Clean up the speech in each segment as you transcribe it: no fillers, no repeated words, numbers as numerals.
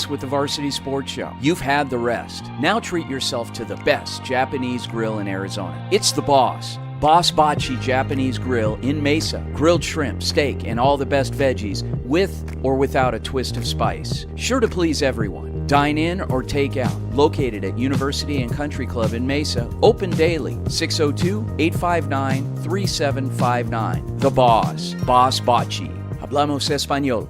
relax with the Varsity Sports Show. You've had the rest. Now treat yourself to the best Japanese grill in Arizona. It's the Boss. Boss Bachi Japanese Grill in Mesa. Grilled shrimp, steak, and all the best veggies with or without a twist of spice. Sure to please everyone. Dine in or take out. Located at University and Country Club in Mesa. Open daily. 602-859-3759. The Boss. Boss Bachi. Hablamos Español.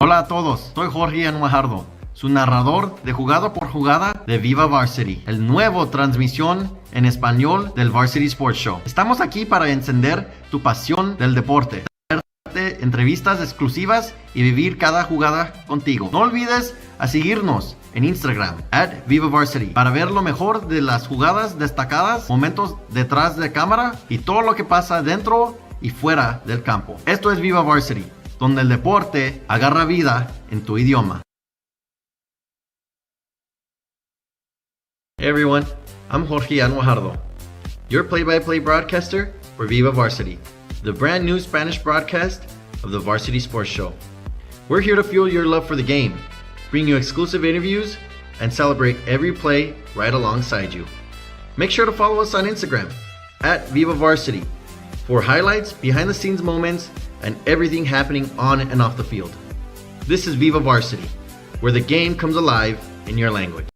Hola a todos, soy Jorge Guajardo, su narrador de jugada por jugada de Viva Varsity, el nuevo transmisión en español del Varsity Sports Show. Estamos aquí para encender tu pasión del deporte, darte entrevistas exclusivas y vivir cada jugada contigo. No olvides a seguirnos en Instagram, @VivaVarsity, para ver lo mejor de las jugadas destacadas, momentos detrás de cámara y todo lo que pasa dentro y fuera del campo. Esto es Viva Varsity, donde el deporte agarra vida en tu idioma. Hey everyone, I'm Jorge Guajardo, your play-by-play broadcaster for Viva Varsity, the brand new Spanish broadcast of the Varsity Sports Show. We're here to fuel your love for the game, bring you exclusive interviews, and celebrate every play right alongside you. Make sure to follow us on Instagram, @Viva Varsity, for highlights, behind-the-scenes moments, and everything happening on and off the field. This is Viva Varsity, where the game comes alive in your language.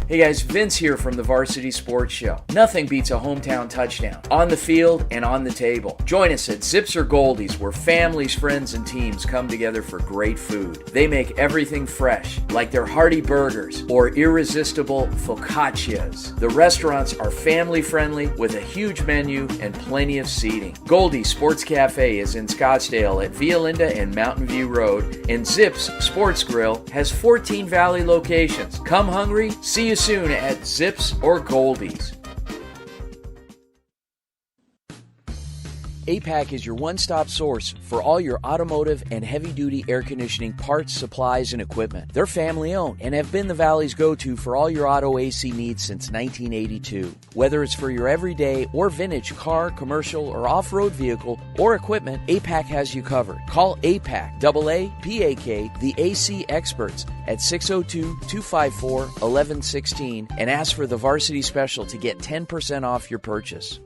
Hey guys, Vince here from the Varsity Sports Show. Nothing beats a hometown touchdown, on the field and on the table. Join us at Zips or Goldies, where families, friends, and teams come together for great food. They make everything fresh, like their hearty burgers or irresistible focaccias. The restaurants are family friendly with a huge menu and plenty of seating. Goldies Sports Cafe is in Scottsdale at Via Linda and Mountain View Road, and Zips Sports Grill has 14 Valley locations. Come hungry, see you soon at Zips or Goldies. APAC is your one-stop source for all your automotive and heavy-duty air conditioning parts, supplies, and equipment. They're family-owned and have been the Valley's go-to for all your auto AC needs since 1982. Whether it's for your everyday or vintage car, commercial, or off-road vehicle or equipment, APAC has you covered. Call APAC, AAPAK, the AC experts at 602-254-1116 and ask for the Varsity Special to get 10% off your purchase.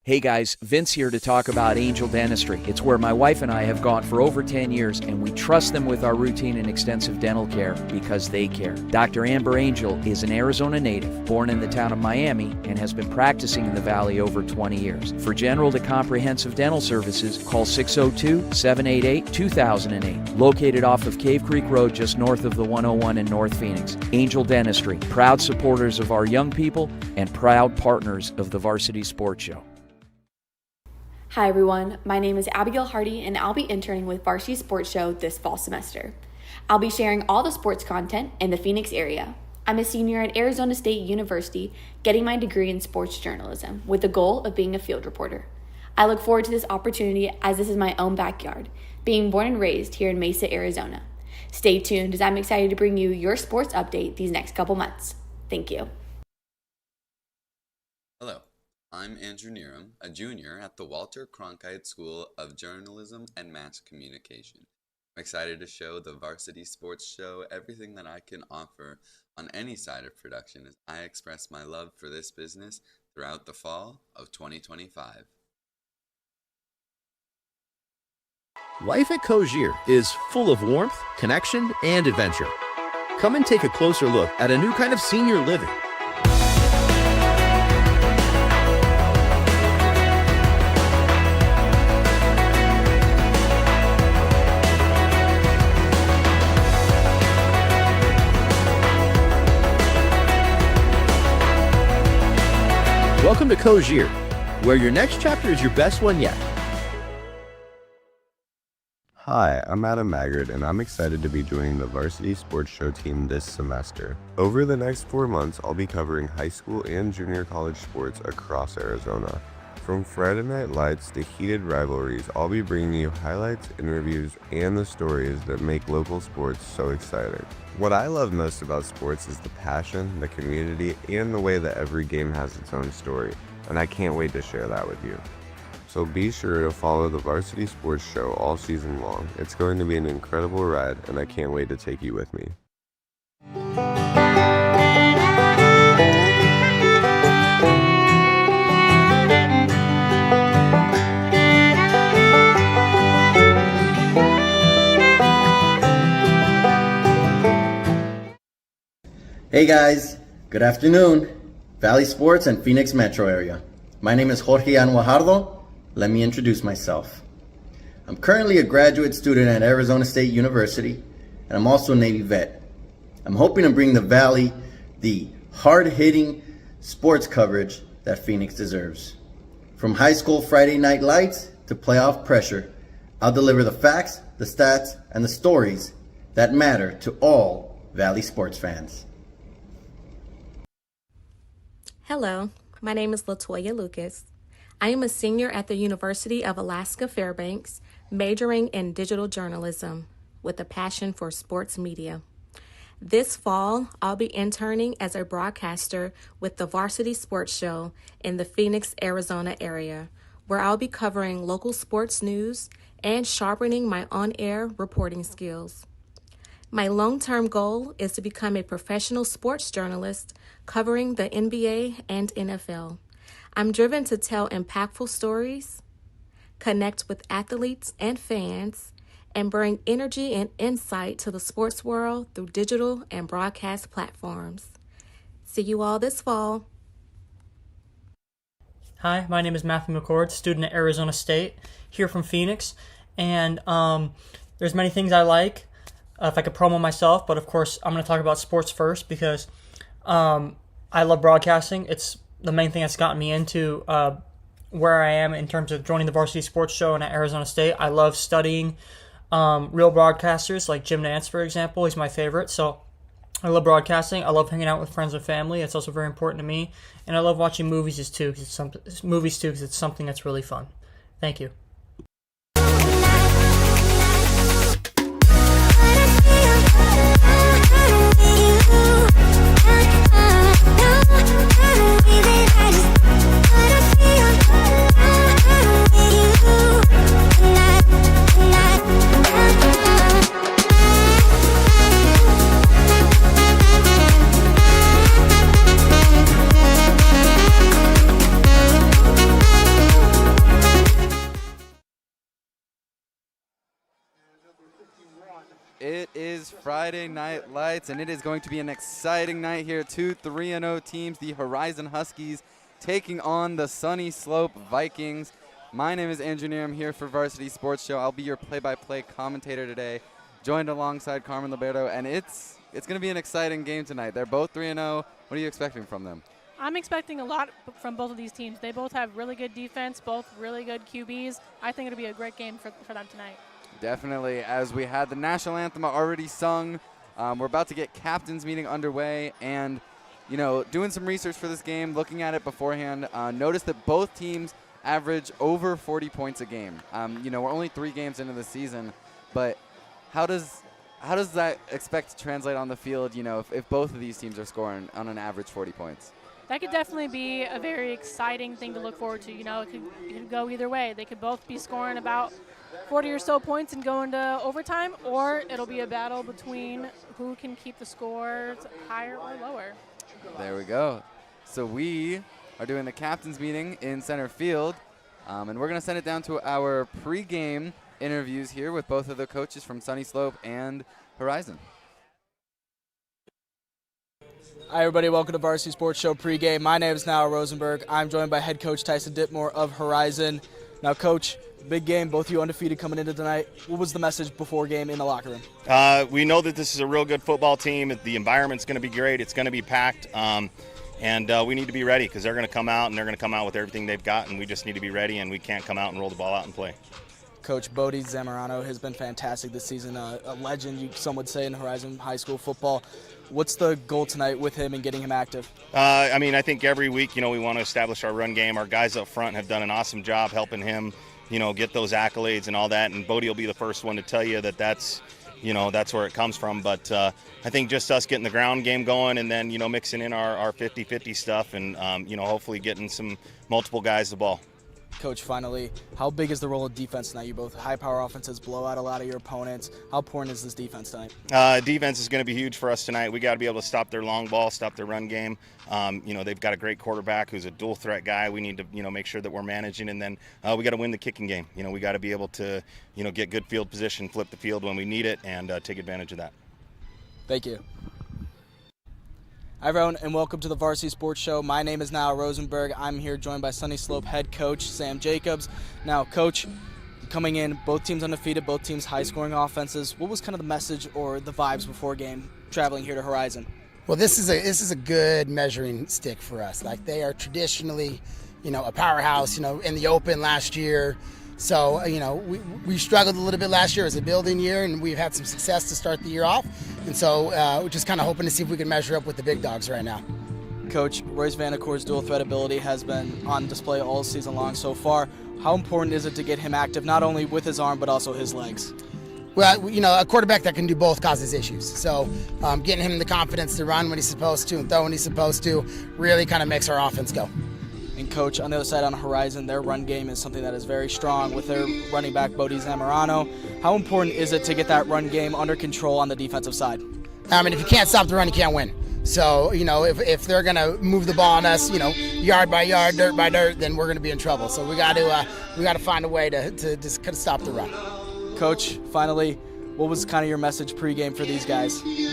Hey guys, Vince here to talk about Angel Dentistry. It's where my wife and I have gone for over 10 years, and we trust them with our routine and extensive dental care because they care. Dr. Amber Angel is an Arizona native, born in the town of Miami, and has been practicing in the Valley over 20 years. For general to comprehensive dental services, call 602-788-2008. Located off of Cave Creek Road just north of the 101 in North Phoenix. Angel Dentistry, proud supporters of our young people and proud partners of the Varsity Sports Show. Hi everyone, my name is Abigail Hardy and I'll be interning with Varsity Sports Show this fall semester. I'll be sharing all the sports content in the Phoenix area. I'm a senior at Arizona State University getting my degree in sports journalism with the goal of being a field reporter. I look forward to this opportunity as this is my own backyard, being born and raised here in Mesa, Arizona. Stay tuned as I'm excited to bring you your sports update these next couple months. Thank you. Hello. I'm Andrew Neeram, a junior at the Walter Cronkite School of Journalism and Mass Communication. I'm excited to show the Varsity Sports Show everything that I can offer on any side of production as I express my love for this business throughout the fall of 2025. Life at Cogier is full of warmth, connection, and adventure. Come and take a closer look at a new kind of senior living. Welcome to Cogier, where your next chapter is your best one yet. Hi, I'm Adam Maggard, and I'm excited to be joining the Varsity Sports Show team this semester. Over the next 4 months, I'll be covering high school and junior college sports across Arizona. From Friday Night Lights to heated rivalries, I'll be bringing you highlights, interviews, and the stories that make local sports so exciting. What I love most about sports is the passion, the community, and the way that every game has its own story, and I can't wait to share that with you. So be sure to follow the Varsity Sports Show all season long. It's going to be an incredible ride, and I can't wait to take you with me. Hey guys, good afternoon. Valley Sports and Phoenix Metro area. My name is Jorge Anwajardo. Let me introduce myself. I'm currently a graduate student at Arizona State University, and I'm also a Navy vet. I'm hoping to bring the Valley the hard-hitting sports coverage that Phoenix deserves. From high school Friday night lights to playoff pressure, I'll deliver the facts, the stats, and the stories that matter to all Valley sports fans. Hello, my name is Latoya Lucas. I am a senior at the University of Alaska Fairbanks, majoring in digital journalism with a passion for sports media. This fall, I'll be interning as a broadcaster with the Varsity Sports Show in the Phoenix, Arizona area, where I'll be covering local sports news and sharpening my on-air reporting skills. My long-term goal is to become a professional sports journalist covering the NBA and NFL. I'm driven to tell impactful stories, connect with athletes and fans, and bring energy and insight to the sports world through digital and broadcast platforms. See you all this fall. Hi, my name is Matthew McCord, student at Arizona State, here from Phoenix, and there's many things I like. If I could promo myself, but of course I'm going to talk about sports first because I love broadcasting. It's the main thing that's gotten me into where I am in terms of joining the Varsity Sports Show and at Arizona State. I love studying real broadcasters like Jim Nantz, for example. He's my favorite. So I love broadcasting. I love hanging out with friends and family. It's also very important to me. And I love watching movies too because it's something that's really fun. Thank you. It is Friday Night Lights, and it is going to be an exciting night here. 2 3-0 teams, the Horizon Huskies taking on the Sunnyslope Vikings. My name is Andrew. I'm here for Varsity Sports Show. I'll be your play-by-play commentator today, joined alongside Carmen Liberto, and it's going to be an exciting game tonight. They're both 3-0. What are you expecting from them? I'm expecting a lot from both of these teams. They both have really good defense, both really good QBs. I think it'll be a great game for them tonight. Definitely. As we had the national anthem already sung, we're about to get captains meeting underway, and doing some research for this game, looking at it beforehand, noticed that both teams average over 40 points a game. We're only 3 games into the season, but how does that expect to translate on the field? If both of these teams are scoring on an average 40 points. That could definitely be a very exciting thing to look forward to. It could go either way. They could both be scoring about 40 or so points and go into overtime, or it'll be a battle between who can keep the scores higher or lower. There we go. So we are doing the captain's meeting in center field, and we're going to send it down to our pregame interviews here with both of the coaches from Sunnyslope and Horizon. Hi, everybody. Welcome to Varsity Sports Show pregame. My name is Niall Rosenberg. I'm joined by head coach Tyson Ditmore of Horizon. Now, Coach, big game, both of you undefeated coming into tonight. What was the message before game in the locker room? We know that this is a real good football team. The environment's going to be great. It's going to be packed. And we need to be ready because they're going to come out, and they're going to come out with everything they've got, and we just need to be ready, and we can't come out and roll the ball out and play. Coach Bodie Zamorano has been fantastic this season, a legend, some would say, in Horizon High School football. What's the goal tonight with him and getting him active? I think every week, we want to establish our run game. Our guys up front have done an awesome job helping him, get those accolades and all that. And Bodie will be the first one to tell you that's where it comes from. But I think just us getting the ground game going and then, mixing in our 50-50 stuff and, hopefully getting some multiple guys the ball. Coach, finally, how big is the role of defense tonight? You both high-power offenses blow out a lot of your opponents. How important is this defense tonight? Defense is going to be huge for us tonight. We got to be able to stop their long ball, stop their run game. They've got a great quarterback who's a dual threat guy. We need to, make sure that we're managing, and then we got to win the kicking game. We got to be able to, get good field position, flip the field when we need it, and take advantage of that. Thank you. Hi, everyone, and welcome to the Varsity Sports Show. My name is Niall Rosenberg. I'm here joined by Sunnyslope head coach Sam Jacobs. Now, Coach, coming in, both teams undefeated, both teams high-scoring offenses. What was kind of the message or the vibes before game traveling here to Horizon? Well, this is a good measuring stick for us. Like, they are traditionally, a powerhouse, in the Open last year. So, we struggled a little bit last year as a building year, and we've had some success to start the year off. And so we're just kind of hoping to see if we can measure up with the big dogs right now. Coach, Royce Vandercoort's dual threat ability has been on display all season long so far. How important is it to get him active, not only with his arm, but also his legs? Well, a quarterback that can do both causes issues. So getting him the confidence to run when he's supposed to and throw when he's supposed to really kind of makes our offense go. And Coach, on the other side on Horizon, their run game is something that is very strong with their running back, Bodie Zamorano. How important is it to get that run game under control on the defensive side? If you can't stop the run, you can't win. So, if they're going to move the ball on us, yard by yard, dirt by dirt, then we're going to be in trouble. So we got to find a way to just kind of stop the run. Coach, finally, what was kind of your message pregame for these guys? We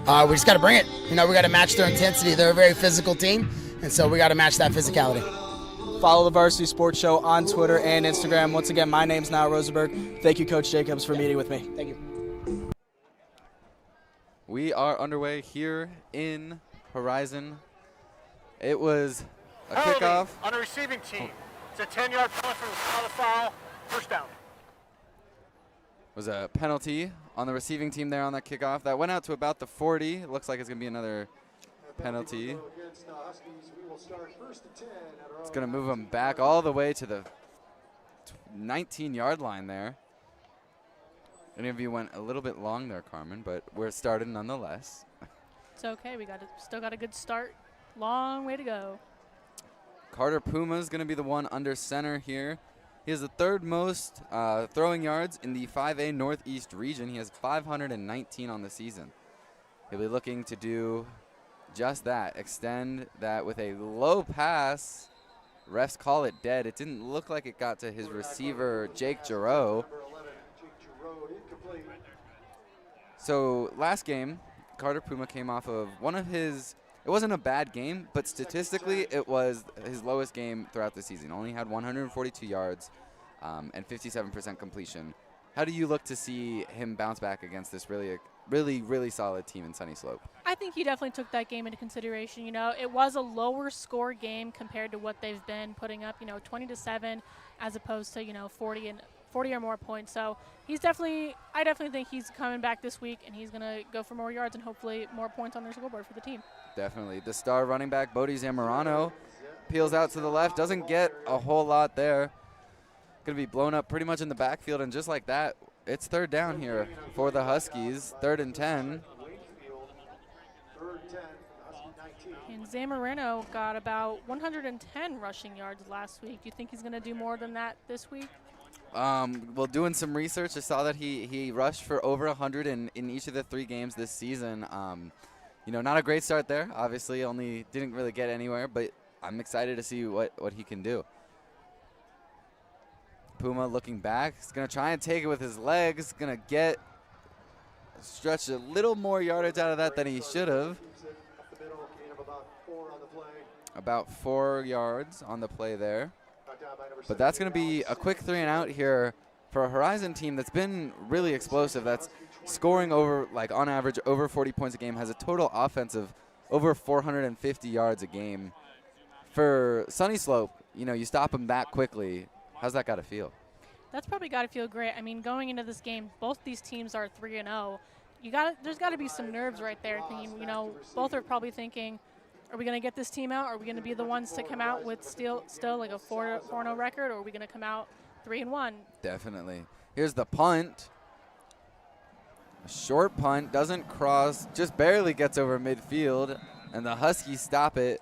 just got to bring it. We got to match their intensity. They're a very physical team. And so we got to match that physicality. Follow the Varsity Sports Show on Twitter and Instagram. Once again, my name's Niall Rosenberg. Thank you, Coach Jacobs, for meeting with me. Thank you. We are underway here in Horizon. It was a kickoff. On the receiving team. It's a 10-yard penalty for the foul. First down. Was a penalty on the receiving team there on that kickoff. That went out to about the 40. It looks like it's going to be another penalty. It's going to move them back all the way to the 19-yard line there. Any of you went a little bit long there, Carmen, but we're started nonetheless. It's okay. Still got a good start. Long way to go. Carter Puma is going to be the one under center here. He has the third most throwing yards in the 5A Northeast region. He has 519 on the season. He'll be looking to do just that, extend that with a low pass. Refs call it dead. It didn't look like it got to his receiver, Jake Giroux. So last game, Carter Puma came off of one of his, it wasn't a bad game, but statistically it was his lowest game throughout the season. Only had 142 yards and 57% completion. How do you look to see him bounce back against this really solid team in Sunnyslope? I think he definitely took that game into consideration. It was a lower score game compared to what they've been putting up, 20-7 as opposed to, 40 or more points. So I definitely think he's coming back this week, and he's going to go for more yards and hopefully more points on their scoreboard for the team. Definitely. The star running back, Bodie Zamorano, peels out to the left, doesn't get a whole lot there. Going to be blown up pretty much in the backfield, and just like that, it's third down here for the Huskies, 3rd and 10. And Zamorano got about 110 rushing yards last week. Do you think he's going to do more than that this week? Well, doing some research, I saw that he rushed for over 100 in each of the 3 games this season. Not a great start there. Obviously, only didn't really get anywhere, but I'm excited to see what he can do. Puma looking back. He's going to try and take it with his legs. Going to stretch a little more yardage out of that than he should have. About 4 yards on the play there. But that's going to be a quick 3 and out here for a Horizon team that's been really explosive. That's scoring on average, over 40 points a game, has a total offense of over 450 yards a game. For Sunnyslope, you stop them that quickly. How's that got to feel? That's probably got to feel great. I mean, going into this game, both these teams are 3-0. There's got to be some nerves right there. Thinking, both are probably thinking, are we going to get this team out? Are we going to be the ones to come out with still like a 4-0 record, or are we going to come out 3-1? Definitely. Here's the punt. A short punt, doesn't cross, just barely gets over midfield, and the Huskies stop it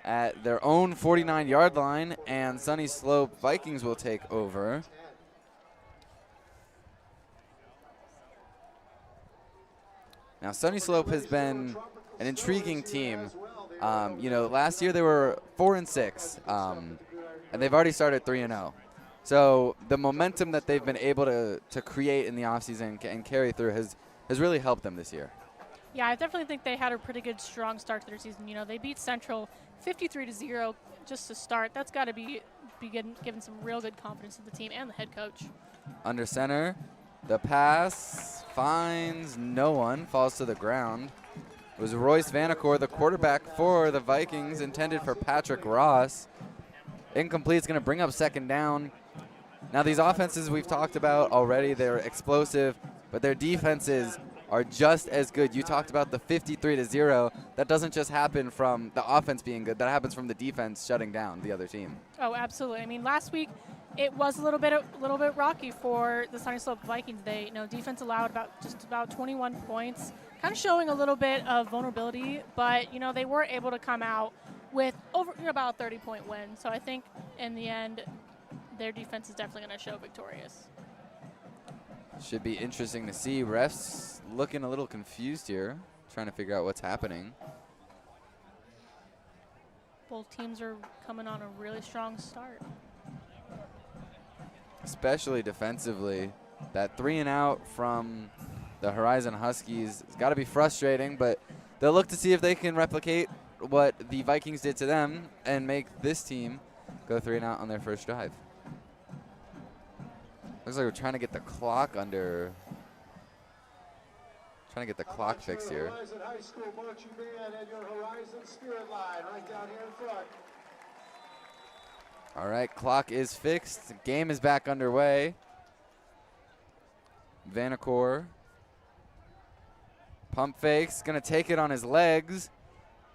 at their own 49-yard line, and Sunnyslope Vikings will take over. Now, Sunnyslope has been an intriguing team. Last year they were 4-6, and they've already started 3-0. So the momentum that they've been able to create in the offseason and carry through has really helped them this year. Yeah, I definitely think they had a pretty good, strong start to their season. They beat Central 53-0 just to start. That's got to be giving some real good confidence to the team and the head coach. Under center, the pass finds no one, falls to the ground. It was Royce Vanacore, the quarterback for the Vikings, intended for Patrick Ross. Incomplete. It's going to bring up second down. Now, these offenses we've talked about already, they're explosive, but their defenses are just as good. You talked about the 53-0. That doesn't just happen from the offense being good. That happens from the defense shutting down the other team. Oh, absolutely. I mean, last week it was a little bit rocky for the Sunnyslope Vikings. They, defense allowed about 21 points, kind of showing a little bit of vulnerability, but they were able to come out with about a 30-point win. So I think in the end, their defense is definitely going to show victorious. Should be interesting to see. Refs looking a little confused here, trying to figure out what's happening. Both teams are coming on a really strong start. Especially defensively. That 3-and-out from the Horizon Huskies has got to be frustrating, but they'll look to see if they can replicate what the Vikings did to them and make this team go 3-and-out on their first drive. Looks like we're trying to get the clock fixed here. All right, clock is fixed. The game is back underway. Vanacore. Pump fakes, gonna take it on his legs.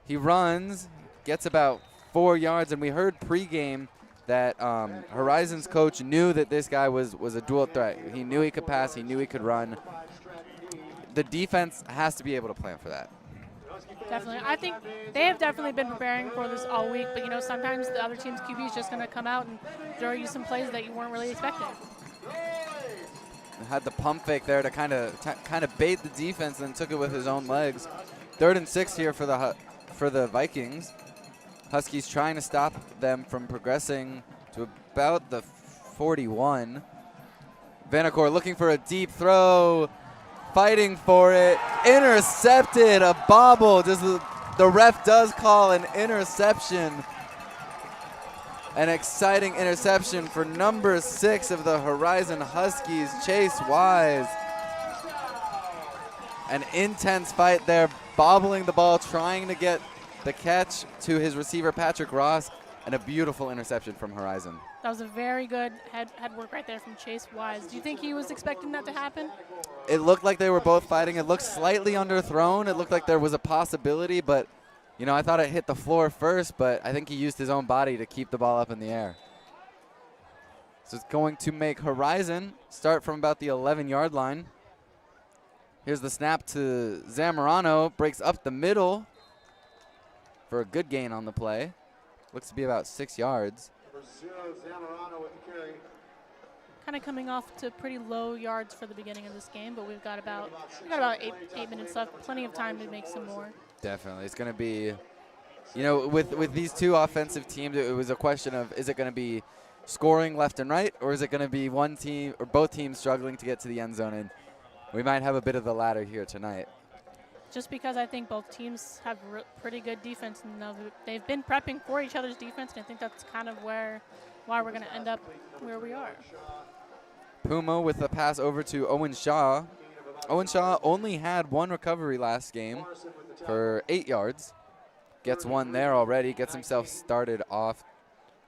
He runs, gets about 4 yards, and we heard pregame that Horizon's coach knew that this guy was a dual threat. He knew he could pass, he knew he could run. The defense has to be able to plan for that. Definitely. I think they have definitely been preparing for this all week, but sometimes the other team's QB is just going to come out and throw you some plays that you weren't really expecting. Had the pump fake there to kind of bait the defense, and took it with his own legs. 3rd and 6 here for the Vikings. Huskies trying to stop them from progressing to about the 41. Vanacore looking for a deep throw, fighting for it. Intercepted, a bobble. The ref does call an interception. An exciting interception for number 6 of the Horizon Huskies, Chase Wise. An intense fight there, bobbling the ball, trying to get the catch to his receiver, Patrick Ross, and a beautiful interception from Horizon. That was a very good head work right there from Chase Wise. Do you think he was expecting that to happen? It looked like they were both fighting. It looked slightly underthrown. It looked like there was a possibility, but I thought it hit the floor first, but I think he used his own body to keep the ball up in the air. So it's going to make Horizon start from about the 11-yard line. Here's the snap to Zamorano, breaks up the middle for a good gain on the play. Looks to be about 6 yards. Kind of coming off to pretty low yards for the beginning of this game, but we've got about 8 minutes left. Plenty of time to make some more. Definitely. It's going to be, with these two offensive teams, it was a question of, is it going to be scoring left and right, or is it going to be one team or both teams struggling to get to the end zone? And we might have a bit of the latter here tonight. Just because I think both teams have pretty good defense, and they've been prepping for each other's defense, and I think that's kind of why we're going to end up where we are. Puma with the pass over to Owen Shaw. Owen Shaw only had one recovery last game for 8 yards. Gets one there already, gets himself started off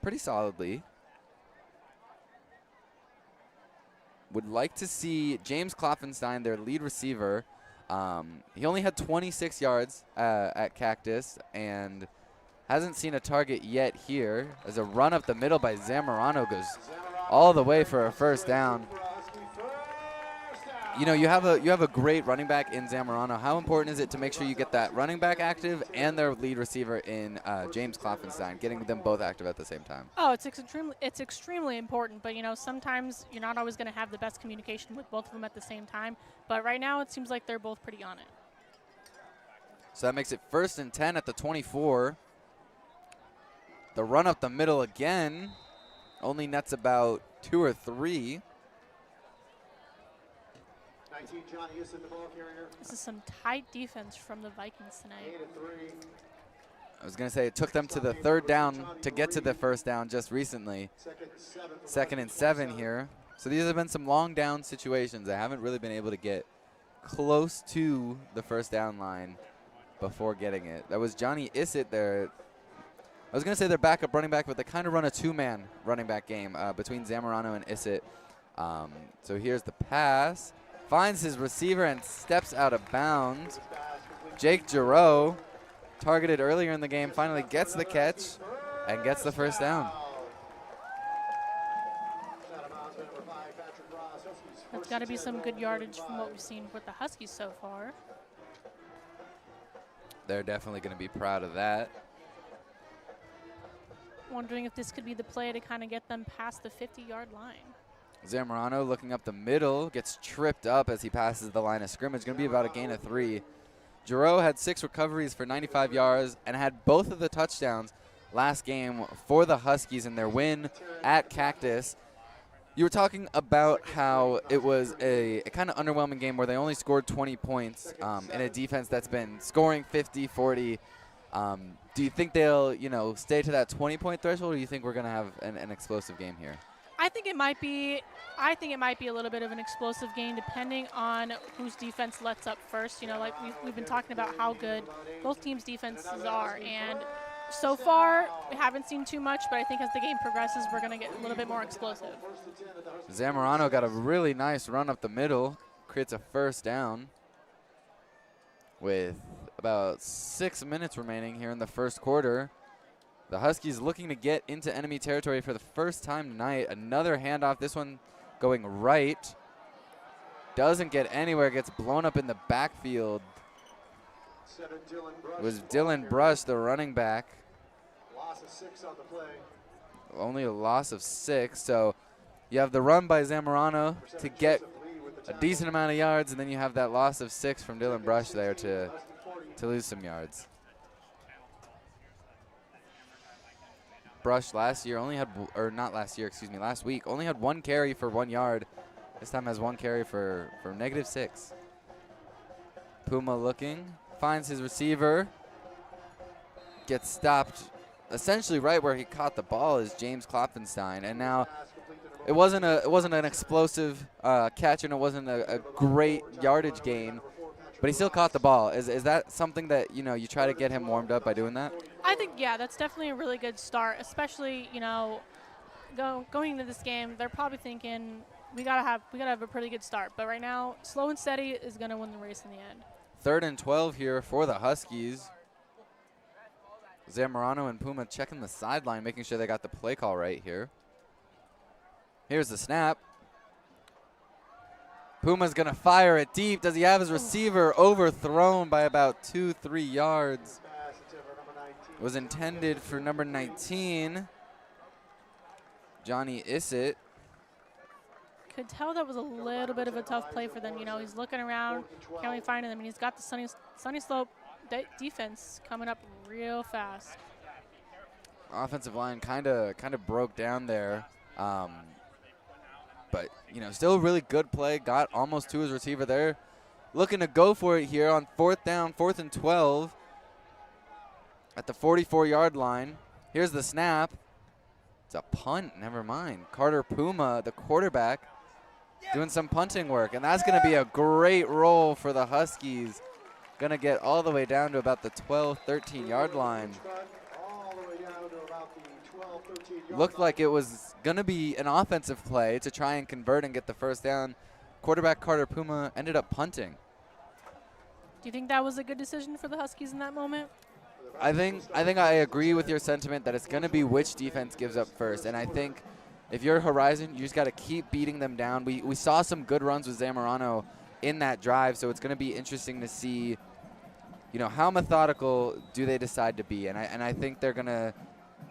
pretty solidly. Would like to see James Klopfenstein, their lead receiver. He only had 26 yards at Cactus and hasn't seen a target yet here, as a run up the middle by Zamorano goes all the way for a first down. you know, you have a great running back in Zamorano. How important is it to make sure you get that running back active and their lead receiver in James Klopfenstein, getting them both active at the same time? Oh, it's extremely important. But, you know, sometimes you're not always going to have the best communication with both of them at the same time. But right now it seems like they're both pretty on it. So that makes it 1st and 10 at the 24. The run up the middle again only nets about 2 or 3. This is some tight defense from the Vikings tonight. I was going to say it took them to the 3rd down to get to the 1st down just recently. 2nd and 7 here. So these have been some long down situations. They haven't really been able to get close to the 1st down line before getting it. That was Johnny Issett there. I was going to say their backup running back, but they kind of run a 2-man running back game between Zamorano and Issett. So here's the pass. Finds his receiver and steps out of bounds. Jake Giroux, targeted earlier in the game, finally gets the catch and gets the 1st down. That's got to be some good yardage from what we've seen with the Huskies so far. They're definitely going to be proud of that. Wondering if this could be the play to kind of get them past the 50-yard line. Zamorano looking up the middle, gets tripped up as he passes the line of scrimmage. Going to be about a gain of 3. Giroux had 6 recoveries for 95 yards and had both of the touchdowns last game for the Huskies in their win at Cactus. You were talking about how it was a kind of underwhelming game where they only scored 20 points in a defense that's been scoring 50, 40. Do you think they'll, you know, stay to that 20-point threshold, or do you think we're going to have an explosive game here? I think it might be a little bit of an explosive game depending on whose defense lets up first. You know, like we've been talking about how good both teams' defenses are, and so far we haven't seen too much, but I think as the game progresses, we're going to get a little bit more explosive. Zamorano got a really nice run up the middle, creates a 1st down with about 6 minutes remaining here in the 1st quarter. The Huskies looking to get into enemy territory for the first time tonight. Another handoff, this one going right. Doesn't get anywhere, gets blown up in the backfield. It was Dylan Brush, the running back. Loss of 6 on the play. Only a loss of 6, so you have the run by Zamorano to get a decent amount of yards, and then you have that loss of 6 from Dylan Brush there to lose some yards. Brush last week only had 1 carry for 1 yard. This time has 1 carry for -6. Puma looking, finds his receiver, gets stopped essentially right where he caught the ball is James Klopfenstein, and now it wasn't an explosive catch, and it wasn't a great yardage gain, but he still caught the ball. Is that something that, you know, you try to get him warmed up by doing that? I think, yeah, that's definitely a really good start, especially, you know, going into this game, they're probably thinking we gotta have a pretty good start. But right now, slow and steady is gonna win the race in the end. 3rd and 12 here for the Huskies. Zamorano and Puma checking the sideline, making sure they got the play call right here. Here's the snap. Puma's gonna fire it deep. Does he have his receiver overthrown by about 2-3 yards? It was intended for number 19, Johnny Issett. Could tell that was a little bit of a tough play for them. You know, he's looking around, can't really find him, and he's got the Sunnyslope defense coming up real fast. Offensive line kind of broke down there, but you know, still a really good play. Got almost to his receiver there. Looking to go for it here on 4th down, 4th and 12 at the 44-yard line. Here's the snap. It's a punt. Never mind. Carter Puma, the quarterback, doing some punting work, and that's going to be a great roll for the Huskies. Going to get all the way down to about the 12, 13-yard line. Looked like it was going to be an offensive play to try and convert and get the 1st down. Quarterback Carter Puma ended up punting. Do you think that was a good decision for the Huskies in that moment? I think I agree with your sentiment that it's going to be which defense gives up first. And I think if you're Horizon, you just got to keep beating them down. We saw some good runs with Zamorano in that drive. So it's going to be interesting to see, you know, how methodical do they decide to be. And I think they're going to,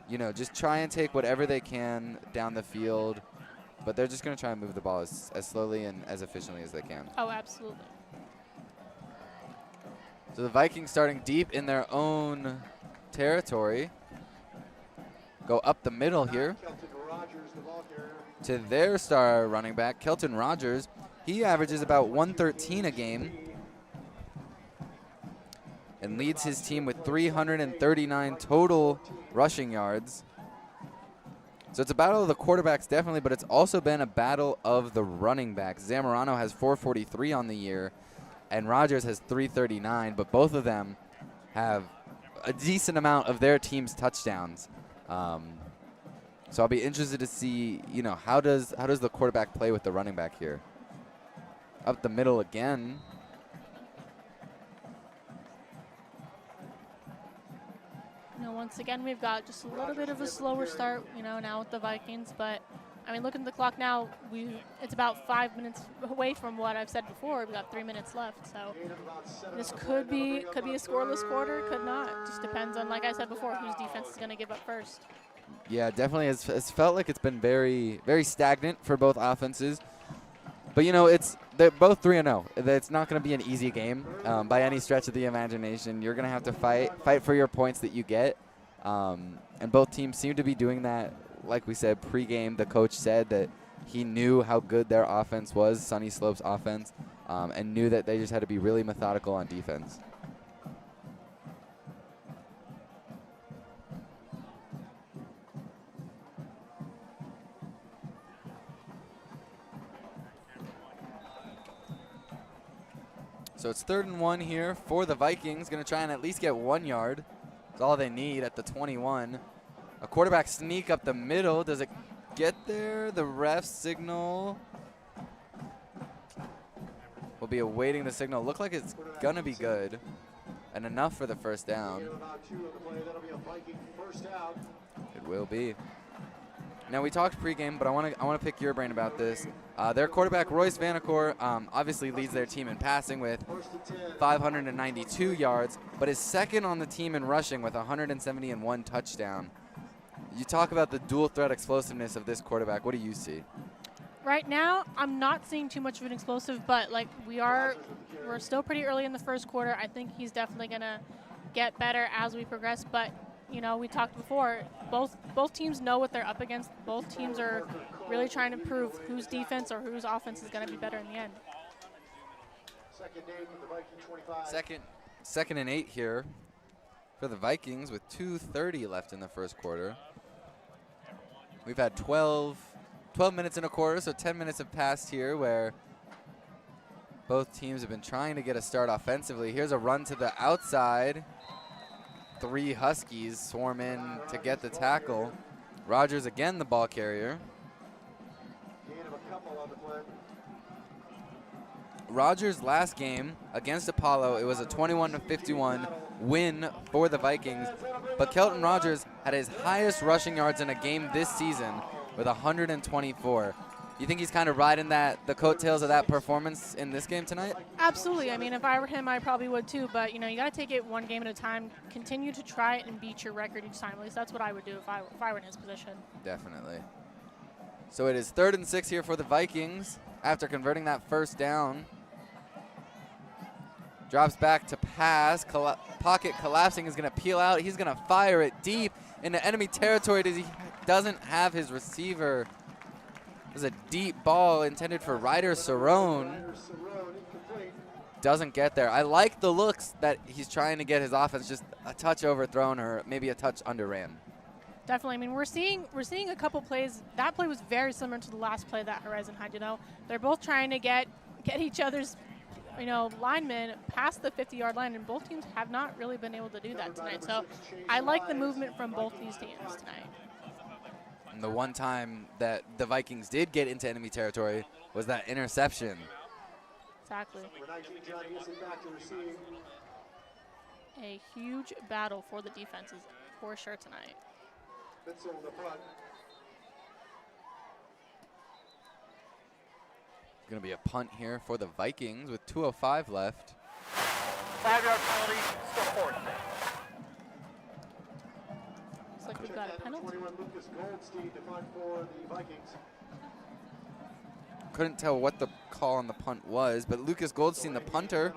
you know, just try and take whatever they can down the field. But they're just going to try and move the ball as slowly and as efficiently as they can. Oh, absolutely. So the Vikings starting deep in their own territory. Go up the middle here to their star running back, Kelton Rogers. He averages about 113 a game and leads his team with 339 total rushing yards. So it's a battle of the quarterbacks, definitely, but it's also been a battle of the running backs. Zamorano has 443 on the year, and Rogers has 339, but both of them have a decent amount of their team's touchdowns. So I'll be interested to see, you know, how does the quarterback play with the running back here? Up the middle again. You know, once again, we've got just a little bit of a slower start, you know, now with the Vikings. But, I mean, looking at the clock now, it's about 5 minutes away from what I've said before. We've got 3 minutes left. So this could be a scoreless quarter, could not. Just depends on, like I said before, whose defense is going to give up first. Yeah, definitely. It's felt like it's been very, very stagnant for both offenses. But, you know, they're both 3-0. It's not going to be an easy game by any stretch of the imagination. You're going to have to fight for your points that you get. And both teams seem to be doing that. Like we said, pregame, the coach said that he knew how good their offense was, Sunnyslope's offense, and knew that they just had to be really methodical on defense. So it's 3rd and 1 here for the Vikings. Going to try and at least get 1 yard. That's all they need at the 21. A quarterback sneak up the middle. Does it get there? The ref signal. We'll be awaiting the signal. Look like it's going to be good. And enough for the first down. It will be. Now, we talked pregame, but I want to pick your brain about this. Their quarterback, Royce Vanacore, obviously leads their team in passing with 592 yards, but is second on the team in rushing with 170 and 1 touchdown. You talk about the dual threat explosiveness of this quarterback. What do you see? Right now, I'm not seeing too much of an explosive, but like we're still pretty early in the first quarter. I think he's definitely going to get better as we progress, but you know, we talked before, both teams know what they're up against. Both teams are really trying to prove whose defense or whose offense is going to be better in the end. Second and 8 here for the Vikings with 2:30 left in the first quarter. We've had 12 minutes in a quarter, so 10 minutes have passed here where both teams have been trying to get a start offensively. Here's a run to the outside. 3 Huskies swarm in to get the tackle. Rogers again the ball carrier. Rogers' last game against Apollo, it was a 21-51 win for the Vikings, but Kelton Rogers had his highest rushing yards in a game this season with 124. You think he's kind of riding the coattails of that performance in this game tonight? Absolutely. I mean, if I were him, I probably would too. But, you know, you got to take it one game at a time. Continue to try it and beat your record each time. At least that's what I would do if I were in his position. Definitely. So it is 3rd and 6 here for the Vikings after converting that first down. Drops back to pass. Pocket collapsing, is going to peel out. He's going to fire it deep into enemy territory. He doesn't have his receiver. There's a deep ball intended for Ryder Cerrone. Doesn't get there. I like the looks that he's trying to get his offense just a touch overthrown or maybe a touch underran. Definitely. I mean, we're seeing a couple plays. That play was very similar to the last play that Horizon had. You know, they're both trying to get each other's, you know, linemen past the 50-yard line, and both teams have not really been able to do that tonight. So I like the movement from both these teams tonight. And the one time that the Vikings did get into enemy territory was that interception. Exactly. A huge battle for the defenses for sure tonight. Going to be a punt here for the Vikings with 2:05 left. 5-yard penalty, still fourth. Looks like we've got a penalty. 21 Lucas Goldstein to find for the Vikings. Couldn't tell what the call on the punt was, but Lucas Goldstein, the punter,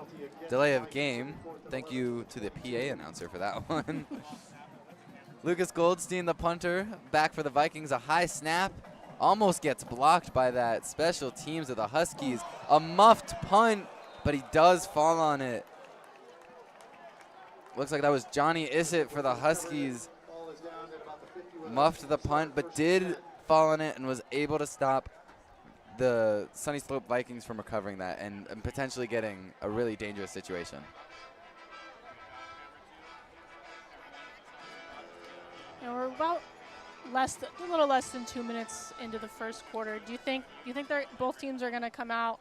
delay of game. Thank you to the PA announcer for that one. Lucas Goldstein, the punter, back for the Vikings. A high snap. Almost gets blocked by that special teams of the Huskies. A muffed punt, but he does fall on it. Looks like that was Johnny Issett for the Huskies. Muffed the punt, but did fall on it and was able to stop the Sunnyslope Vikings from recovering that and potentially getting a really dangerous situation. And we're about a little less than 2 minutes into the first quarter. Do you think both teams are going to come out,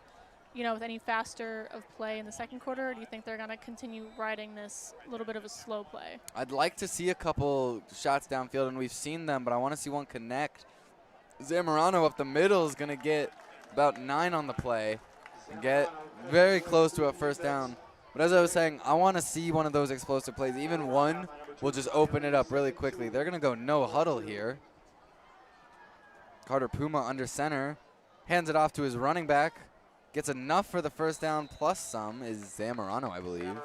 with any faster of play in the second quarter, or do you think they're going to continue riding this little bit of a slow play? I'd like to see a couple shots downfield, and we've seen them, but I want to see one connect. Zamorano up the middle is going to get about 9 on the play and get very close to a first down. But as I was saying, I want to see one of those explosive plays. Even one will just open it up really quickly. They're going to go no huddle here. Carter Puma under center. Hands it off to his running back. Gets enough for the first down plus some is Zamorano, I believe.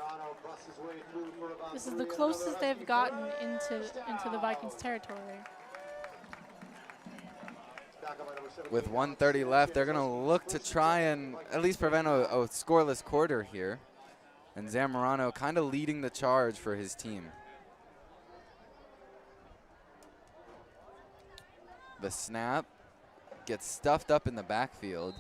This is the closest they've gotten into the Vikings territory. With 1:30 left, they're going to look to try and at least prevent a scoreless quarter here. And Zamorano kind of leading the charge for his team. The snap gets stuffed up in the backfield.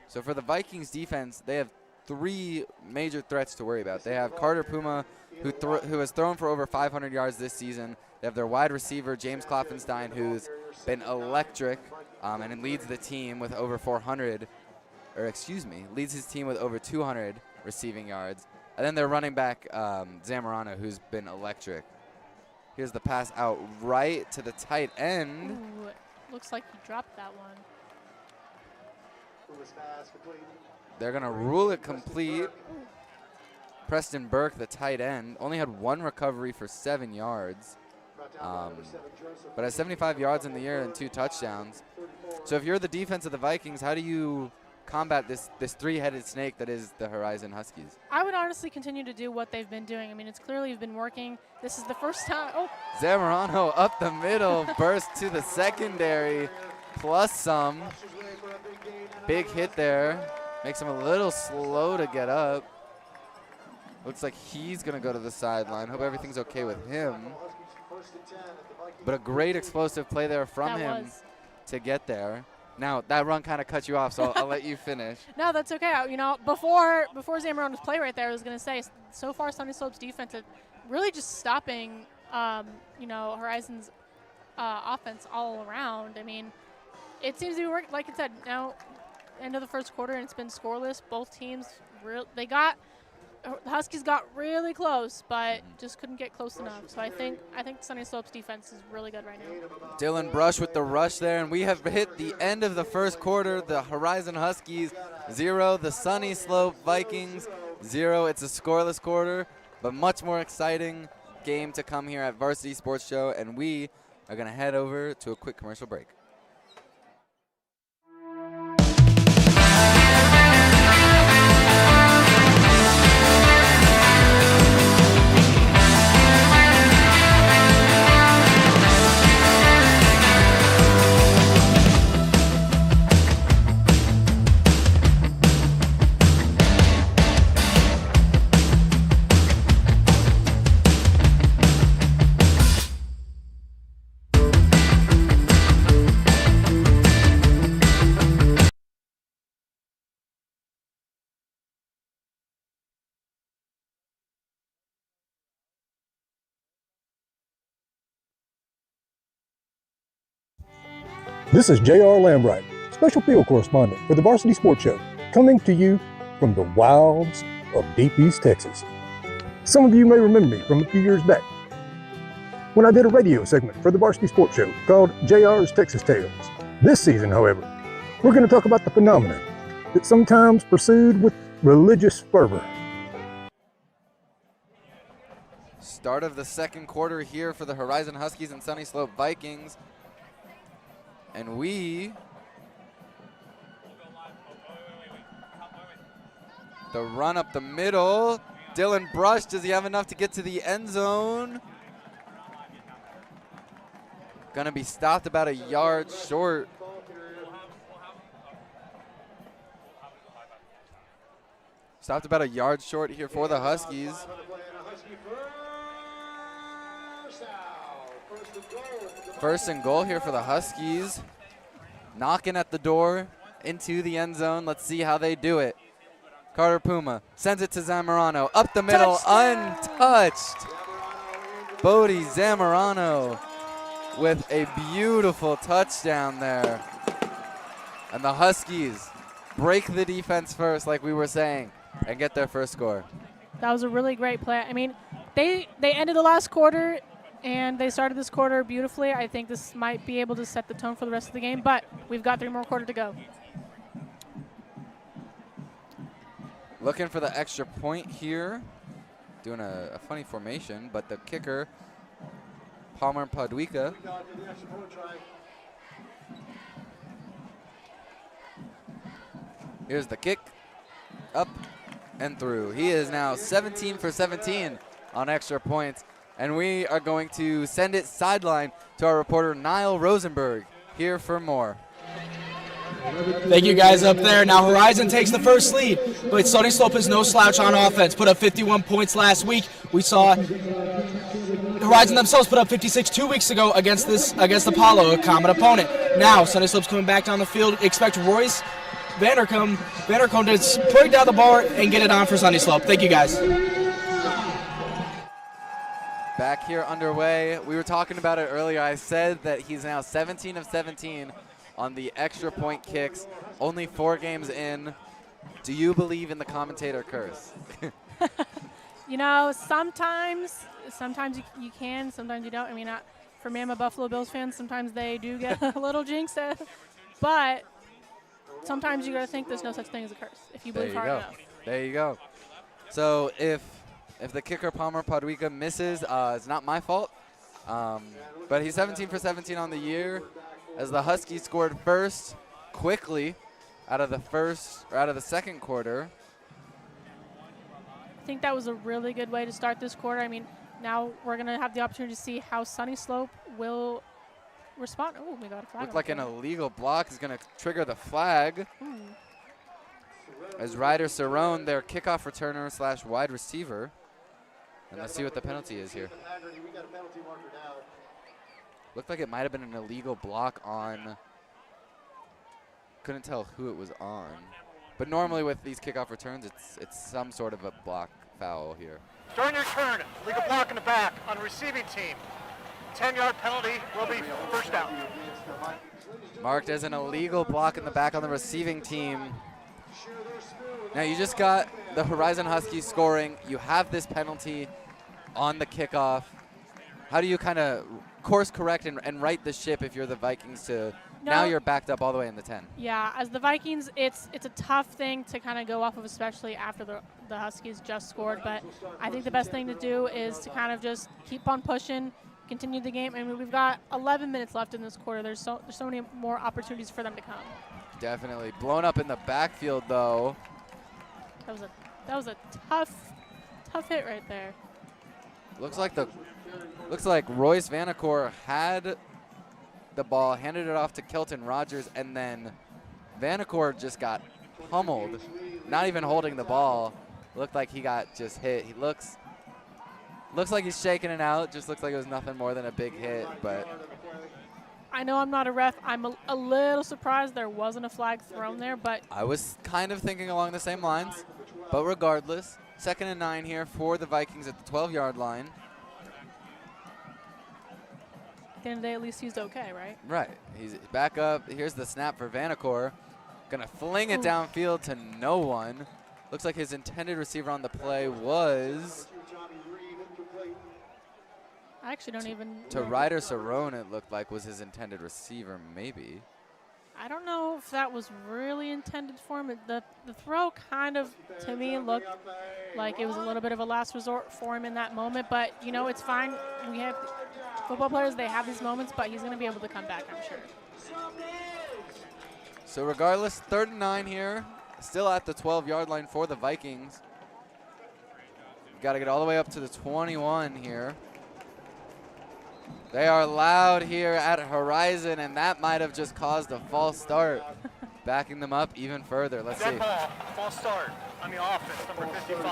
So for the Vikings defense, they have 3 major threats to worry about. They have Carter Puma, who has thrown for over 500 yards this season. They have their wide receiver, James Klopfenstein, who's been electric and leads the team with over 200 receiving yards. And then their running back, Zamorano, who's been electric. Here's the pass out right to the tight end. Ooh, it looks like he dropped that one. They're going to rule it complete. Preston Burke, the tight end, only had 1 recovery for 7 yards. But has 75 yards in the year and 2 touchdowns. So if you're the defense of the Vikings, how do you combat this 3-headed snake that is the Horizon Huskies? I would honestly continue to do what they've been doing. I mean, it's clearly been working. This is the first time. Oh. Zamorano up the middle, burst to the secondary, plus some. Big hit there. Makes him a little slow to get up. Looks like he's going to go to the sideline. Hope everything's okay with him. But a great explosive play there from him to get there. Now, that run kind of cut you off, so I'll let you finish. No, that's okay. Before Zamorano's play right there, I was going to say, so far Sunnyslope's defense is really just stopping, Horizon's offense all around. I mean, it seems to be working. Like I said, now end of the first quarter, and it's been scoreless. Both teams, the Huskies got really close, but just couldn't get close enough. So I think Sunnyslope's defense is really good right now. Dylan Brush with the rush there, and we have hit the end of the first quarter. The Horizon Huskies 0, the Sunnyslope Vikings 0. It's a scoreless quarter, but much more exciting game to come here at Varsity Sports Show, and we are going to head over to a quick commercial break. This is J.R. Lambright, special field correspondent for the Varsity Sports Show, coming to you from the wilds of Deep East Texas. Some of you may remember me from a few years back when I did a radio segment for the Varsity Sports Show called J.R.'s Texas Tales. This season, however, we're going to talk about the phenomenon that's sometimes pursued with religious fervor. Start of the second quarter here for the Horizon Huskies and Sunnyslope Vikings. And the run up the middle. Dylan Brush, does he have enough to get to the end zone? Gonna be stopped about a yard short. Stopped about a yard short here for the Huskies. First and goal here for the Huskies. Knocking at the door into the end zone. Let's see how they do it. Carter Puma sends it to Zamorano. Up the middle, touchdown! Untouched. Bodie Zamorano with a beautiful touchdown there. And the Huskies break the defense first, like we were saying, and get their first score. That was a really great play. I mean, they ended the last quarter, and they started this quarter beautifully. I think this might be able to set the tone for the rest of the game, but we've got 3 more quarters to go. Looking for the extra point here. Doing a funny formation, but the kicker, Palmer Padwika. Here's the kick. Up and through. He is now 17 for 17 on extra points. And we are going to send it sideline to our reporter, Niall Rosenberg, here for more. Thank you guys up there. Now Horizon takes the first lead, but Sunnyslope is no slouch on offense. Put up 51 points last week. We saw Horizon themselves put up 56 2 weeks ago against the Polo, a common opponent. Now Sunnyslope's coming back down the field. Expect Royce Vandercombe to break down the ball and get it on for Sunnyslope. Thank you guys. Back here underway. We were talking about it earlier. I said that he's now 17 of 17 on the extra point kicks, only 4 games in. Do you believe in the commentator curse? You know, sometimes you can, sometimes you don't. I mean, for me, I'm a Buffalo Bills fan. Sometimes they do get a little jinxed, but sometimes you got to think there's no such thing as a curse if you believe hard enough. There you go. So if the kicker Palmer Padwika misses, it's not my fault. But he's 17 for 17 on the year. As the Huskies scored first quickly out of the second quarter. I think that was a really good way to start this quarter. I mean, now we're going to have the opportunity to see how Sunnyslope will respond. Oh, we got a flag. Looked like an illegal block is going to trigger the flag. As Ryder Cerrone, their kickoff returner / wide receiver. And let's see what the penalty is here. Looked like it might have been an illegal block on. Couldn't tell who it was on. But normally with these kickoff returns, it's some sort of a block foul here. During your turn, legal block in the back on the receiving team. 10-yard penalty will be first down. Marked as an illegal block in the back on the receiving team. Now you just got the Horizon Huskies scoring. You have this penalty on the kickoff. How do you kind of course correct and right the ship if you're the Vikings to now you're backed up all the way in the 10? Yeah, as the Vikings, it's a tough thing to kind of go off of, especially after the Huskies just scored. But I think the best thing to do is to kind of just keep on pushing, continue the game. I mean, we've got 11 minutes left in this quarter. There's so many more opportunities for them to come. Definitely blown up in the backfield though. That was a tough hit right there. Looks like Royce Vanacore had the ball, handed it off to Kelton Rogers, and then Vanacore just got pummeled, not even holding the ball. Looked like he got just hit. He looks like he's shaking it out. Just looks like it was nothing more than a big hit, but I know I'm not a ref. I'm a little surprised there wasn't a flag thrown there, but I was kind of thinking along the same lines. But regardless, 2nd and 9 here for the Vikings at the 12-yard line. At the end of the day, at least he's okay, right? Right. He's back up. Here's the snap for Vanacore. Gonna fling it downfield to no one. Looks like his intended receiver on the play was I actually don't even to Ryder Cerrone. It looked like was his intended receiver, maybe. I don't know if that was really intended for him. The throw kind of, to me, looked like it was a little bit of a last resort for him in that moment. But, you know, it's fine. We have football players, they have these moments, but he's going to be able to come back, I'm sure. So regardless, 3rd and 9 here. Still at the 12-yard line for the Vikings. Got to get all the way up to the 21 here. They are loud here at Horizon, and that might have just caused a false start, backing them up even further. Let's see. Ball, false start on the offense, number 55.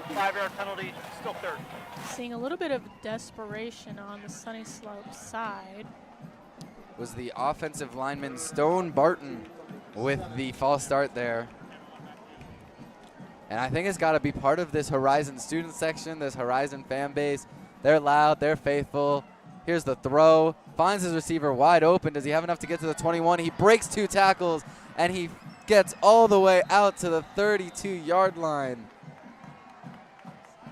5-yard penalty, still 3rd. Seeing a little bit of desperation on the Sunnyslope side. Was the offensive lineman Stone Barton with the false start there. And I think it's got to be part of this Horizon student section, this Horizon fan base. They're loud, they're faithful. Here's the throw, finds his receiver wide open. Does he have enough to get to the 21? He breaks 2 tackles, and he gets all the way out to the 32-yard line.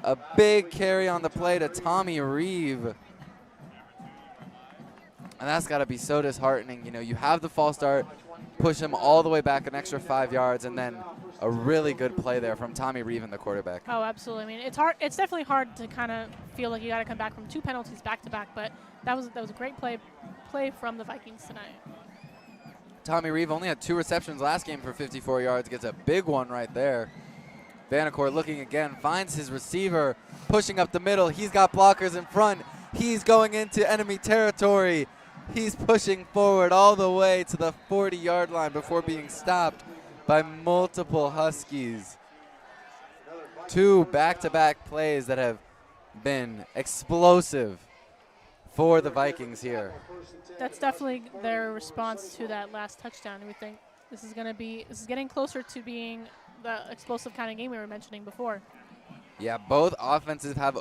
A big carry on the play to Tommy Reeve. And that's got to be so disheartening. You know, you have the false start, push him all the way back an extra 5 yards, and then a really good play there from Tommy Reeve and the quarterback. Oh, absolutely. I mean, it's hard. It's definitely hard to kind of feel like you got to come back from 2 penalties back to back. But that was a great play from the Vikings tonight. Tommy Reeve only had 2 receptions last game for 54 yards. Gets a big one right there. Vanacore looking again, finds his receiver, pushing up the middle. He's got blockers in front. He's going into enemy territory. He's pushing forward all the way to the 40-yard line before being stopped by multiple Huskies. 2 back-to-back plays that have been explosive for the Vikings here. That's definitely their response to that last touchdown. We think this is getting closer to being the explosive kind of game we were mentioning before. Yeah, both offenses have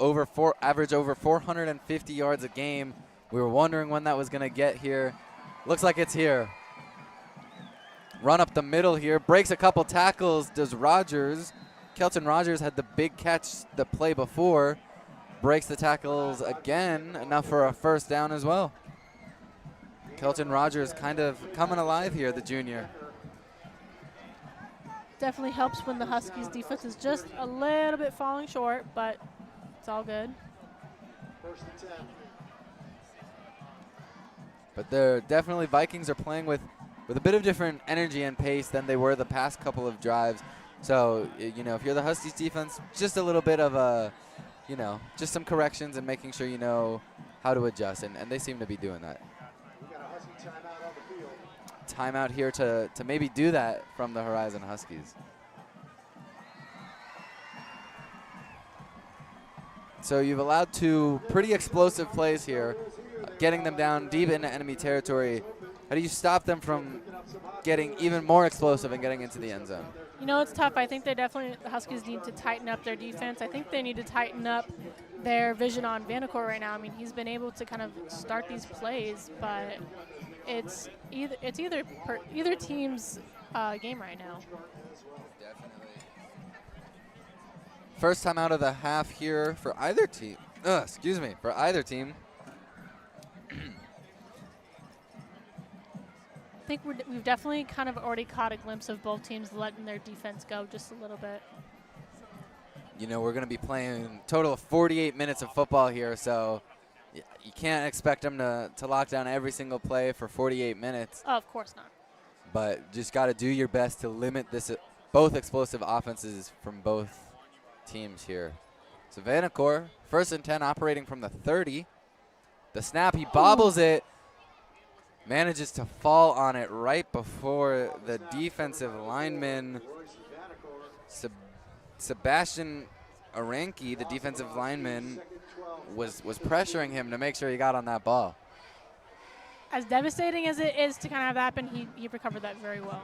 average over 450 yards a game. We were wondering when that was going to get here. Looks like it's here. Run up the middle here, breaks a couple tackles, does Rogers. Kelton Rogers had the big catch the play before. Breaks the tackles again, enough for a first down as well. Kelton Rogers kind of coming alive here, the junior. Definitely helps when the Huskies' defense is just a little bit falling short, but it's all good. 1st and 10. But they're definitely, Vikings are playing with a bit of different energy and pace than they were the past couple of drives. So, you know, if you're the Huskies defense, just a little bit of a, you know, just some corrections and making sure you know how to adjust. And they seem to be doing that. We got a Husky timeout on the field. Timeout here to maybe do that from the Horizon Huskies. So you've allowed 2 pretty explosive plays here, getting them down deep into enemy territory. How do you stop them from getting even more explosive and getting into the end zone? You know, it's tough. I think the Huskies need to tighten up their defense. I think they need to tighten up their vision on Vanacore right now. I mean, he's been able to kind of start these plays, but it's either team's game right now. Definitely. First time out of the half here for either team. For either team. I think we've definitely kind of already caught a glimpse of both teams letting their defense go just a little bit. You know, we're going to be playing a total of 48 minutes of football here, so you can't expect them to lock down every single play for 48 minutes. Oh, of course not. But just got to do your best to limit both explosive offenses from both teams here. So Vanacore, 1st and 10, operating from the 30. The snap, he bobbles it. Manages to fall on it right before the defensive lineman, Sebastian Aranki, the defensive lineman, was pressuring him to make sure he got on that ball. As devastating as it is to kind of have that happen, he recovered that very well.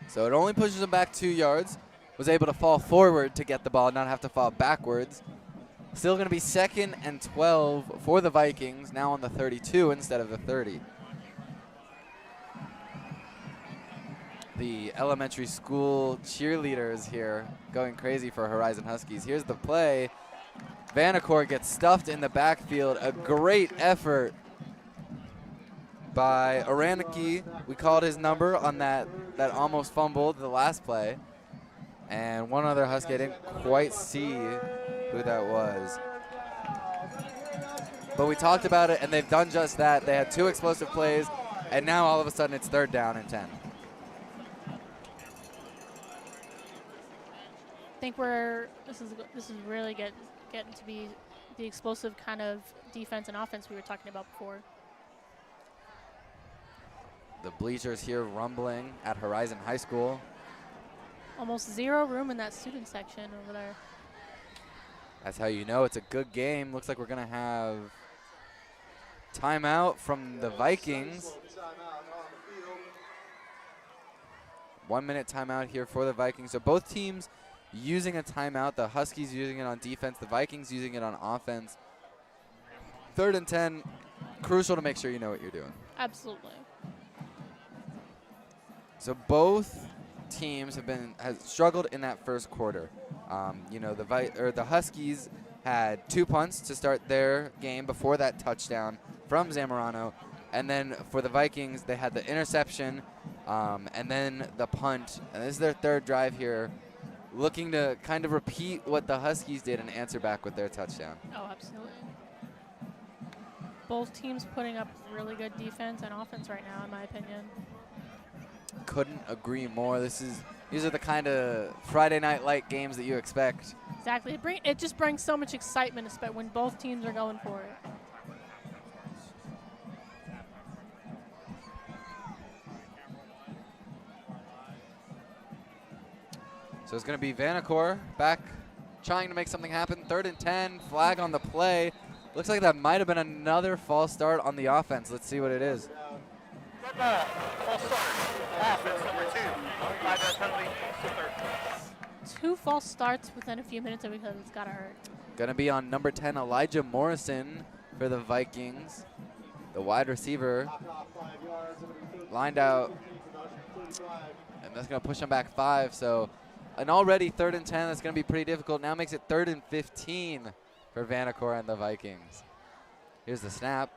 So it only pushes him back 2 yards. Was able to fall forward to get the ball, not have to fall backwards. Still going to be 2nd and 12 for the Vikings, now on the 32 instead of the 30. The elementary school cheerleaders here going crazy for Horizon Huskies. Here's the play. Vanacore gets stuffed in the backfield. A great effort by Araniki we called his number on that almost fumbled the last play. And one other Husky, I didn't quite see who that was. But we talked about it, and they've done just that. They had 2 explosive plays, and now all of a sudden it's 3rd down and 10. I think this is really getting to be the explosive kind of defense and offense we were talking about before. The bleachers here rumbling at Horizon High School. Almost 0 room in that student section over there. That's how you know it's a good game. Looks like we're going to have timeout from the Vikings. 1 minute timeout here for the Vikings. So both teams using a timeout. The Huskies using it on defense. The Vikings using it on offense. 3rd and 10. Crucial to make sure you know what you're doing. Absolutely. So both teams have struggled in that first quarter. You know, the Huskies had 2 punts to start their game before that touchdown from Zamorano, and then for the Vikings they had the interception and then the punt, and this is their 3rd drive here, looking to kind of repeat what the Huskies did and answer back with their touchdown. Oh, absolutely. Both teams putting up really good defense and offense right now, in my opinion. Couldn't agree more. These are the kind of Friday Night Light games that you expect. Exactly. It just brings so much excitement, especially when both teams are going for it. So it's going to be Vanacore back trying to make something happen. 3rd and 10, flag on the play. Looks like that might have been another false start on the offense. Let's see what it is. Red ball, false start. Offense number 2. 5-yard penalty, 3rd. 2 false starts within a few minutes of each other. It's got to hurt. Going to be on number 10, Elijah Morrison for the Vikings. The wide receiver lined out, and that's going to push him back 5. So an already 3rd and 10 that's going to be pretty difficult. Now makes it 3rd and 15 for Vanacore and the Vikings. Here's the snap.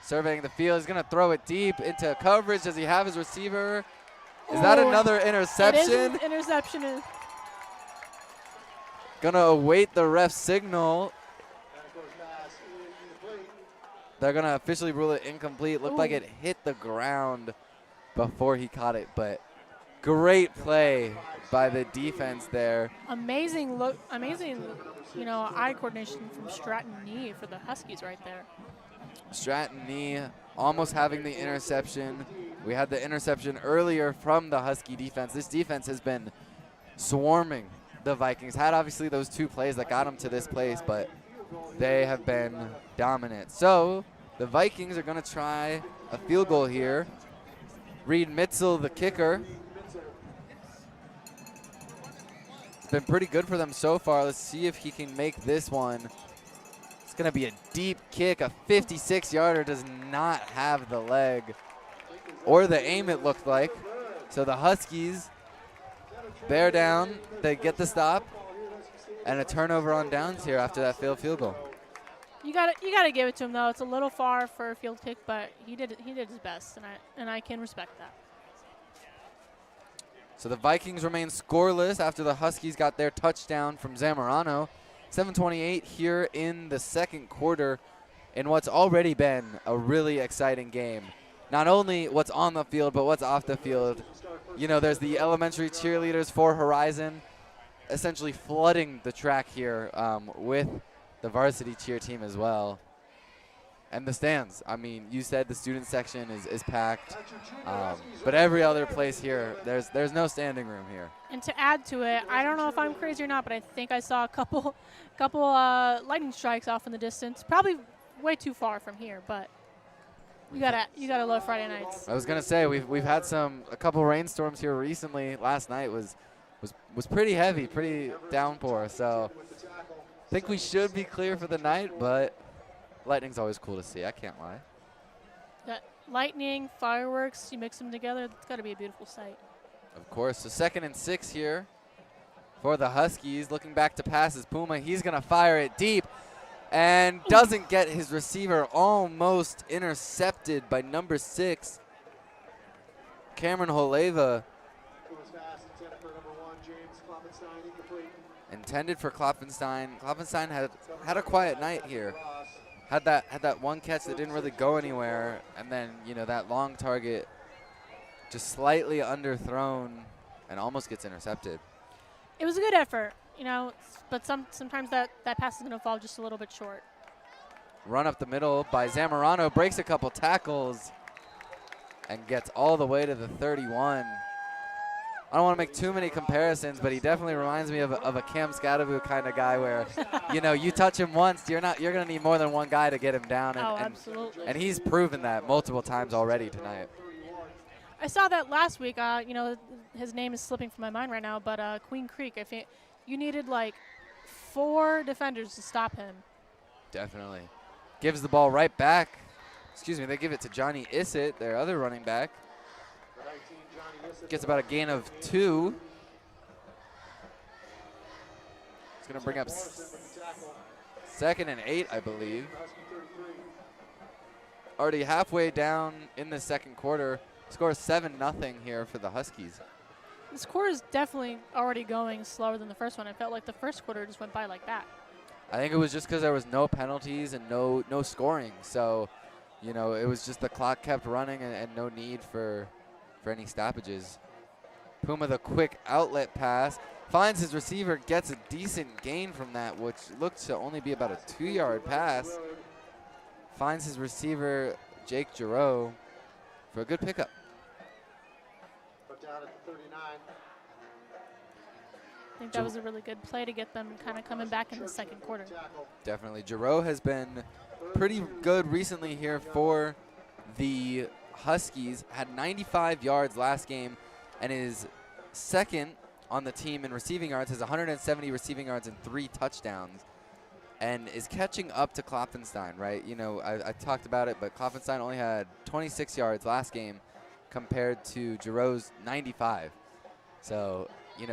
Surveying the field. He's going to throw it deep into coverage. Does he have his receiver? Is that another interception? It is an interception. Going to await the ref signal. They're going to officially rule it incomplete. Looked like it hit the ground before he caught it, but great play by the defense there. Amazing look, amazing, eye coordination from Stratton Knee for the Huskies right there. Stratton Knee almost having the interception. We had the interception earlier from the Husky defense. This defense has been swarming the Vikings. Had obviously those 2 plays that got them to this place, but they have been dominant. So the Vikings are going to try a field goal here. Reed Mitzel, the kicker. It's been pretty good for them so far. Let's see if he can make this one. It's going to be a deep kick. A 56-yarder does not have the leg or the aim, it looked like. So the Huskies bear down. They get the stop. And a turnover on downs here after that failed field goal. You gotta give it to him though. It's a little far for a field kick, but he did his best, and I can respect that. So the Vikings remain scoreless after the Huskies got their touchdown from Zamorano. 7:28 here in the second quarter in what's already been a really exciting game. Not only what's on the field, but what's off the field. You know, there's the elementary cheerleaders for Horizon essentially flooding the track here with the varsity cheer team as well. And the stands. I mean, you said the student section is packed, but every other place here, there's no standing room here. And to add to it, I don't know if I'm crazy or not, but I think I saw a couple lightning strikes off in the distance. Probably way too far from here, but you gotta love Friday nights. I was gonna say we've had a couple rainstorms here recently. Last night was pretty heavy, pretty downpour. So I think we should be clear for the night, but lightning's always cool to see. I can't lie. That lightning, fireworks, you mix them together, it's got to be a beautiful sight. Of course. So 2nd and 6 here for the Huskies. Looking back to pass is Puma. He's going to fire it deep and doesn't get his receiver. Almost intercepted by number 6. Cameron Holeva. Intended for Klopfenstein. Klopfenstein had a quiet night here. Had that one catch that didn't really go anywhere, and then that long target just slightly underthrown and almost gets intercepted. It was a good effort, but sometimes that pass is going to fall just a little bit short. Run up the middle by Zamorano, breaks a couple tackles and gets all the way to the 31. I don't want to make too many comparisons, but he definitely reminds me of a Cam Scadavu kind of guy where, you touch him once, you're going to need more than one guy to get him down. Absolutely. And he's proven that multiple times already tonight. I saw that last week. His name is slipping from my mind right now, but Queen Creek, I think you needed like 4 defenders to stop him. Definitely. Gives the ball right back. Excuse me, they give it to Johnny Issett, their other running back. Gets about a gain of 2. It's going to bring up 2nd and 8, I believe. Already halfway down in the second quarter. Score 7-0 here for the Huskies. This quarter is definitely already going slower than the first one. I felt like the first quarter just went by like that. I think it was just because there was no penalties and no scoring. So, it was just the clock kept running and no need for any stoppages. Puma, the quick outlet pass, finds his receiver, gets a decent gain from that, which looked to only be about a 2-yard pass. Finds his receiver, Jake Giroux, for a good pickup. Down at the 39. I think that was a really good play to get them kind of coming back in the second quarter. Definitely. Giroux has been pretty good recently here for the Huskies. Had 95 yards last game and is second on the team in receiving yards, has 170 receiving yards and 3 touchdowns, and is catching up to Klopfenstein, right? I talked about it, but Klopfenstein only had 26 yards last game compared to Giroux's 95. So,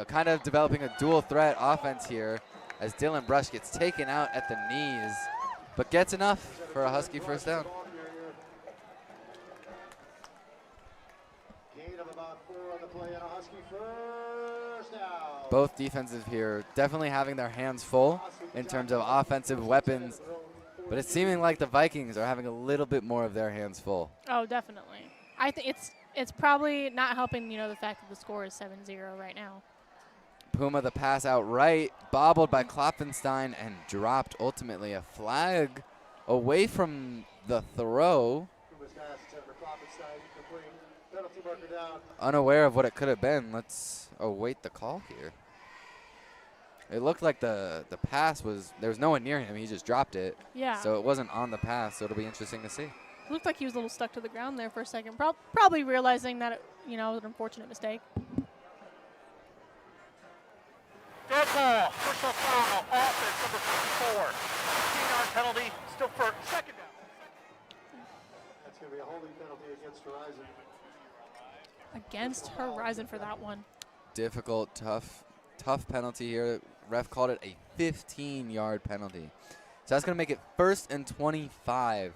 kind of developing a dual threat offense here as Dylan Brush gets taken out at the knees, but gets enough for a Husky first down. Gain of about 4 on the play and a Husky first down. Both defenses here definitely having their hands full in terms of offensive weapons, but it's seeming like the Vikings are having a little bit more of their hands full. Oh, definitely. I think it's probably not helping, the fact that the score is 7-0 right now. Puma the pass out right, bobbled by Klopfenstein and dropped ultimately. A flag away from the throw. Unaware of what it could have been. Let's await the call here. It looked like the pass there was no one near him. He just dropped it. Yeah. So it wasn't on the pass, so it'll be interesting to see. It looked like he was a little stuck to the ground there for a second, probably realizing that it, was an unfortunate mistake. Dead ball, personal foul, offense number 54. 15-yard penalty, still for second down. That's going to be a holding penalty against Horizon. Against Horizon for that one. Difficult, tough penalty here. Ref called it a 15-yard penalty. So that's going to make it 1st and 25.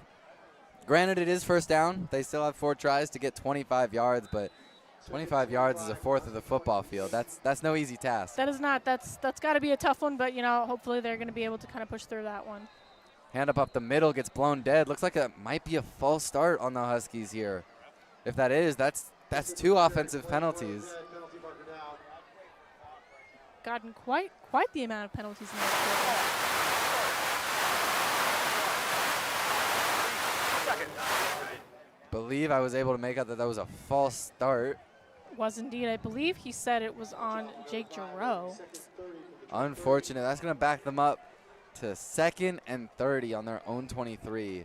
Granted, it is first down. They still have 4 tries to get 25 yards, but 25 yards is a fourth of the football field. That's no easy task. That is not. That's got to be a tough one, but, hopefully they're going to be able to kind of push through that one. Hand up the middle, gets blown dead. Looks like it might be a false start on the Huskies here. If that is, that's 2 offensive penalties. Gotten quite the amount of penalties in this quarter. Believe I was able to make out that was a false start. Was indeed. I believe he said it was on Jake Giroux. Unfortunate. That's going to back them up to 2nd and 30 on their own 23.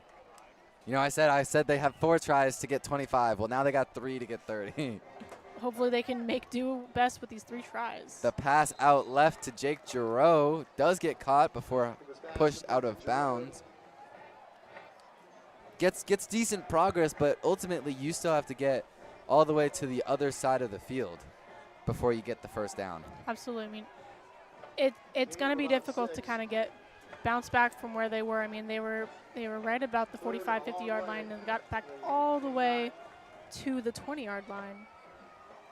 I said they have 4 tries to get 25. Well, now they got 3 to get 30. Hopefully they can make do best with these 3 tries. The pass out left to Jake Giroux does get caught before pushed out of bounds. Gets decent progress, but ultimately you still have to get all the way to the other side of the field before you get the first down. Absolutely. I mean, it's going to be difficult to kind of bounce back from where they were. I mean, they were right about the 45, 50-yard line and got back all the way to the 20-yard line.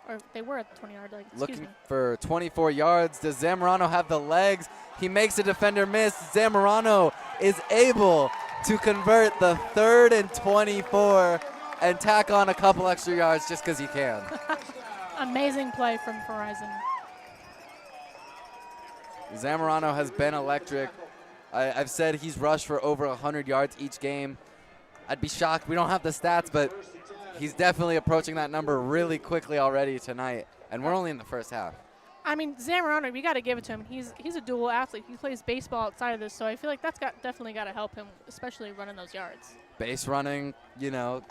or they were at the 20-yard line. Looking for 24 yards. Does Zamorano have the legs? He makes a defender miss. Zamorano is able to convert the 3rd and 24 and tack on a couple extra yards just because he can. Amazing play from Verizon. Zamorano has been electric. I've said he's rushed for over 100 yards each game. I'd be shocked. We don't have the stats, but he's definitely approaching that number really quickly already tonight, and we're only in the first half. I mean, Zamorano, we got to give it to him. He's a dual athlete. He plays baseball outside of this, so I feel like that's definitely got to help him, especially running those yards. Base running,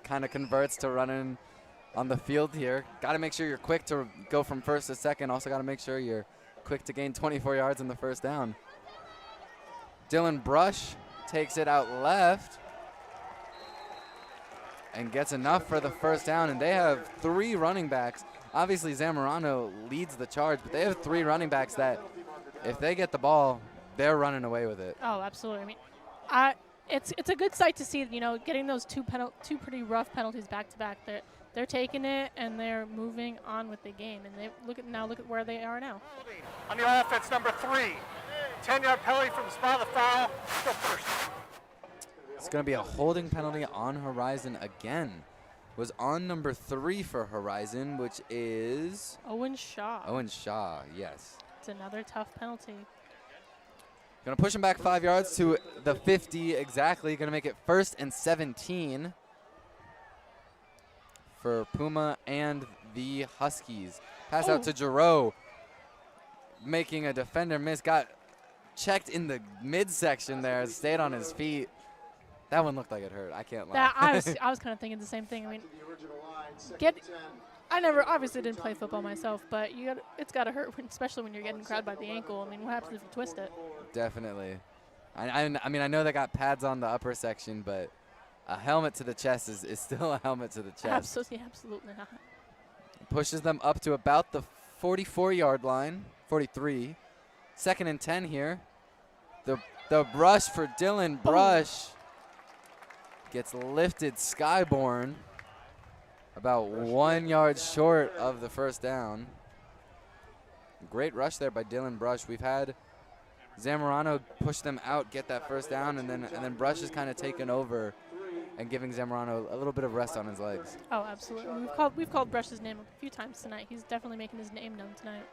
kind of converts to running on the field here. Got to make sure you're quick to go from first to second. Also got to make sure you're quick to gain 24 yards in the first down. Dylan Brush takes it out left and gets enough for the first down, and they have 3 running backs. Obviously, Zamorano leads the charge, but they have 3 running backs that if they get the ball, they're running away with it. Oh, absolutely. I mean, it's a good sight to see, getting those two pretty rough penalties back to back. They're taking it and they're moving on with the game, and they look at where they are now. On the offense, number 3, 10-yard penalty from the spot of the foul. Still first. It's going to be a holding penalty on Horizon again. Was on number 3 for Horizon, which is Owen Shaw. Owen Shaw, yes. It's another tough penalty. Going to push him back 5 yards to the 50 exactly. Going to make it 1st and 17 for Puma and the Huskies. Pass out to Giroux, making a defender miss. Got checked in the midsection there, stayed on his feet. That one looked like it hurt. I can't lie. I was kind of thinking the same thing. I mean, I obviously didn't play football myself, but it's got to hurt, especially when you're getting grabbed by the ankle. I mean, what happens if you twist it? Definitely. I mean, I know they got pads on the upper section, but a helmet to the chest is still a helmet to the chest. Absolutely not. Pushes them up to about the 44-yard line, 43. 2nd and 10 here. The rush for Dylan Brush. Gets lifted skyborne, about 1 yard short of the first down. Great rush there by Dylan Brush. We've had Zamorano push them out, get that first down, and then Brush is kind of taken over and giving Zamorano a little bit of rest on his legs. Oh, absolutely. We've called Brush's name a few times tonight. He's definitely making his name known tonight.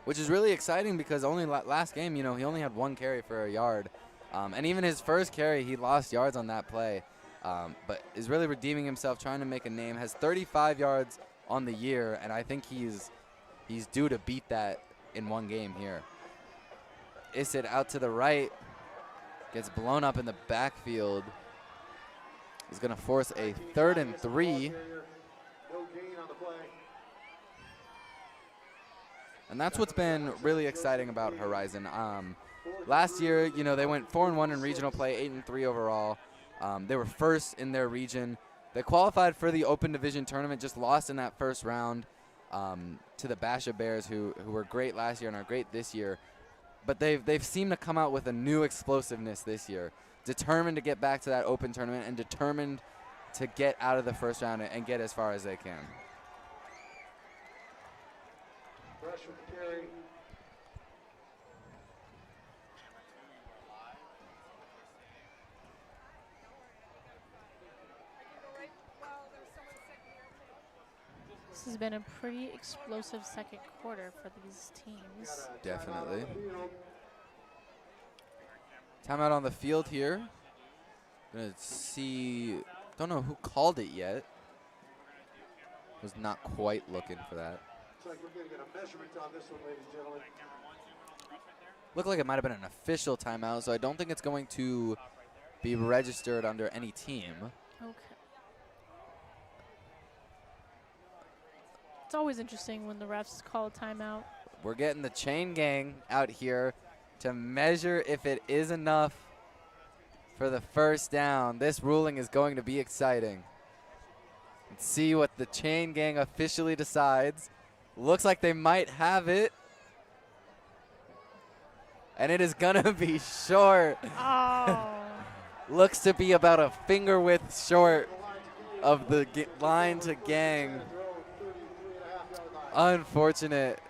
Which is really exciting because only last game, he only had 1 carry for a yard. And even his first carry, he lost yards on that play. But is really redeeming himself, trying to make a name. Has 35 yards on the year, and I think he's due to beat that in one game here. Isid out to the right, gets blown up in the backfield. Is going to force a 3rd and 3. And that's what's been really exciting about Horizon. Last year, they went 4-1 in regional play, 8-3 overall. They were first in their region. They qualified for the Open Division tournament, just lost in that first round to the Basha Bears, who were great last year and are great this year. But they've seemed to come out with a new explosiveness this year, determined to get back to that Open tournament and determined to get out of the first round and get as far as they can. Brush with the carry. This has been a pretty explosive second quarter for these teams. Definitely. Timeout on the field here. Gonna see, don't know who called it yet. Was not quite looking for that. Looks like we're getting a measurement on this one, ladies and gentlemen. Looked like it might have been an official timeout, so I don't think it's going to be registered under any team. Okay. It's always interesting when the refs call a timeout. We're getting the chain gang out here to measure if it is enough for the first down. This ruling is going to be exciting. Let's see what the chain gang officially decides. Looks like they might have it. And it is going to be short. Oh. Looks to be about a finger width short of the line to gang. Unfortunate.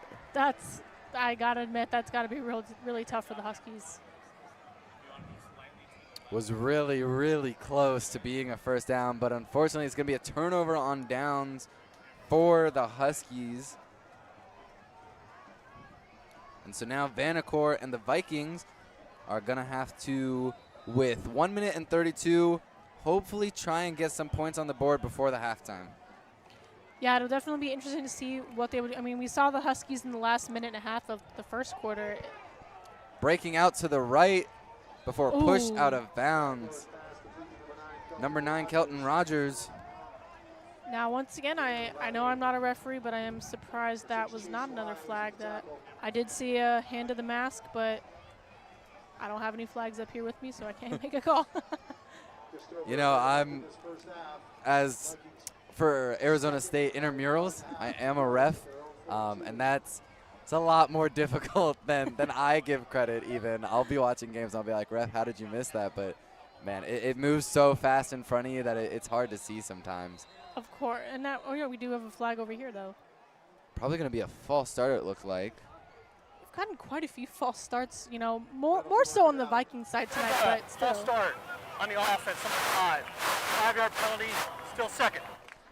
I gotta admit, that's gotta be really tough for the Huskies. Was really, really close to being a first down, but unfortunately it's going to be a turnover on downs for the Huskies. And so now Vanacore and the Vikings are going to have to, with 1 minute and 32, hopefully try and get some points on the board before the halftime. Yeah, it'll definitely be interesting to see what they would. I mean, we saw the Huskies in the last minute and a half of the first quarter. Breaking out to the right before pushed Ooh. out of bounds. Number 9, Kelton Rogers. Now, once again, I know I'm not a referee, but I am surprised that was not another flag. That I did see a hand to the mask, but I don't have any flags up here with me, so I can't make a call. You know, as for Arizona State intramurals, I am a ref, and it's a lot more difficult than I give credit even. I'll be watching games and I'll be like, ref, how did you miss that? But, man, it moves so fast in front of you that it's hard to see sometimes. Of course. And now, oh, yeah, we do have a flag over here, though. Probably going to be a false start, it looked like. We've gotten quite a few false starts, you know, more so on the Viking side tonight, but still. False start on the offense, number 5. 5-yard penalty, still second.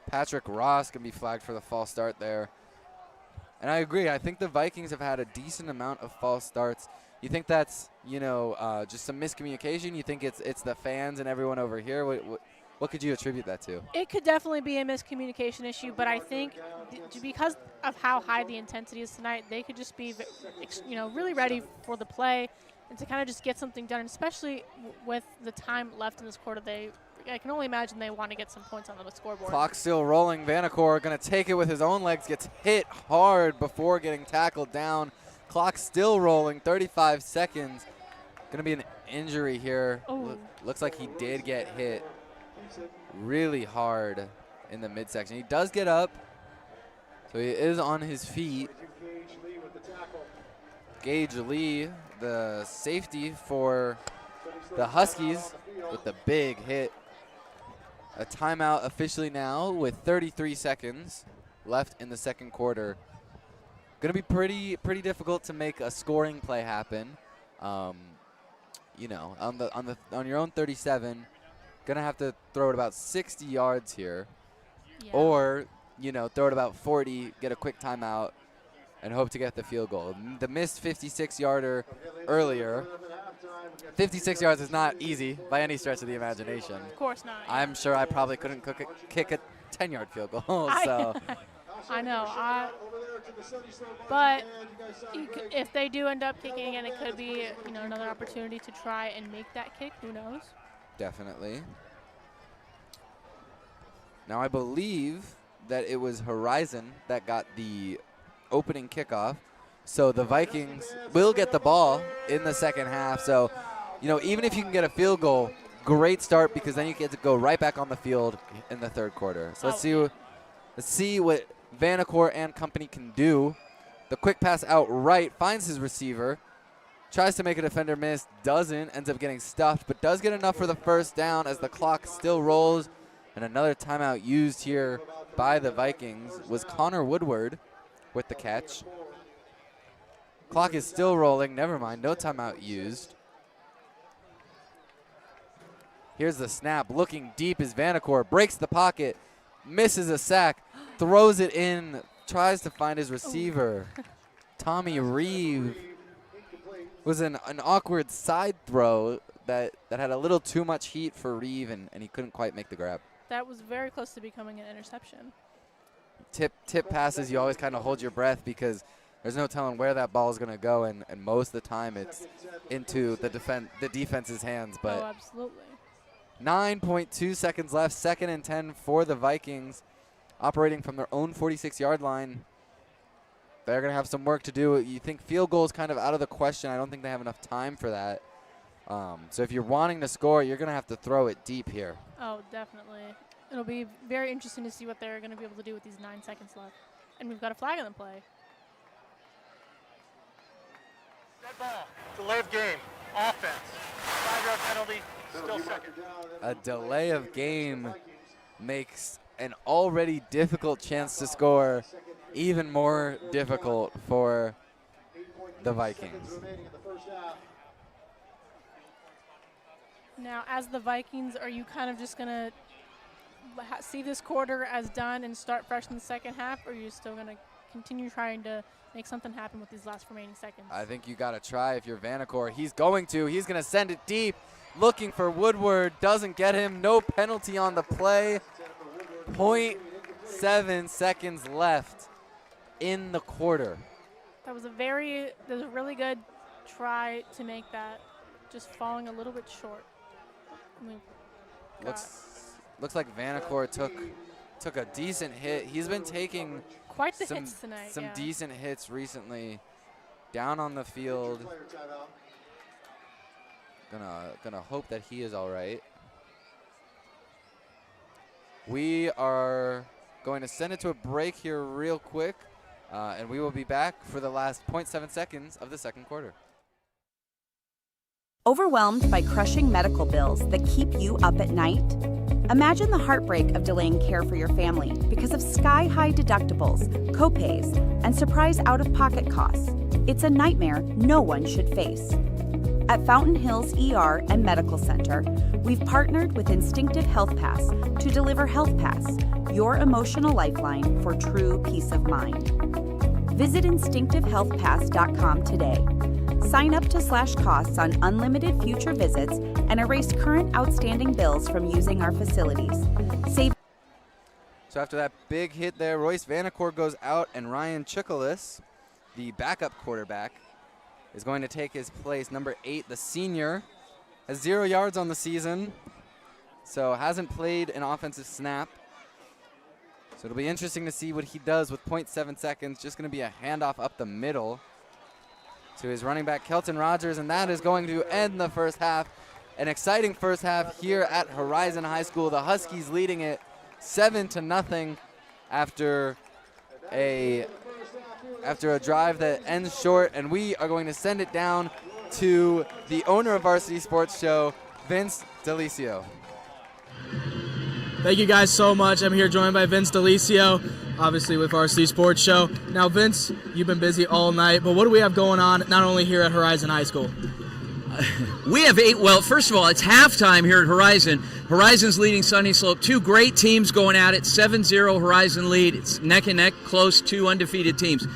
Patrick Ross can be flagged for the false start there. And I agree. I think the Vikings have had a decent amount of false starts. You think that's, you know, just some miscommunication? You think it's the fans and everyone over here? What could you attribute that to? It could definitely be a miscommunication issue, but I think because of how high the intensity is tonight, they could just be, you know, really ready for the play and to kind of just get something done, especially with the time left in this quarter. I can only imagine they want to get some points on the scoreboard. Clock still rolling. Vanacore going to take it with his own legs, gets hit hard before getting tackled down. Clock still rolling, 35 seconds. Going to be an injury here. Looks like he did get hit really hard in the midsection. He does get up, so he is on his feet. Gage Lee, the safety for the Huskies, with the big hit. A timeout officially now with 33 seconds left in the second quarter. Going to be pretty difficult to make a scoring play happen. You know, on your own 37, gonna have to throw it about 60 yards here, or you know, throw it about 40, get a quick timeout, and hope to get the field goal. The missed 56-yarder earlier. 56 yards is not easy by any stretch of the imagination. Of course not. I'm sure I probably couldn't kick a 10-yard field goal. So. I know. But if they do end up kicking again, it could be, you know, another opportunity to try and make that kick. Who knows? Definitely. Now I believe that it was Horizon that got the opening kickoff. So the Vikings will get the ball in the second half. So, you know, even if you can get a field goal, great start, because then you get to go right back on the field in the third quarter. So let's see what Vanacore and company can do. The quick pass out right, finds his receiver, tries to make a defender miss, doesn't, ends up getting stuffed, but does get enough for the first down as the clock still rolls. And another timeout used here by the Vikings was Connor Woodward with the catch. Clock is still rolling. Never mind. No timeout used. Here's the snap. Looking deep is Vanacore. Breaks the pocket. Misses a sack. Throws it in. Tries to find his receiver. Tommy Reeve. Was an awkward side throw that had a little too much heat for Reeve, and he couldn't quite make the grab. That was very close to becoming an interception. Tip passes, you always kind of hold your breath because there's no telling where that ball is going to go, and most of the time it's into the defense's hands. But absolutely. 9.2 seconds left, 2nd and 10 for the Vikings, operating from their own 46-yard line. They're going to have some work to do. You think field goal is kind of out of the question. I don't think they have enough time for that. So if you're wanting to score, you're going to have to throw it deep here. Oh, definitely. It'll be very interesting to see what they're going to be able to do with these 9 seconds left. And we've got a flag on the play. Dead ball. Delay of game. Offense. 5-yard penalty. Still second. A delay of game makes an already difficult chance to score even more difficult for the Vikings. Now, as the Vikings, are you kind of just going to see this quarter as done and start fresh in the second half, or are you still going to continue trying to make something happen with these last remaining seconds? I think you got to try if you're Vanacore. He's going to send it deep, looking for Woodward, doesn't get him, no penalty on the play. 0.7 seconds left in the quarter. That was a really good try to make that, just falling a little bit short. Looks like Vanacore took a decent hit. He's been taking quite the hits tonight. Some decent hits recently. Down on the field. Gonna hope that he is all right. We are going to send it to a break here real quick, and we will be back for the last 0.7 seconds of the second quarter. Overwhelmed by crushing medical bills that keep you up at night? Imagine the heartbreak of delaying care for your family because of sky-high deductibles, copays, and surprise out-of-pocket costs. It's a nightmare no one should face. At Fountain Hills ER and Medical Center, we've partnered with Instinctive Health Pass to deliver Health Pass, your emotional lifeline for true peace of mind. Visit instinctivehealthpass.com today. Sign up to slash costs on unlimited future visits and erase current outstanding bills from using our facilities. Save. So after that big hit there, Royce Vanacore goes out, and Ryan Chikolis, the backup quarterback, is going to take his place. Number 8, the senior, has 0 yards on the season, so hasn't played an offensive snap. So it'll be interesting to see what he does with 0.7 seconds. Just going to be a handoff up the middle to his running back, Kelton Rogers, and that is going to end the first half. An exciting first half here at Horizon High School. The Huskies leading it 7-0 after a drive that ends short, and we are going to send it down to the owner of Varsity Sports Show, Vince Delicio. Thank you guys so much. I'm here joined by Vince Delicio, obviously with Varsity Sports Show. Now, Vince, you've been busy all night, but what do we have going on not only here at Horizon High School? We have 8. Well, first of all, it's halftime here at Horizon. Horizon's leading Sunnyslope. 2 great teams going at it. 7-0 Horizon lead. It's neck and neck, close, 2 undefeated teams.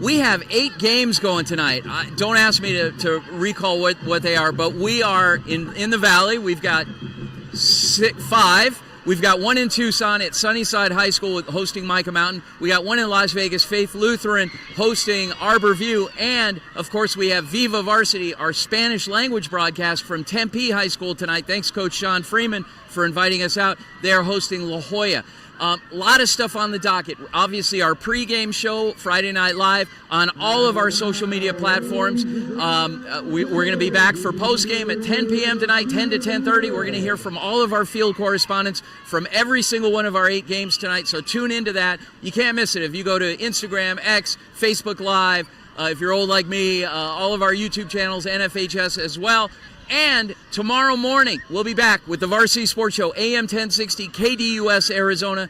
We have 8 games going tonight. Don't ask me to recall what they are, but we are in the Valley. We've got 5. We've got 1 in Tucson at Sunnyside High School hosting Micah Mountain. We got 1 in Las Vegas, Faith Lutheran hosting Arbor View. And, of course, we have Viva Varsity, our Spanish language broadcast from Tempe High School tonight. Thanks, Coach Sean Freeman, for inviting us out. They are hosting La Jolla. A lot of stuff on the docket. Obviously, our pregame show, Friday Night Live, on all of our social media platforms. We're going to be back for postgame at 10 p.m. tonight, 10 to 10:30. We're going to hear from all of our field correspondents from every single one of our 8 games tonight, so tune into that. You can't miss it. If you go to Instagram, X, Facebook Live, if you're old like me, all of our YouTube channels, NFHS as well. And tomorrow morning, we'll be back with the Varsity Sports Show, AM 1060, KDUS, Arizona,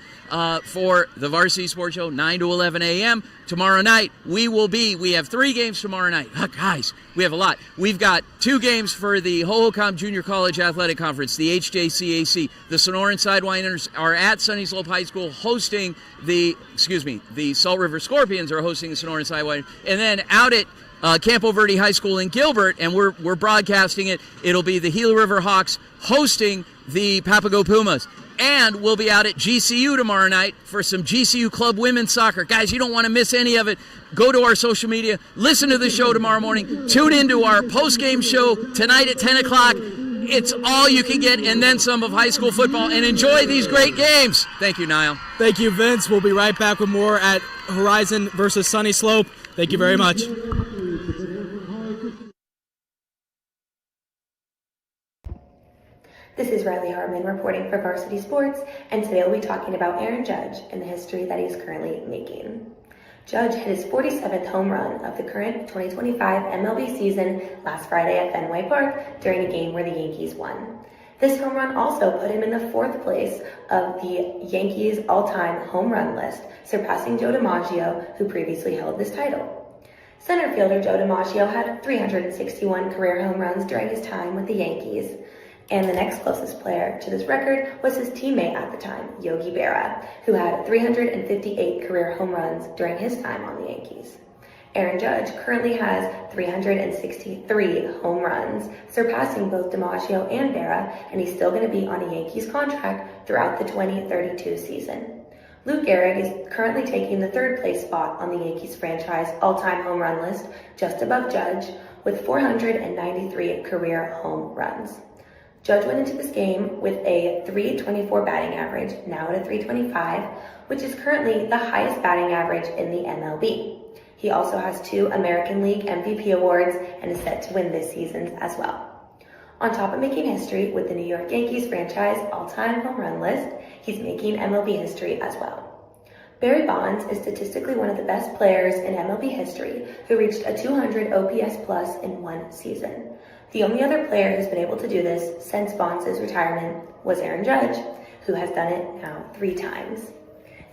for the Varsity Sports Show, 9 to 11 a.m. Tomorrow night, we have 3 games tomorrow night. Guys, we have a lot. We've got 2 games for the Hohokam Junior College Athletic Conference, the HJCAC. The Sonoran Sidewinders are at Sunnyslope High School hosting the Salt River Scorpions are hosting the Sonoran Sidewinders. And then out at Campo Verde High School in Gilbert, and we're broadcasting it. It'll be the Gila River Hawks hosting the Papago Pumas. And we'll be out at GCU tomorrow night for some GCU Club Women's Soccer. Guys, you don't want to miss any of it. Go to our social media. Listen to the show tomorrow morning. Tune into our post-game show tonight at 10 o'clock. It's all you can get and then some of high school football. And enjoy these great games. Thank you, Niall. Thank you, Vince. We'll be right back with more at Horizon versus Sunnyslope. Thank you very much. This is Riley Hartman reporting for Varsity Sports, and today we'll be talking about Aaron Judge and the history that he's currently making. Judge hit his 47th home run of the current 2025 MLB season last Friday at Fenway Park during a game where the Yankees won. This home run also put him in the 4th place of the Yankees' all-time home run list, surpassing Joe DiMaggio, who previously held this title. Center fielder Joe DiMaggio had 361 career home runs during his time with the Yankees, and the next closest player to this record was his teammate at the time, Yogi Berra, who had 358 career home runs during his time on the Yankees. Aaron Judge currently has 363 home runs, surpassing both DiMaggio and Berra, and he's still going to be on a Yankees contract throughout the 2032 season. Luke Gehrig is currently taking the 3rd place spot on the Yankees franchise all-time home run list, just above Judge, with 493 career home runs. Judge went into this game with a .324 batting average, now at a .325, which is currently the highest batting average in the MLB. He also has 2 American League MVP awards and is set to win this season as well. On top of making history with the New York Yankees franchise all-time home run list, he's making MLB history as well. Barry Bonds is statistically one of the best players in MLB history who reached a 200 OPS plus in one season. The only other player who's been able to do this since Bonds' retirement was Aaron Judge, who has done it now 3 times.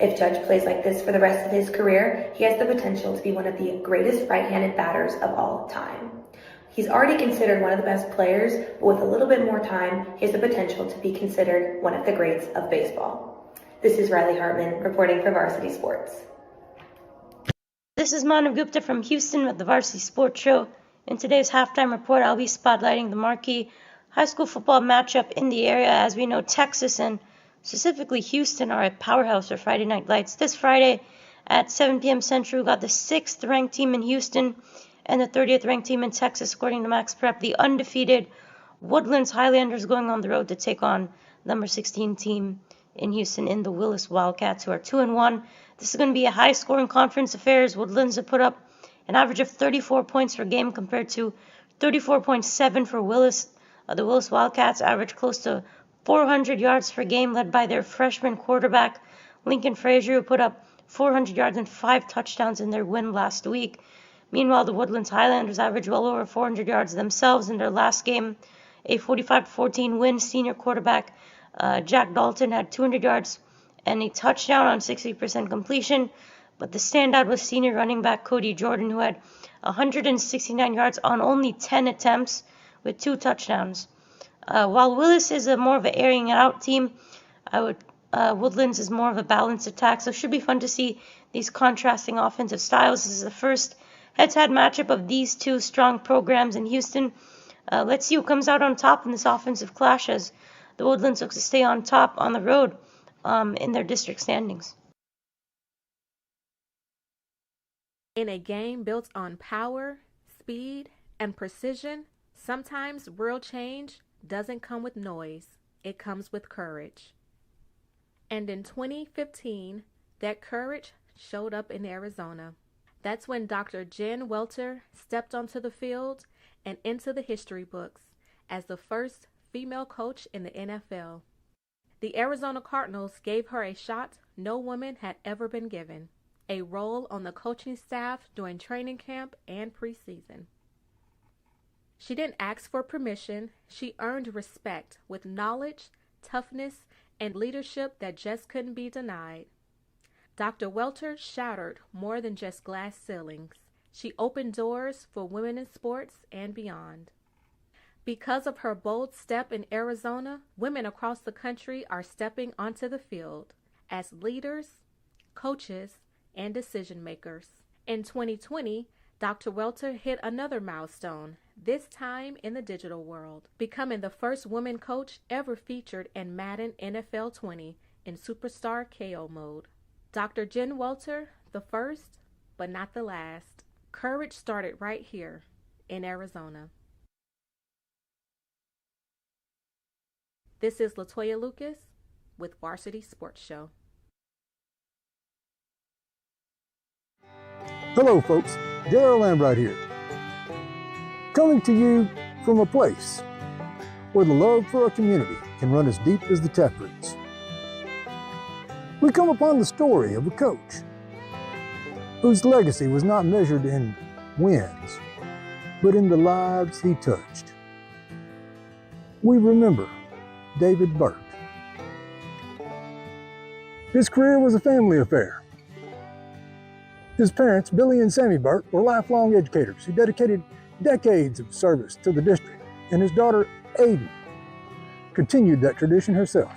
If Judge plays like this for the rest of his career, he has the potential to be one of the greatest right-handed batters of all time. He's already considered one of the best players, but with a little bit more time, he has the potential to be considered one of the greats of baseball. This is Riley Hartman reporting for Varsity Sports. This is Manav Gupta from Houston with the Varsity Sports Show. In today's halftime report, I'll be spotlighting the marquee high school football matchup in the area. As we know, Texas and specifically Houston are a powerhouse for Friday Night Lights. This Friday at 7 p.m. Central, we got the 6th ranked team in Houston and the 30th ranked team in Texas, according to Max Prep. The undefeated Woodlands Highlanders going on the road to take on number 16 team in Houston in the Willis Wildcats, who are 2-1. This is going to be a high-scoring conference affair. Woodlands have put up an average of 34 points per game compared to 34.7 for Willis. The Willis Wildcats average close to 400 yards per game, led by their freshman quarterback, Lincoln Frazier, who put up 400 yards and 5 touchdowns in their win last week. Meanwhile, the Woodlands Highlanders averaged well over 400 yards themselves in their last game, a 45-14 win. Senior quarterback Jack Dalton had 200 yards and a touchdown on 60% completion, but the standout was senior running back Cody Jordan, who had 169 yards on only 10 attempts with 2 touchdowns. While Willis is more of an airing it out team, Woodlands is more of a balanced attack, so it should be fun to see these contrasting offensive styles. This is the first head-to-head matchup of these 2 strong programs in Houston. Let's see who comes out on top in this offensive clash as the Woodlands looks to stay on top on the road in their district standings. In a game built on power, speed, and precision, sometimes real change doesn't come with noise, it comes with courage. And in 2015, that courage showed up in Arizona. That's when Dr. Jen Welter stepped onto the field and into the history books as the first female coach in the NFL. The Arizona Cardinals gave her a shot no woman had ever been given, a role on the coaching staff during training camp and preseason. She didn't ask for permission. She earned respect with knowledge, toughness, and leadership that just couldn't be denied. Dr. Welter shattered more than just glass ceilings. She opened doors for women in sports and beyond. Because of her bold step in Arizona, women across the country are stepping onto the field as leaders, coaches, and decision makers. In 2020, Dr. Welter hit another milestone, this time in the digital world, becoming the first woman coach ever featured in Madden NFL 20 in Superstar KO mode. Dr. Jen Welter, the first, but not the last. Courage started right here in Arizona. This is Latoya Lucas with Varsity Sports Show. Hello, folks. J.R. Lambright here. Coming to you from a place where the love for our community can run as deep as the taproots. We come upon the story of a coach whose legacy was not measured in wins, but in the lives he touched. We remember David Burke. His career was a family affair. His parents, Billy and Sammy Burke, were lifelong educators who dedicated decades of service to the district, and his daughter, Aiden, continued that tradition herself.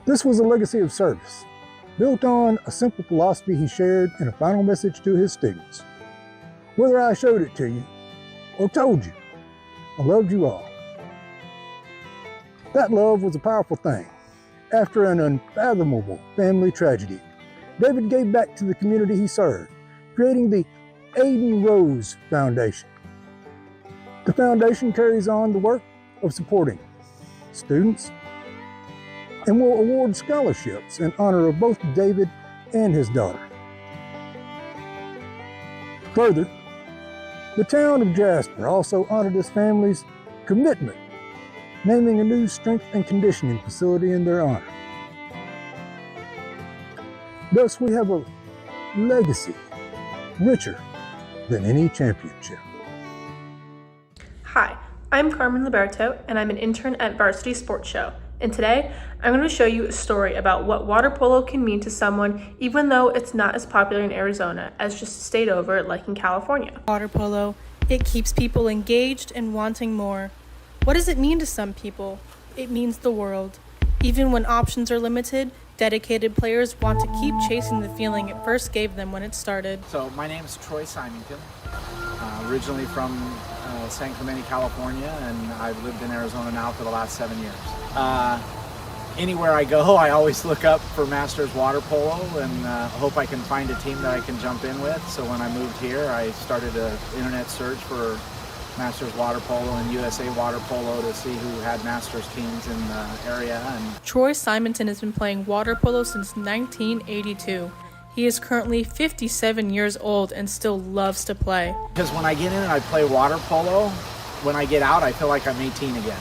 This was a legacy of service, built on a simple philosophy he shared in a final message to his students. Whether I showed it to you or told you, I loved you all. That love was a powerful thing. After an unfathomable family tragedy, David gave back to the community he served, creating the Aiden Rose Foundation. The foundation carries on the work of supporting students and will award scholarships in honor of both David and his daughter. Further, the town of Jasper also honored his family's commitment, naming a new strength and conditioning facility in their honor. Thus, we have a legacy richer than any championship. Hi, I'm Carmen Liberto, and I'm an intern at Varsity Sports Show. And today, I'm going to show you a story about what water polo can mean to someone, even though it's not as popular in Arizona as just a state over like in California. Water polo, it keeps people engaged and wanting more. What does it mean to some people? It means the world. Even when options are limited, dedicated players want to keep chasing the feeling it first gave them when it started. So my name is Troy Symington, originally from San Clemente, California, and I've lived in Arizona now for the last 7 years. Anywhere I go, I always look up for Masters water polo and hope I can find a team that I can jump in with. So when I moved here, I started an internet search for Masters water polo and USA water polo to see who had Masters teams in the area. And Troy Symington has been playing water polo since 1982. He is currently 57 years old and still loves to play. Because when I get in and I play water polo, when I get out, I feel like I'm 18 again.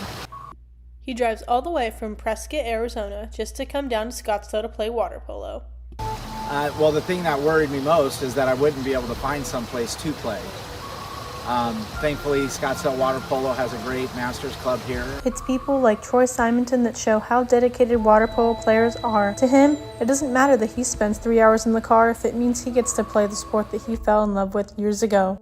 He drives all the way from Prescott, Arizona, just to come down to Scottsdale to play water polo. Well, the thing that worried me most is that I wouldn't be able to find someplace to play. Thankfully, Scottsdale Water Polo has a great Masters Club here. It's people like Troy Symington that show how dedicated water polo players are. To him, it doesn't matter that he spends 3 hours in the car if it means he gets to play the sport that he fell in love with years ago.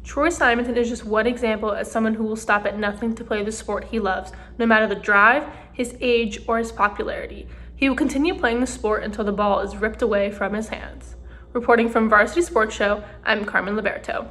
Troy Symington is just one example as someone who will stop at nothing to play the sport he loves, no matter the drive, his age, or his popularity. He will continue playing the sport until the ball is ripped away from his hands. Reporting from Varsity Sports Show, I'm Carmen Liberto.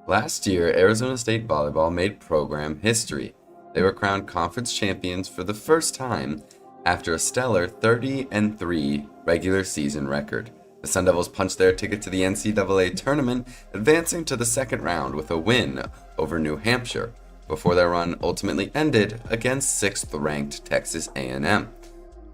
Last year, Arizona State Volleyball made program history. They were crowned conference champions for the first time after a stellar 30-3 regular season record. The Sun Devils punched their ticket to the NCAA tournament, advancing to the second round with a win over New Hampshire, before their run ultimately ended against 6th-ranked Texas A&M.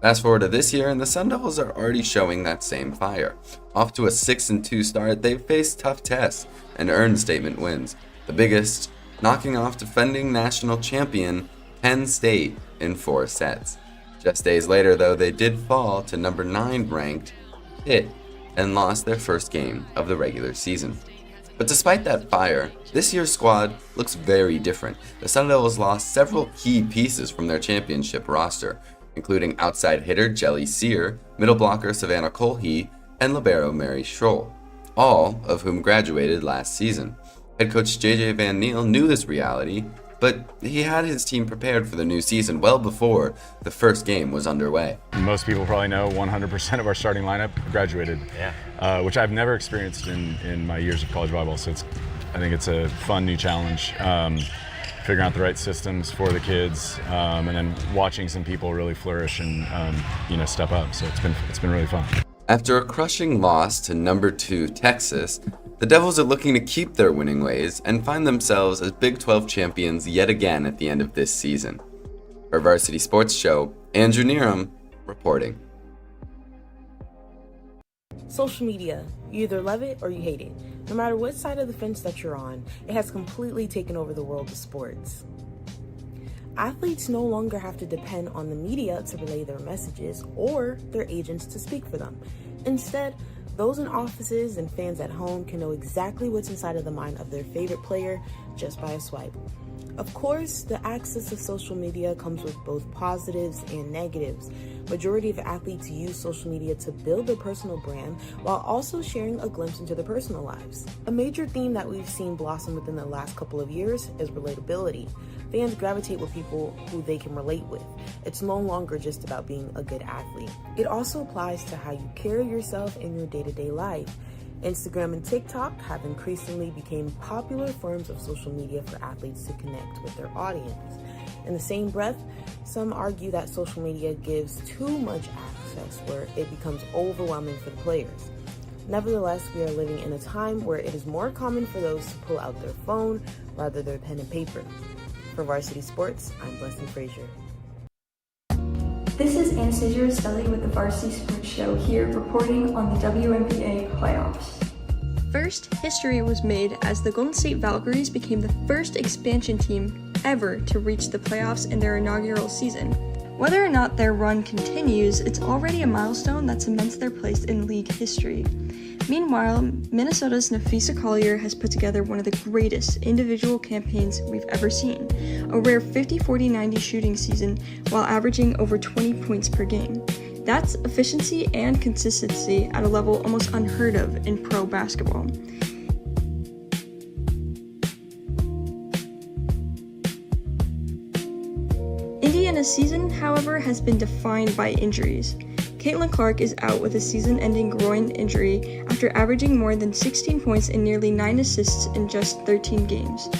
Fast forward to this year, and the Sun Devils are already showing that same fire. Off to a 6-2 start, they've faced tough tests and earned statement wins. The biggest, knocking off defending national champion Penn State in 4 sets. Just days later, though, they did fall to number 9 ranked Pitt and lost their first game of the regular season. But despite that fire, this year's squad looks very different. The Sun Devils lost several key pieces from their championship roster, including outside hitter Jelly Sear, middle blocker Savannah Colhe, and libero Mary Schroll, all of whom graduated last season. Head coach JJ Van Niel knew this reality, but he had his team prepared for the new season well before the first game was underway. Most people probably know 100% of our starting lineup graduated, which I've never experienced in my years of college volleyball, so I think it's a fun new challenge. Figuring out the right systems for the kids, and then watching some people really flourish and step up. So it's been really fun. After a crushing loss to number 2 Texas, the Devils are looking to keep their winning ways and find themselves as Big 12 champions yet again at the end of this season. For Varsity Sports Show, Andrew Neeram reporting. Social media, you either love it or you hate it. No matter what side of the fence that you're on, it has completely taken over the world of sports. Athletes no longer have to depend on the media to relay their messages or their agents to speak for them. Instead, Those in offices and fans at home can know exactly what's inside of the mind of their favorite player just by a swipe. Of course, the access of social media comes with both positives and negatives. Majority of athletes use social media to build their personal brand while also sharing a glimpse into their personal lives. A major theme that we've seen blossom within the last couple of years is relatability. Fans gravitate with people who they can relate with. It's no longer just about being a good athlete. It also applies to how you carry yourself in your day-to-day life. Instagram and TikTok have increasingly become popular forms of social media for athletes to connect with their audience. In the same breath, some argue that social media gives too much access where it becomes overwhelming for the players. Nevertheless, we are living in a time where it is more common for those to pull out their phone rather than pen and paper. For Varsity Sports, I'm Blessing Frazier. This is Anastasia Rostelli with the Varsity Sports Show here reporting on the WNBA playoffs. First, history was made as the Golden State Valkyries became the first expansion team ever to reach the playoffs in their inaugural season. Whether or not their run continues, it's already a milestone that cements their place in league history. Meanwhile, Minnesota's Nafisa Collier has put together one of the greatest individual campaigns we've ever seen, a rare 50-40-90 shooting season while averaging over 20 points per game. That's efficiency and consistency at a level almost unheard of in pro basketball. Indiana's season, however, has been defined by injuries. Caitlin Clark is out with a season-ending groin injury after averaging more than 16 points and nearly 9 assists in just 13 games.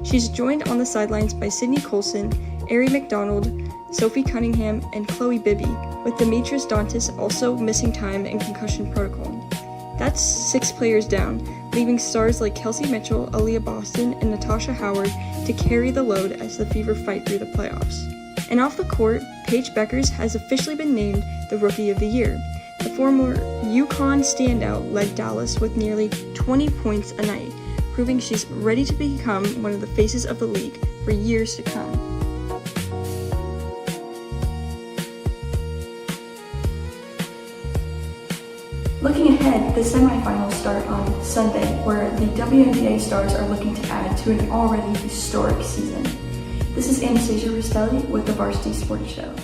She's joined on the sidelines by Sydney Colson, Ari McDonald, Sophie Cunningham, and Chloe Bibby, with Demetrius Dantas also missing time in concussion protocol. That's 6 players down, leaving stars like Kelsey Mitchell, Aaliyah Boston, and Natasha Howard to carry the load as the Fever fight through the playoffs. And off the court, Paige Beckers has officially been named the Rookie of the Year. The former UConn standout led Dallas with nearly 20 points a night, proving she's ready to become one of the faces of the league for years to come. Looking ahead, the semifinals start on Sunday, where the WNBA stars are looking to add to an already historic season. This is Anastasia Rostelli with the Varsity Sports Show.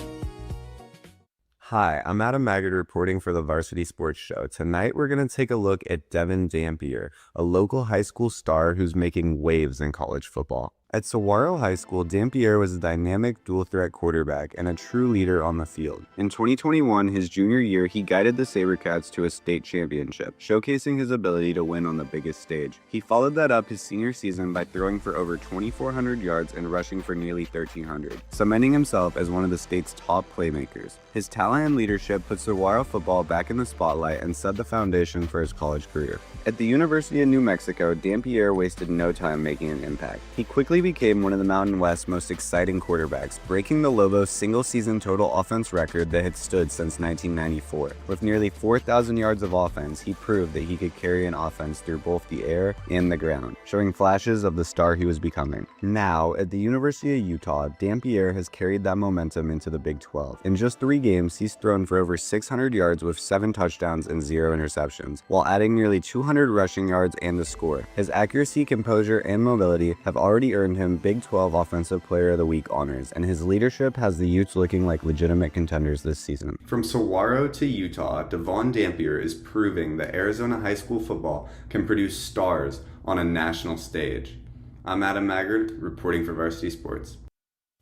Hi, I'm Adam Maggard reporting for the Varsity Sports Show. Tonight we're going to take a look at Devin Dampier, a local high school star who's making waves in college football. At Saguaro High School, Dampier was a dynamic dual-threat quarterback and a true leader on the field. In 2021, his junior year, he guided the SaberCats to a state championship, showcasing his ability to win on the biggest stage. He followed that up his senior season by throwing for over 2,400 yards and rushing for nearly 1,300, cementing himself as one of the state's top playmakers. His talent and leadership put Saguaro football back in the spotlight and set the foundation for his college career. At the University of New Mexico, Dampier wasted no time making an impact. He quickly became one of the Mountain West's most exciting quarterbacks, breaking the Lobos' single-season total offense record that had stood since 1994. With nearly 4,000 yards of offense, he proved that he could carry an offense through both the air and the ground, showing flashes of the star he was becoming. Now, at the University of Utah, Dampier has carried that momentum into the Big 12. In just 3 games, he's thrown for over 600 yards with 7 touchdowns and 0 interceptions, while adding nearly 200 rushing yards and a score. His accuracy, composure, and mobility have already earned him Big 12 Offensive Player of the Week honors, and his leadership has the Utes looking like legitimate contenders this season. From Saguaro to Utah, Devin Dampier is proving that Arizona high school football can produce stars on a national stage. I'm Adam Maggard, reporting for Varsity Sports.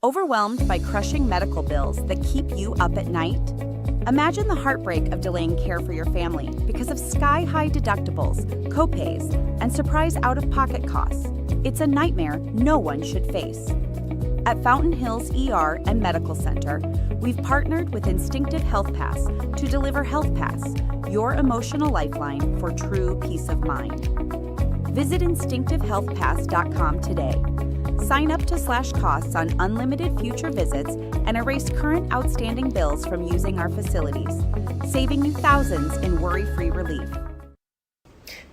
Overwhelmed by crushing medical bills that keep you up at night? Imagine the heartbreak of delaying care for your family because of sky-high deductibles, copays, and surprise out-of-pocket costs. It's a nightmare no one should face. At Fountain Hills ER and Medical Center, we've partnered with Instinctive Health Pass to deliver Health Pass, your emotional lifeline for true peace of mind. Visit instinctivehealthpass.com today. Sign up to slash costs on unlimited future visits and erase current outstanding bills from using our facilities, saving you thousands in worry-free relief.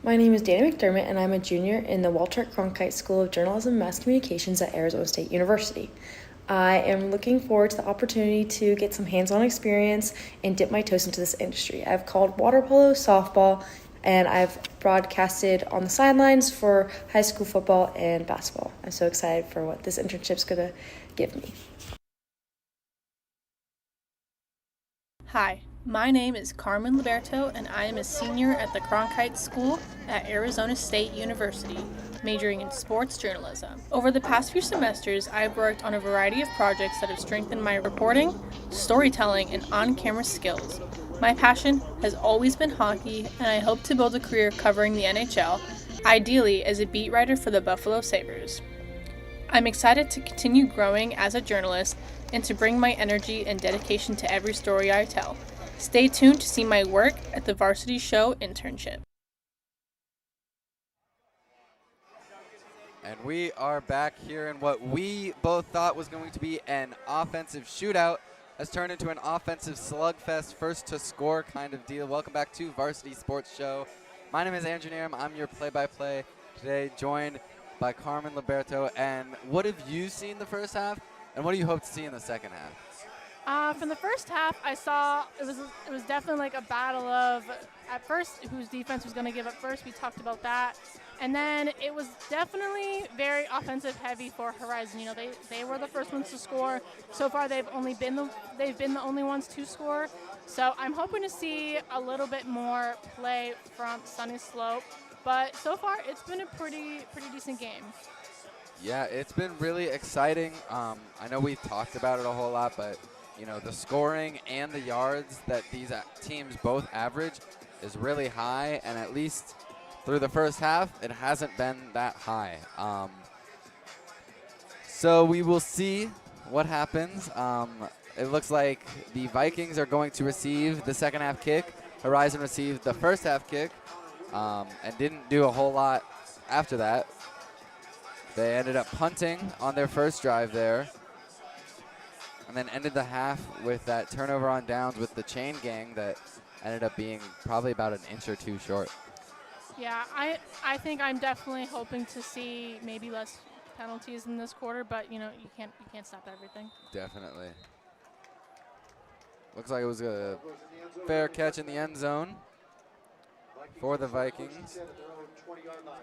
My name is Dana McDermott, and I'm a junior in the Walter Cronkite School of Journalism and Mass Communications at Arizona State University. I am looking forward to the opportunity to get some hands-on experience and dip my toes into this industry. I've called water polo, softball, and I've broadcasted on the sidelines for high school football and basketball. I'm so excited for what this internship's going to give me. Hi, my name is Carmen Liberto, and I am a senior at the Cronkite School at Arizona State University, majoring in sports journalism. Over the past few semesters, I've worked on a variety of projects that have strengthened my reporting, storytelling, and on-camera skills. My passion has always been hockey, and I hope to build a career covering the NHL, ideally as a beat writer for the Buffalo Sabres. I'm excited to continue growing as a journalist and to bring my energy and dedication to every story I tell. Stay tuned to see my work at the Varsity Show internship. And we are back here in what we both thought was going to be an offensive shootout has turned into an offensive slugfest, first to score kind of deal. Welcome back to Varsity Sports Show. My name is Andrew Nieram. I'm your play-by-play today, joined by Carmen Liberto. And what have you seen the first half, and what do you hope to see in the second half? From the first half, I saw it was definitely like a battle of, at first, whose defense was going to give up first. We talked about that. And then it was definitely very offensive heavy for Horizon. You know, they were the first ones to score. So far, they've been the only ones to score. So I'm hoping to see a little bit more play from Sunnyslope. But so far, it's been a pretty decent game. Yeah, it's been really exciting. I know we've talked about it a whole lot, but you know, the scoring and the yards that these teams both average is really high, and at least through the first half, it hasn't been that high. So we will see what happens. It looks like the Vikings are going to receive the second half kick. Horizon received the first half kick and didn't do a whole lot after that. They ended up punting on their first drive there, and then ended the half with that turnover on downs with the chain gang that ended up being probably about an inch or two short. Yeah, I think I'm definitely hoping to see maybe less penalties in this quarter, but you know, you can't stop everything. Definitely. Looks like it was a fair catch in the end zone for the Vikings.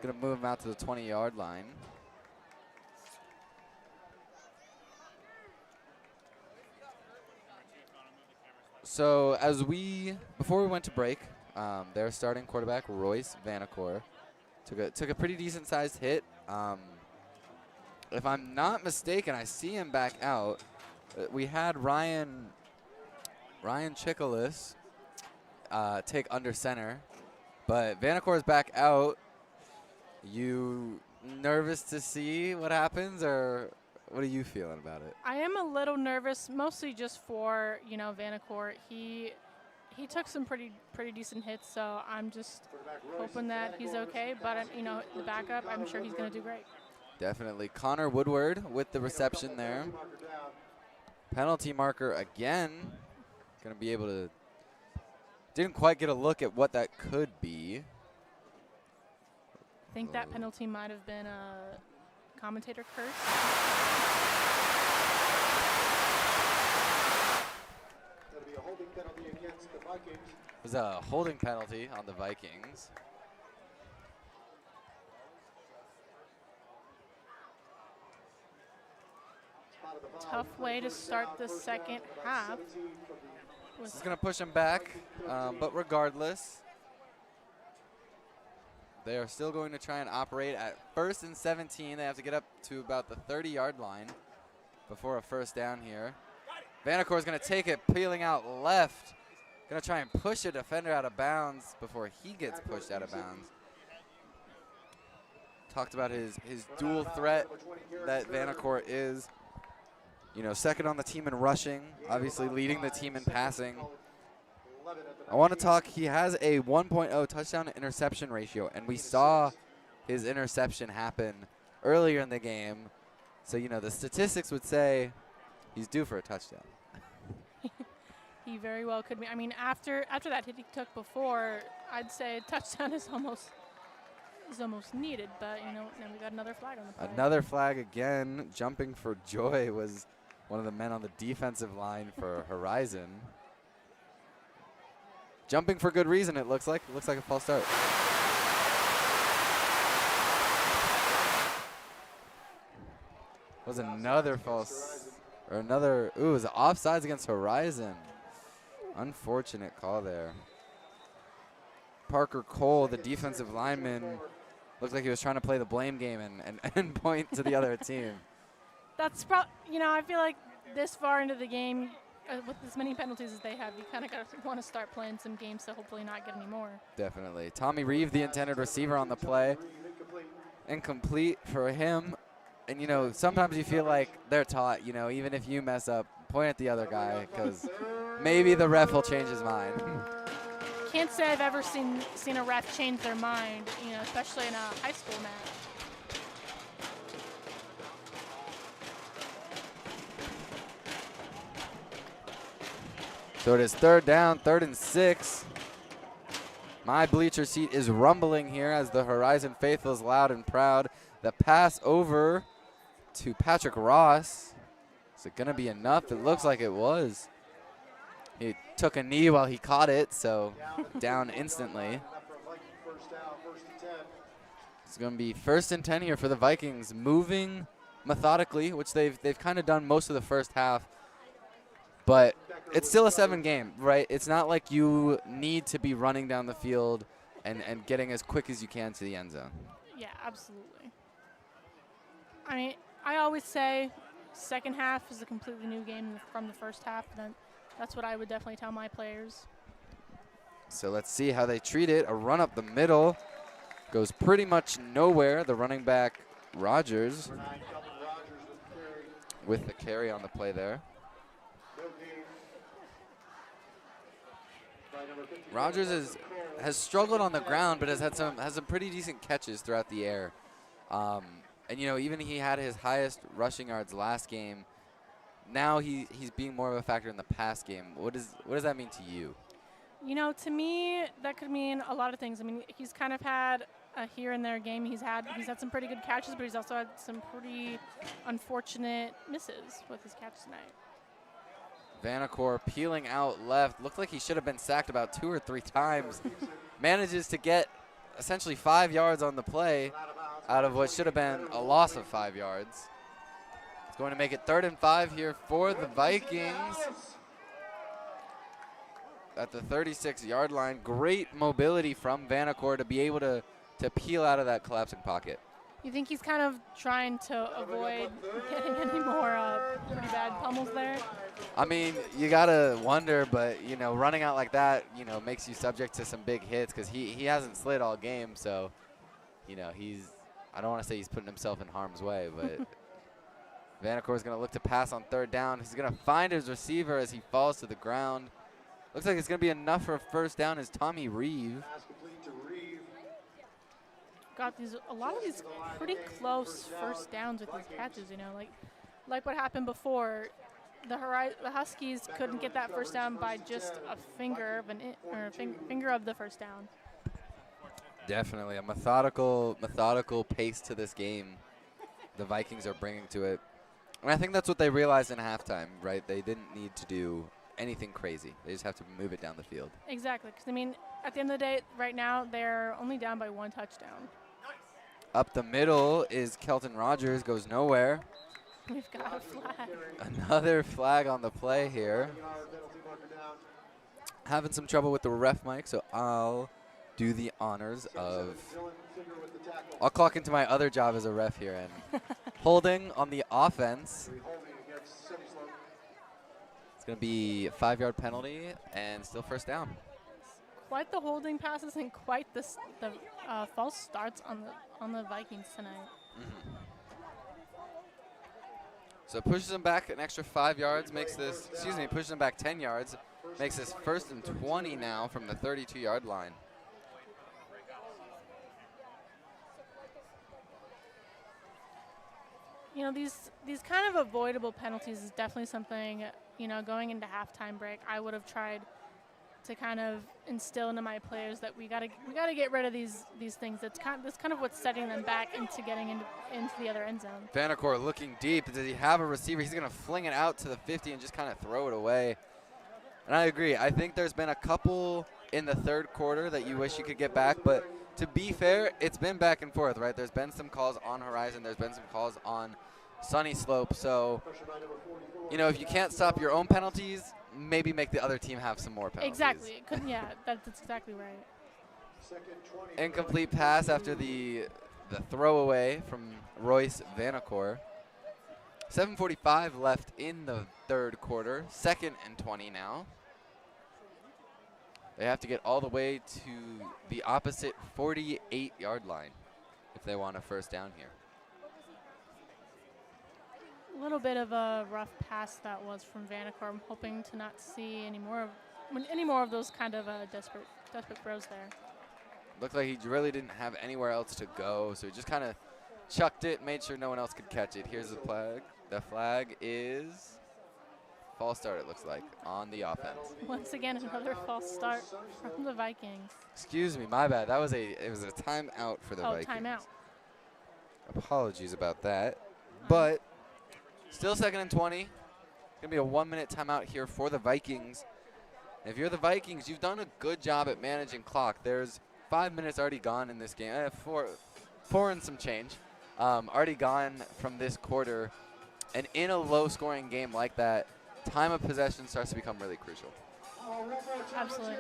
Going to move them out to the 20-yard line. So before we went to break, their starting quarterback, Royce Vanacore, took a pretty decent-sized hit. If I'm not mistaken, I see him back out. We had Ryan Chikolis take under center, but Vanacore's back out. You nervous to see what happens, or what are you feeling about it? I am a little nervous, mostly just for, you know, Vanacore. He took some pretty decent hits, so I'm just hoping that he's okay. But, you know, the backup, I'm sure he's going to do great. Definitely. Connor Woodward with the reception there. Penalty marker again. Going to be able to... Didn't quite get a look at what that could be. I think that penalty might have been a commentator curse. That'll be a holding penalty against the Vikings. It was a holding penalty on the Vikings. Tough way to start the second half. This is going to push them back, but regardless, they are still going to try and operate at 1st and 17. They have to get up to about the 30-yard line before a first down here. Vanacore is going to take it, peeling out left. Going to try and push a defender out of bounds before he gets pushed out of bounds. Talked about his dual threat that Vanacore is. You know, second on the team in rushing, obviously leading the team in passing. I want to talk, he has a 1.0 touchdown to interception ratio, and we saw his interception happen earlier in the game. So, you know, the statistics would say he's due for a touchdown. He very well could be. I mean, after that hit he took before, I'd say a touchdown is almost needed, but, you know, now we got another flag on the play. Another flag again. Jumping for joy was one of the men on the defensive line for Horizon. jumping for good reason, it looks like. It looks like a false start. Was another false, or another, ooh, it was offsides against Horizon. Unfortunate call there. Parker Cole, the defensive lineman, looked like he was trying to play the blame game and point to the other team. That's I feel like this far into the game, with as many penalties as they have, you kind of want to start playing some games to hopefully not get any more. Definitely. Tommy Reeve, the intended receiver on the play. Incomplete for him. And, sometimes you feel like they're taught, even if you mess up, point at the other guy, because maybe the ref will change his mind. Can't say I've ever seen a ref change their mind, especially in a high school match. So it is 3rd down, 3rd and 6. My bleacher seat is rumbling here as the Horizon faithful is loud and proud. The pass over to Patrick Ross. Is it going to be enough? It looks like it was. He took a knee while he caught it, so down instantly. It's going to be 1st and 10 here for the Vikings, moving methodically, which they've kind of done most of the first half. But it's still a 7 game, right? It's not like you need to be running down the field and getting as quick as you can to the end zone. Yeah, absolutely. I mean, I always say second half is a completely new game from the first half. Then that's what I would definitely tell my players. So let's see how they treat it. A run up the middle goes pretty much nowhere. The running back, Rogers, with the carry on the play there. Rogers has struggled on the ground, but has some pretty decent catches throughout the air. And even he had his highest rushing yards last game. Now he's being more of a factor in the pass game. What does that mean to you? To me, that could mean a lot of things. I mean, he's kind of had a here and there game. He's had some pretty good catches, but he's also had some pretty unfortunate misses with his catch tonight. Vanacore peeling out left. Looked like he should have been sacked about 2 or 3 times. Manages to get essentially 5 yards on the play out of what should have been a loss of 5 yards. It's going to make it 3rd and 5 here for the Vikings. At the 36-yard line. Great mobility from Vanacore to be able to peel out of that collapsing pocket. You think he's kind of trying to avoid getting any more pretty bad pummels there? I mean, you got to wonder, but, running out like that, makes you subject to some big hits because he hasn't slid all game. So, I don't want to say he's putting himself in harm's way, but Vanacore is going to look to pass on 3rd down. He's going to find his receiver as he falls to the ground. Looks like it's going to be enough for a 1st down as Tommy Reeve. Got a lot of these pretty close 1st downs with these catches, like what happened before. The Huskies couldn't get that 1st down by just a finger of the 1st down. Definitely a methodical pace to this game the Vikings are bringing to it. And I think that's what they realized in halftime, right? They didn't need to do anything crazy. They just have to move it down the field. Exactly, because, at the end of the day, right now, they're only down by 1 touchdown. Up the middle is Kelton Rogers, goes nowhere. We've got a flag. Another flag on the play here. Having some trouble with the ref mic, so I'll do the honors of... I'll clock into my other job as a ref here. And holding on the offense. It's going to be a 5-yard penalty and still 1st down. Quite the holding passes and quite the false starts on the Vikings tonight. Mm-hmm. So it pushes them back an extra 5 yards, pushes them back 10 yards, makes this 1st and 20 now from the 32-yard line. These kind of avoidable penalties is definitely something, going into halftime break, I would have tried to kind of instill into my players that we gotta get rid of these things. That's kind of what's setting them back into getting into the other end zone. Vanacore looking deep. Does he have a receiver? He's going to fling it out to the 50 and just kind of throw it away. And I agree. I think there's been a couple in the third quarter that you wish you could get back. But to be fair, it's been back and forth, right? There's been some calls on Horizon. There's been some calls on Sunnyslope. So, you know, if you can't stop your own penalties, maybe make the other team have some more penalties. Exactly. It couldn't, yeah, that's exactly right. Incomplete pass after the throwaway from Royce Vanacore. 7:45 left in the third quarter. 2nd and 20 now. They have to get all the way to the opposite 48-yard line if they want a first down here. A little bit of a rough pass that was from Vanacore. I'm hoping to not see any more of those kind of desperate throws there. Looked like he really didn't have anywhere else to go, so he just kind of chucked it, made sure no one else could catch it. Here's the flag. The flag is false start, it looks like, on the offense. Once again, another false start from the Vikings. Excuse me, my bad. It was a timeout for the Vikings. Timeout. Apologies about that. But still 2nd and 20. Gonna be a 1-minute timeout here for the Vikings. And if you're the Vikings, you've done a good job at managing clock. There's 5 minutes already gone in this game. Four and some change. Already gone from this quarter. And in a low-scoring game like that, time of possession starts to become really crucial. Absolutely.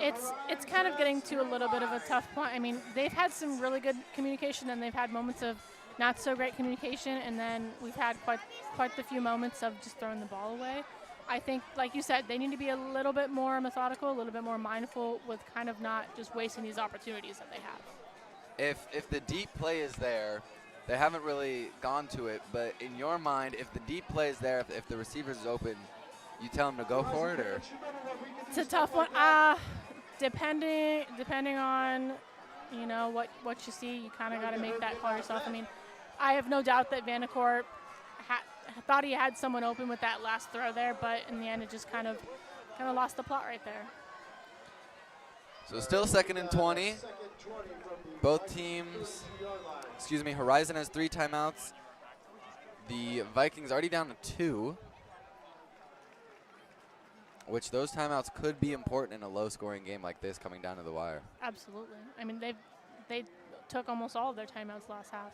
It's kind of getting to a little bit of a tough point. I mean, they've had some really good communication, and they've had moments of not so great communication, and then we've had quite the few moments of just throwing the ball away. I think, like you said, they need to be a little bit more methodical, a little bit more mindful with kind of not just wasting these opportunities that they have. If the deep play is there, they haven't really gone to it, but in your mind, if the deep play is there, if the receiver's open, you tell them to go for it, or? It's a tough one. Depending on, you know, what you see, you kind of got to make that call yourself. I mean, I have no doubt that Vanacore thought he had someone open with that last throw there, but in the end, it just kind of lost the plot right there. So still 2nd and 20. Both teams, Horizon has 3 timeouts. The Vikings already down to 2, which those timeouts could be important in a low-scoring game like this coming down to the wire. Absolutely. I mean, they took almost all of their timeouts last half.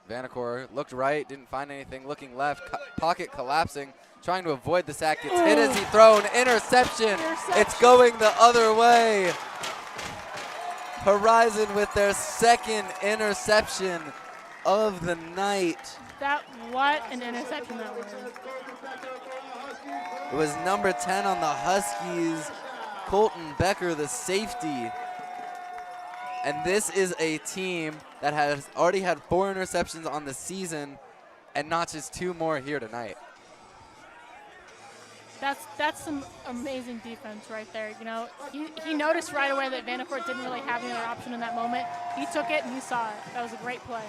Vanacore looked right, didn't find anything. Looking left, pocket collapsing, trying to avoid the sack. Gets hit as he thrown. Interception. It's going the other way. Horizon with their 2nd interception of the night. What an interception that was. It was number 10 on the Huskies, Colton Becker, the safety. And this is a team that has already had 4 interceptions on the season and notches 2 more here tonight. That's some amazing defense right there. You know, he noticed right away that Vanacore didn't really have any other option in that moment. He took it and he saw it. That was a great play.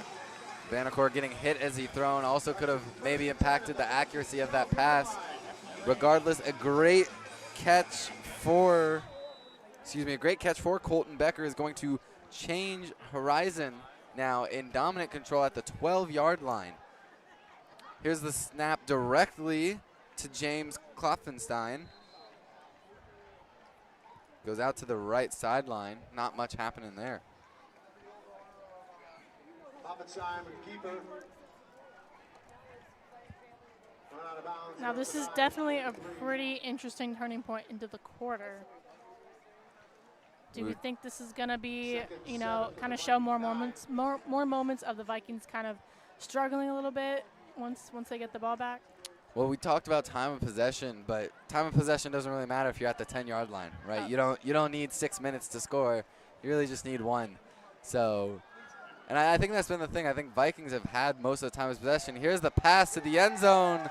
Vanacore getting hit as he thrown also could have maybe impacted the accuracy of that pass. Regardless, a great catch for Colton Becker is going to change Horizon now in dominant control at the 12-yard line. Here's the snap directly to James Klopfenstein. Goes out to the right sideline. Not much happening there. Now this is definitely a pretty interesting turning point into the quarter. Do we think this is going to be, you know, kind of show more moments of the Vikings kind of struggling a little bit once they get the ball back? Well, we talked about time of possession, but time of possession doesn't really matter if you're at the 10-yard line, right? Oh. You don't need 6 minutes to score. You really just need 1. So, and I think that's been the thing. I think Vikings have had most of the time of possession. Here's the pass to the end zone.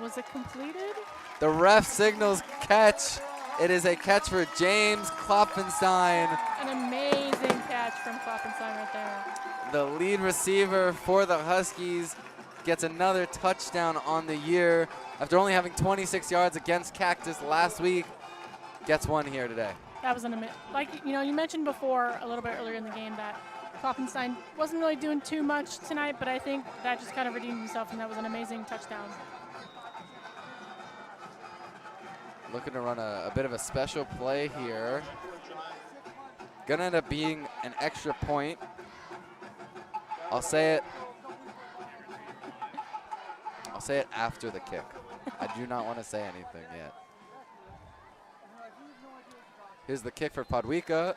Was it completed? The ref signals catch. It is a catch for James Klopfenstein. An amazing catch from Klopfenstein right there. The lead receiver for the Huskies gets another touchdown on the year after only having 26 yards against Cactus last week. Gets 1 here today. That was you mentioned before a little bit earlier in the game that Klopfenstein wasn't really doing too much tonight, but I think that just kind of redeemed himself, and that was an amazing touchdown. looking to run a bit of a special play here. Gonna end up being an extra point. I'll say it after the kick. I do not want to say anything yet. Here's the kick for Podwika.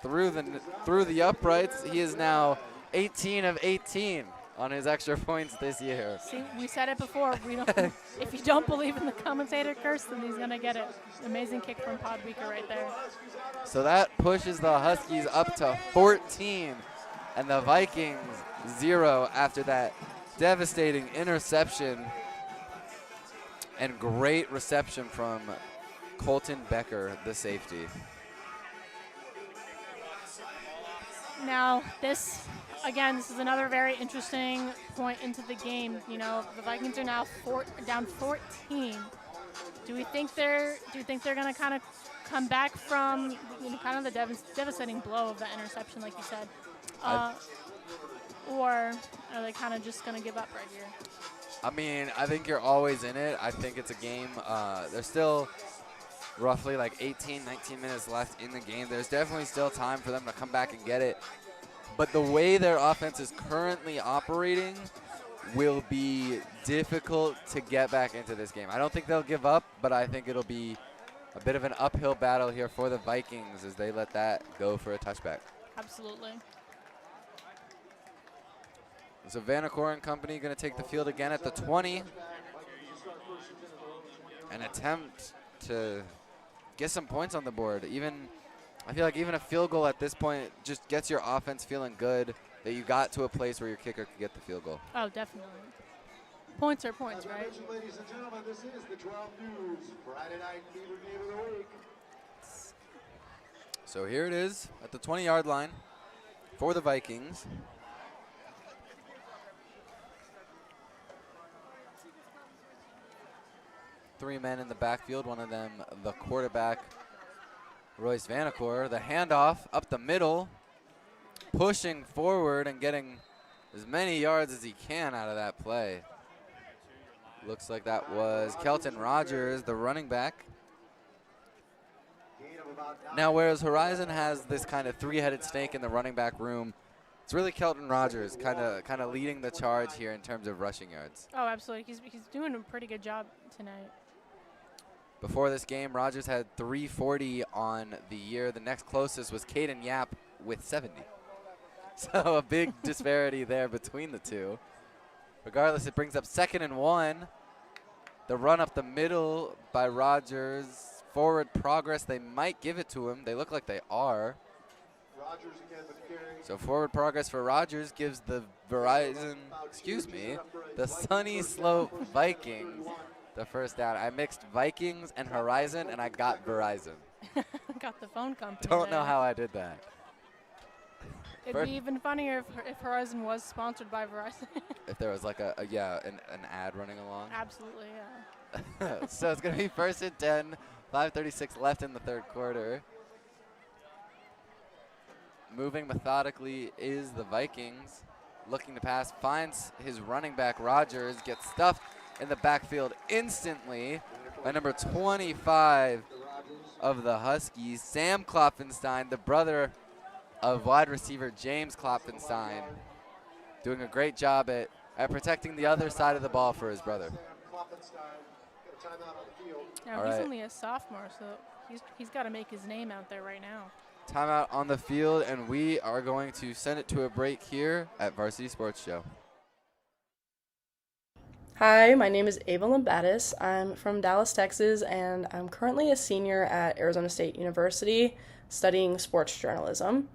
Through the uprights. He is now 18 of 18 on his extra points this year. See, we said it before. We don't. If you don't believe in the commentator curse, then he's gonna get it. Amazing kick from Podwika right there. So that pushes the Huskies up to 14, and the Vikings 0 after that devastating interception and great reception from Colton Becker, the safety. Now, this is another very interesting point into the game. You know, the Vikings are now down 14. Do you think they're going to kind of come back from kind of the devastating blow of that interception, like you said? Or are they kind of just going to give up right here? I mean, I think you're always in it. I think it's a game. There's still roughly like 18, 19 minutes left in the game. There's definitely still time for them to come back and get it. But the way their offense is currently operating will be difficult to get back into this game. I don't think they'll give up, but I think it'll be a bit of an uphill battle here for the Vikings as they let that go for a touchback. Absolutely. So Vanacore and company going to take the field again at the 20. An attempt to get some points on the board. I feel like even a field goal at this point just gets your offense feeling good that you got to a place where your kicker could get the field goal. Oh, definitely. Points are points, right? Ladies and gentlemen, this is the 12 News Friday Night Fever Game of the Week. So here it is at the 20-yard line for the Vikings. Three men in the backfield, one of them the quarterback, Royce Vanacore. The handoff up the middle, pushing forward and getting as many yards as he can out of that play. Looks like that was Kelton Rogers, the running back. Now, whereas Horizon has this kind of three-headed snake in the running back room, it's really Kelton Rogers kind of leading the charge here in terms of rushing yards. Oh, absolutely. He's doing a pretty good job tonight. Before this game, Rogers had 340 on the year. The next closest was Caden Yap with 70. So a big disparity there between the two. Regardless, it brings up 2nd and 1. The run up the middle by Rogers. Forward progress, they might give it to him. They look like they are. Rogers again with the carry. So forward progress for Rogers gives the the Sunnyslope Vikings the first down. I mixed Vikings and Horizon, and I got Verizon. Got the phone company. Don't know how I did that. It'd be even funnier if Horizon was sponsored by Verizon. If there was like an ad running along. Absolutely, yeah. So it's going to be 1st and 10, 5:36 left in the third quarter. Moving methodically is the Vikings. Looking to pass, finds his running back Rogers, gets stuffed in the backfield instantly by number 25 of the Huskies, Sam Klopfenstein, the brother of wide receiver James Klopfenstein, doing a great job at protecting the other side of the ball for his brother. Now, he's only a sophomore, so he's got to make his name out there right now. Timeout on the field, and we are going to send it to a break here at Varsity Sports Show. Hi, my name is Ava Lambatis. I'm from Dallas, Texas, and I'm currently a senior at Arizona State University studying sports journalism.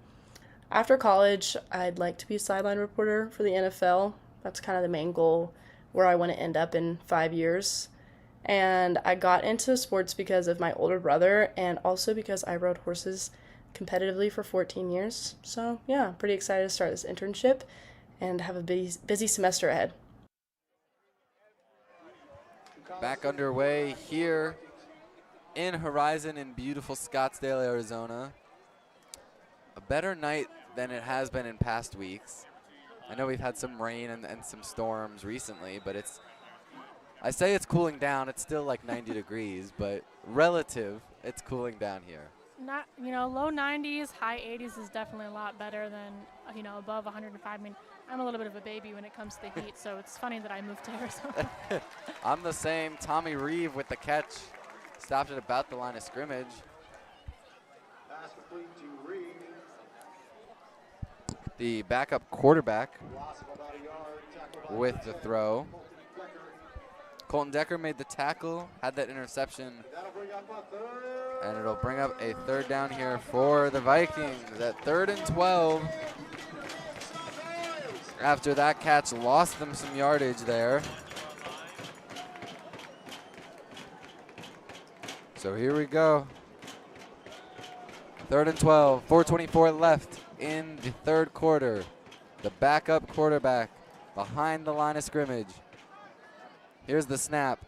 After college, I'd like to be a sideline reporter for the NFL. That's kind of the main goal, where I want to end up in 5 years. And I got into sports because of my older brother and also because I rode horses competitively for 14 years. So yeah, pretty excited to start this internship and have a busy semester ahead. Back underway here in Horizon in beautiful Scottsdale, Arizona. A better night than it has been in past weeks. I know we've had some rain and some storms recently, but it's I say it's cooling down. It's still like 90 degrees, but relative, it's cooling down here. Not, low 90s, high 80s is definitely a lot better than, above 105. I mean, I'm a little bit of a baby when it comes to the heat, so it's funny that I moved to Arizona. I'm the same. Tommy Reeve with the catch. Stopped at about the line of scrimmage. Pass complete to Reed. The backup quarterback Loss of about a yard. Tackle by with the throw. Decker. Colton Decker made the tackle, had that interception, That'll bring up a third. and it'll bring up a third down here for the Vikings at 3rd and 12. After that catch lost them some yardage there. So here we go. 3rd and 12, 4:24 left in the third quarter. The backup quarterback behind the line of scrimmage. Here's the snap.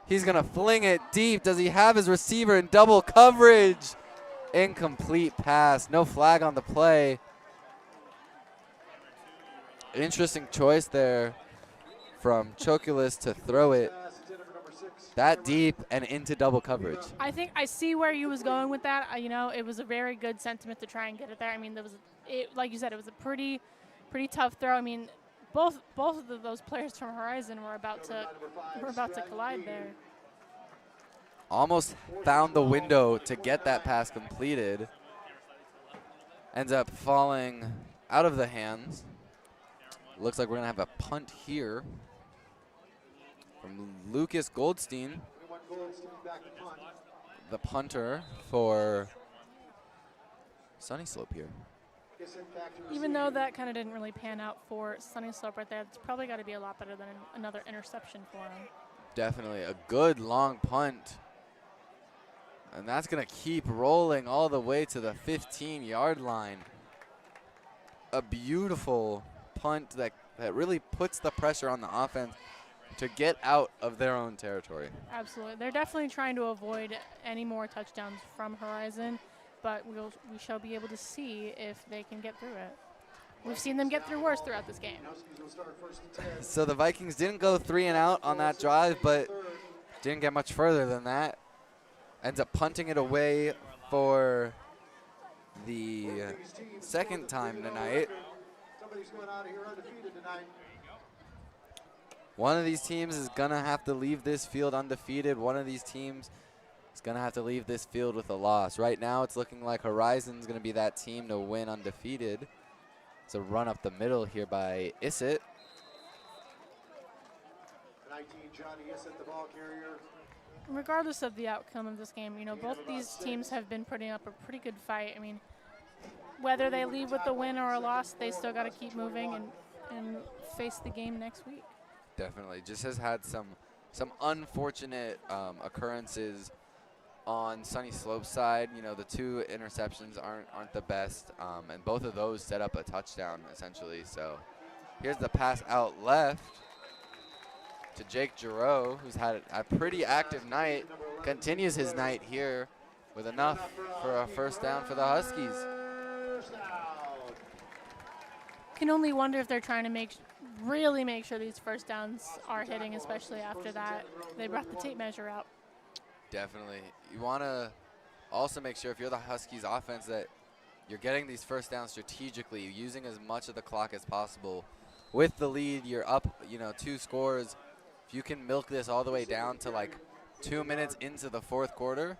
He's gonna fling it deep. Does he have his receiver in double coverage? Incomplete pass, no flag on the play. Interesting choice there from Chokulis to throw it that deep and into double coverage. I think I see where he was going with that. It was a very good sentiment to try and get it there. I mean, like you said, it was a pretty tough throw. I mean, both of those players from Horizon were about to collide there. Almost found the window to get that pass completed. Ends up falling out of the hands. Looks like we're gonna have a punt here from Lucas Goldstein, the punter for Sunnyslope here. Even though that kind of didn't really pan out for Sunnyslope right there, it's probably got to be a lot better than another interception for him. Definitely a good long punt. And that's going to keep rolling all the way to the 15-yard line. A beautiful punt that really puts the pressure on the offense to get out of their own territory. Absolutely. They're definitely trying to avoid any more touchdowns from Horizon, but we shall be able to see if they can get through it. We've seen them get through worse throughout this game. So the Vikings didn't go 3 and out on that drive, but didn't get much further than that. Ends up punting it away for the second time tonight. Somebody's going out of here undefeated tonight. One of these teams is going to have to leave this field undefeated. One of these teams is going to have to leave this field with a loss. Right now it's looking like Horizon's going to be that team to win undefeated. It's a run up the middle here by Issett. 19, Johnny Issett, the ball carrier. Regardless of the outcome of this game, both these teams have been putting up a pretty good fight. I mean, whether they leave with a win or a loss, they still got to keep moving and face the game next week. Definitely. Just has had some unfortunate occurrences on Sunnyslope's side. The 2 interceptions aren't the best, and both of those set up a touchdown, essentially. So here's the pass out left to Jake Giroux, who's had a pretty active night, continues his night here with enough for a first down for the Huskies. Can only wonder if they're trying to really make sure these first downs are hitting, especially after that they brought the tape measure out. Definitely. You want to also make sure, if you're the Huskies offense, that you're getting these first downs strategically, using as much of the clock as possible. With the lead, you're up, 2 scores. If you can milk this all the way down to like 2 minutes into the fourth quarter,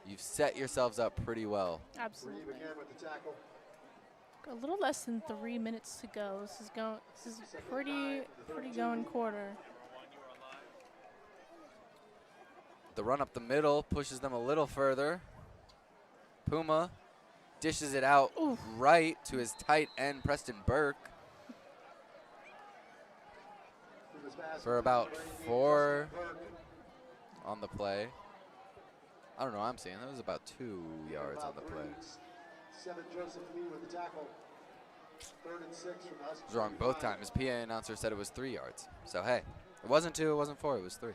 you've set yourselves up pretty well. Absolutely. A little less than 3 minutes to go. This is pretty going quarter. The run up the middle pushes them a little further. Puma dishes it out right to his tight end, Preston Burke, for about 4 on the play. I don't know, I'm seeing that was about 2 yards on the play. 7 Joseph Lee with the tackle. 3rd and 6 from the Huskies. I was wrong both times. His PA announcer said it was 3 yards. So hey, it wasn't 2, it wasn't 4, it was 3.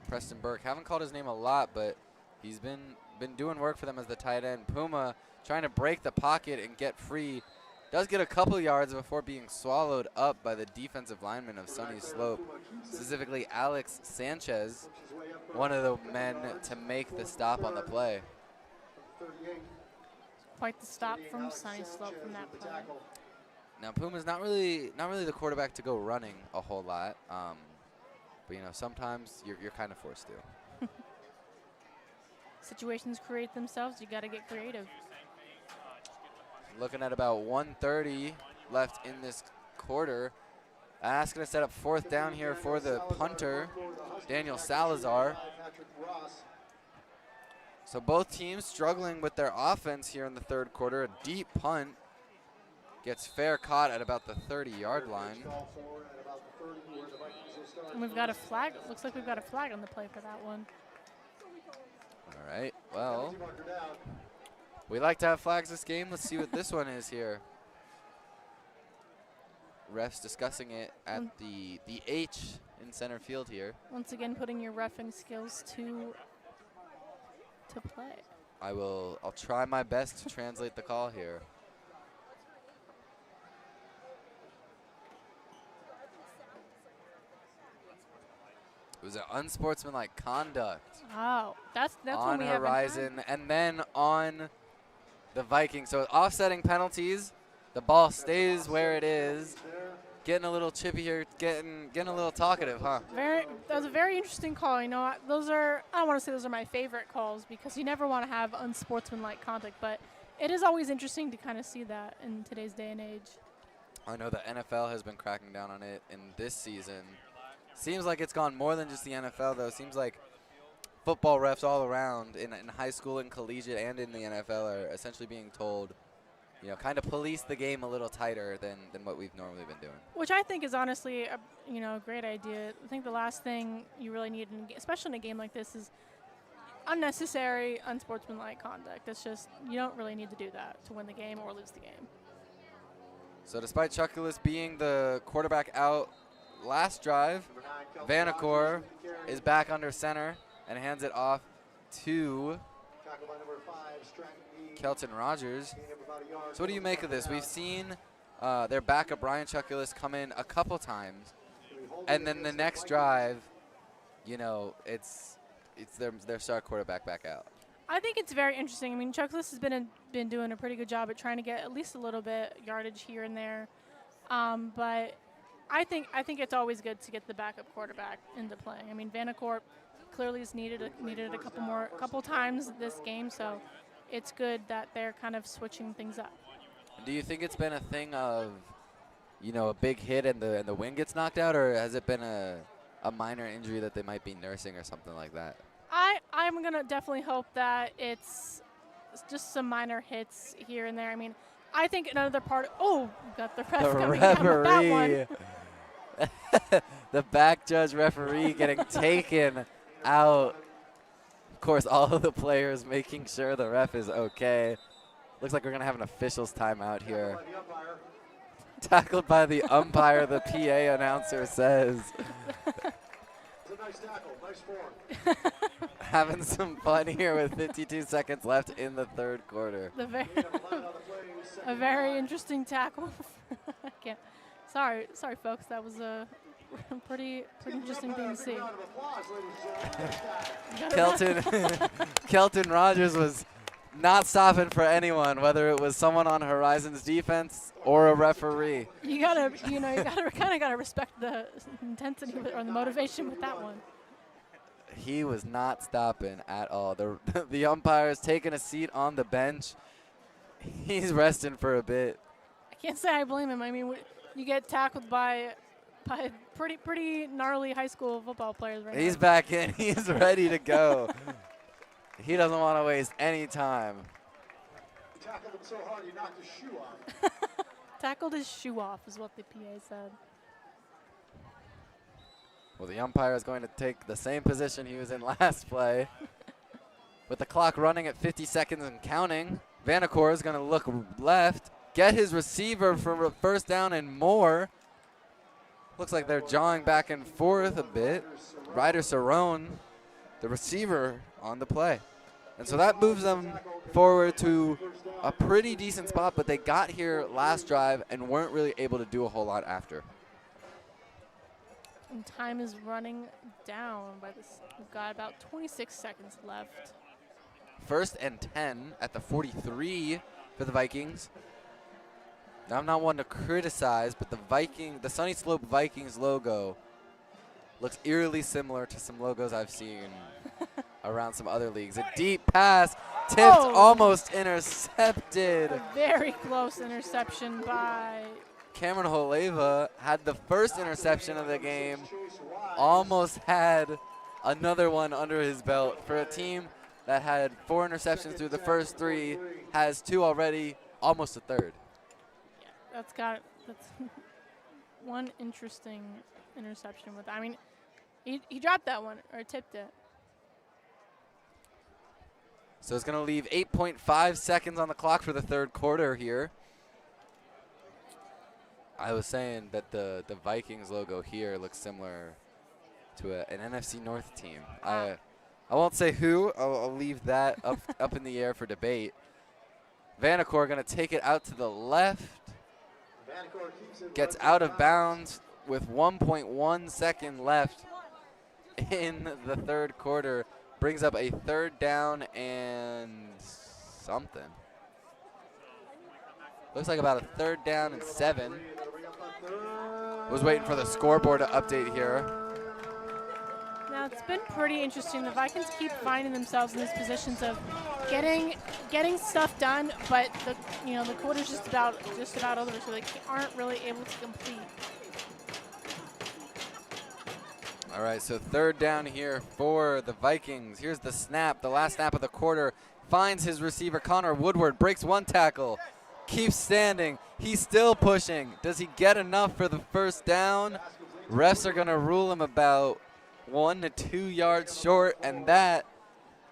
Preston Burke, haven't called his name a lot, but he's been doing work for them as the tight end. Puma trying to break the pocket and get free Does get a couple yards before being swallowed up by the defensive lineman of Sunnyslope, specifically Alex Sanchez, one of the men to make the stop on the play. Quite the stop from Sunnyslope from that play. Now Puma's not really the quarterback to go running a whole lot, but you know, sometimes you're kind of forced to. Situations create themselves. You got to get creative. Looking at about 1:30 left in this quarter. That's going to set up 4th down here for the punter, Daniel Salazar. So both teams struggling with their offense here in the 3rd quarter. A deep punt gets fair caught at about the 30-yard line. And we've got a flag. Looks like we've got a flag on the play for that one. All right, well, we like to have flags this game. Let's see what this one is here. Refs discussing it at the H in center field here. Once again, putting your reffing skills to play. I'll try my best to translate the call here. It was an unsportsmanlike conduct. Oh, that's on what we Horizon, and then on the Vikings. So offsetting penalties, the ball stays where it is. Getting a little chippy here, getting a little talkative, huh? That was a very interesting call. You know, I don't want to say those are my favorite calls because you never want to have unsportsmanlike conduct, but it is always interesting to kind of see that in today's day and age. I know the NFL has been cracking down on it in this season. Seems like it's gone more than just the NFL, though. Seems like football refs all around in high school and collegiate and in the NFL are essentially being told, you know, kind of police the game a little tighter than what we've normally been doing. Which I think is honestly a great idea. I think the last thing you really need, especially in a game like this, is unnecessary, unsportsmanlike conduct. It's just, you don't really need to do that to win the game or lose the game. So despite Chuckulus being the quarterback out last drive, Vanacore is back under center and hands it off to Kelton Rogers. So what do you make of this? We've seen their backup Ryan Chuckulus come in a couple times, and then the next drive, you know, it's their star quarterback back out. I think it's very interesting. I mean, Chuckulus has been doing a pretty good job at trying to get at least a little bit yardage here and there, but I think it's always good to get the backup quarterback into playing. I mean, Vanacore clearly has needed it a couple times this game, so it's good that they're kind of switching things up. Do you think it's been a thing of, you know, a big hit and the wing gets knocked out, or has it been a minor injury that they might be nursing or something like that? I'm going to definitely hope that it's just some minor hits here and there. I mean, I think another part – we've got the ref coming down with that one. The back judge referee getting taken out. Of course, all of the players making sure the ref is okay. Looks like we're going to have an officials timeout here. Tackled by the umpire, the PA announcer says. It's a nice tackle, nice form. Having some fun here with 52 seconds left in the 3rd quarter. A very interesting tackle. I can't. Sorry, folks. That was a pretty interesting thing to see. Kelton Rogers was not stopping for anyone, whether it was someone on Horizon's defense or a referee. You kind of gotta respect the intensity or the motivation with that one. He was not stopping at all. The umpire is taking a seat on the bench. He's resting for a bit. I can't say I blame him. I mean, you get tackled by pretty gnarly high school football players right now. He's back in. He's ready to go. He doesn't want to waste any time. You tackled him so hard he knocked his shoe off. Tackled his shoe off is what the PA said. Well, the umpire is going to take the same position he was in last play. With the clock running at 50 seconds and counting, Vanacore is going to look left, get his receiver for a 1st down and more. Looks like they're jawing back and forth a bit. Ryder Cerrone, the receiver, on the play. And so that moves them forward to a pretty decent spot, but they got here last drive and weren't really able to do a whole lot after. And time is running down by this. We've got about 26 seconds left. 1st and 10 at the 43 for the Vikings. Now, I'm not one to criticize, but the Sunnyslope Vikings logo looks eerily similar to some logos I've seen around some other leagues. A deep pass, tipped, almost intercepted. A very close interception by Cameron Holeva had the first interception of the game, almost had another one under his belt. For a team that had 4 interceptions through the first 3, has 2 already, almost a third. Yeah, that's one interesting interception with. I mean, he dropped that one or tipped it. So it's going to leave 8.5 seconds on the clock for the third quarter here. I was saying that the Vikings logo here looks similar to an NFC North team. I won't say who. I'll leave that up in the air for debate. Vanacore going to take it out to the left. Gets out of bounds with 1.1 second left in the third quarter. Brings up a 3rd down and something. Looks like about a 3rd down and 7. Was waiting for the scoreboard to update here. Now it's been pretty interesting. The Vikings keep finding themselves in these positions of getting stuff done, but the quarter's just about over, so they aren't really able to complete. All right, so 3rd down here for the Vikings. Here's the snap, the last snap of the quarter. Finds his receiver, Connor Woodward, breaks 1 tackle, keeps standing. He's still pushing. Does he get enough for the 1st down? Refs are going to rule him about 1 to 2 yards short, and that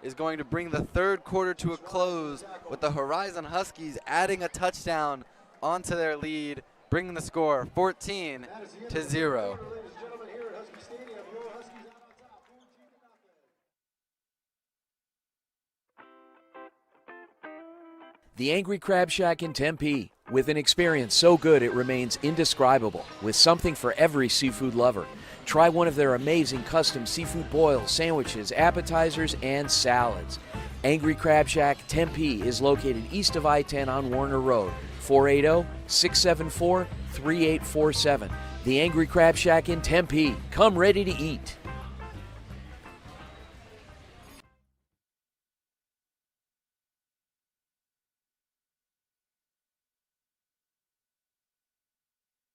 is going to bring the third quarter to a close with the Horizon Huskies adding a touchdown onto their lead, bringing the score 14-0. The Angry Crab Shack in Tempe, with an experience so good it remains indescribable, with something for every seafood lover. Try one of their amazing custom seafood boils, sandwiches, appetizers, and salads. Angry Crab Shack Tempe is located east of I-10 on Warner Road, 480-674-3847. The Angry Crab Shack in Tempe. Come ready to eat.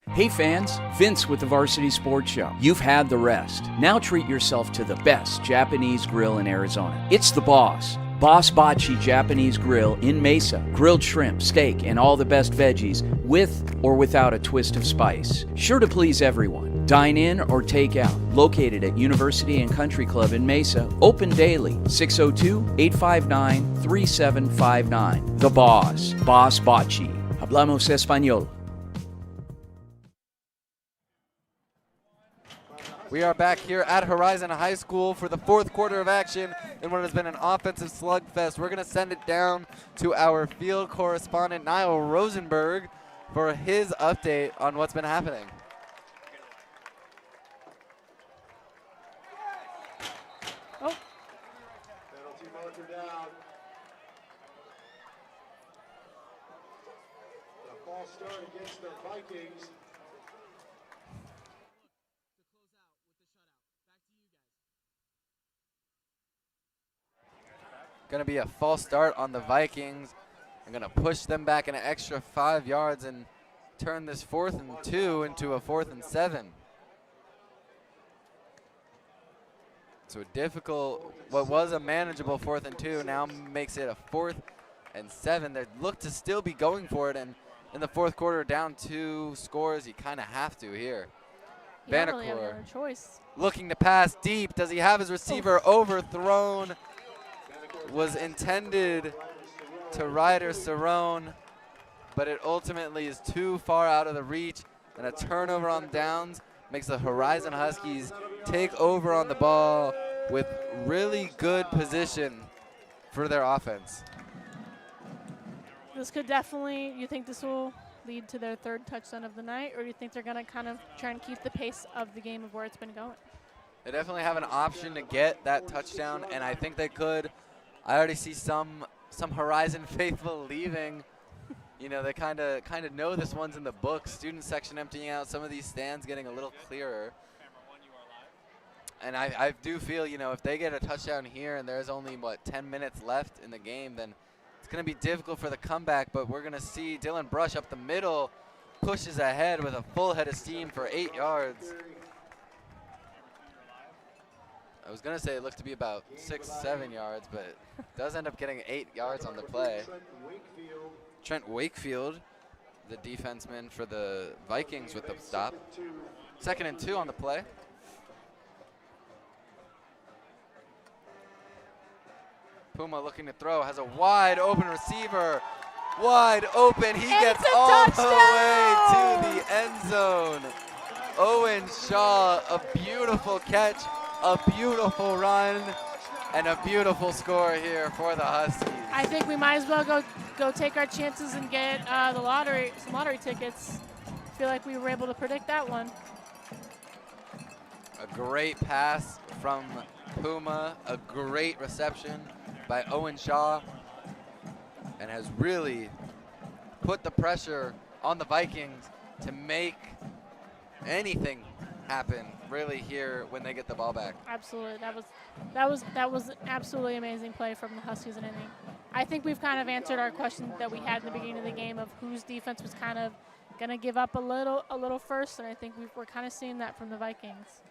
Hey fans, Vince with the Varsity Sports Show. You've had the rest. Now treat yourself to the best Japanese grill in Arizona. It's the Boss. Boss Bachi Japanese Grill in Mesa. Grilled shrimp, steak, and all the best veggies with or without a twist of spice. Sure to please everyone. Dine in or take out. Located at University and Country Club in Mesa. Open daily. 602-859-3759. The Boss. Boss Bachi. Hablamos Español. We are back here at Horizon High School for the fourth quarter of action in what has been an offensive slugfest. We're going to send it down to our field correspondent, Niall Rosenberg, for his update on what's been happening. Oh. Penalty marker down. A false start against the Vikings. Going to be a false start on the Vikings. I'm going to push them back an extra 5 yards and turn this 4th and 2 into a 4th and 7. So a difficult, what was a manageable 4th and 2 now makes it a 4th and 7. They look to still be going for it, and in the fourth quarter, down 2 scores, you kind of have to here. Vanacore choice. Looking to pass deep. Does he have his receiver overthrown? Was intended to Ryder Cerrone, but it ultimately is too far out of the reach, and a turnover on downs makes the Horizon Huskies take over on the ball with really good position for their offense. The this could definitely, you think this will lead to their third touchdown of the night, or do you think they're going to kind of try and keep the pace of the game of where it's been going? They definitely have an option to get that touchdown, and I think they could. I already see some Horizon faithful leaving. You know, they kind of know this one's in the book. Student section emptying out, some of these stands getting a little clearer. And I do feel, you know, if they get a touchdown here and there's only, 10 minutes left in the game, then it's going to be difficult for the comeback. But we're going to see Dylan Brush up the middle, pushes ahead with a full head of steam for 8 yards. I was going to say it looked to be about 6-7 yards, but does end up getting 8 yards on the play. Trent Wakefield, the defenseman for the Vikings with the stop. 2nd and 2 on the play. Puma looking to throw, has a wide open receiver. Wide open, he gets all the way to the end zone. Owen Shaw, a beautiful catch, a beautiful run, and a beautiful score here for the Huskies. I think we might as well go take our chances and get some lottery tickets. I feel like we were able to predict that one. A great pass from Puma, a great reception by Owen Shaw, and has really put the pressure on the Vikings to make anything happen really here when they get the ball back. Absolutely, that was an absolutely amazing play from the Huskies, and I think we've kind of answered our question that we had in the beginning of the game of whose defense was kind of going to give up a little first, and I think we're kind of seeing that from the Vikings.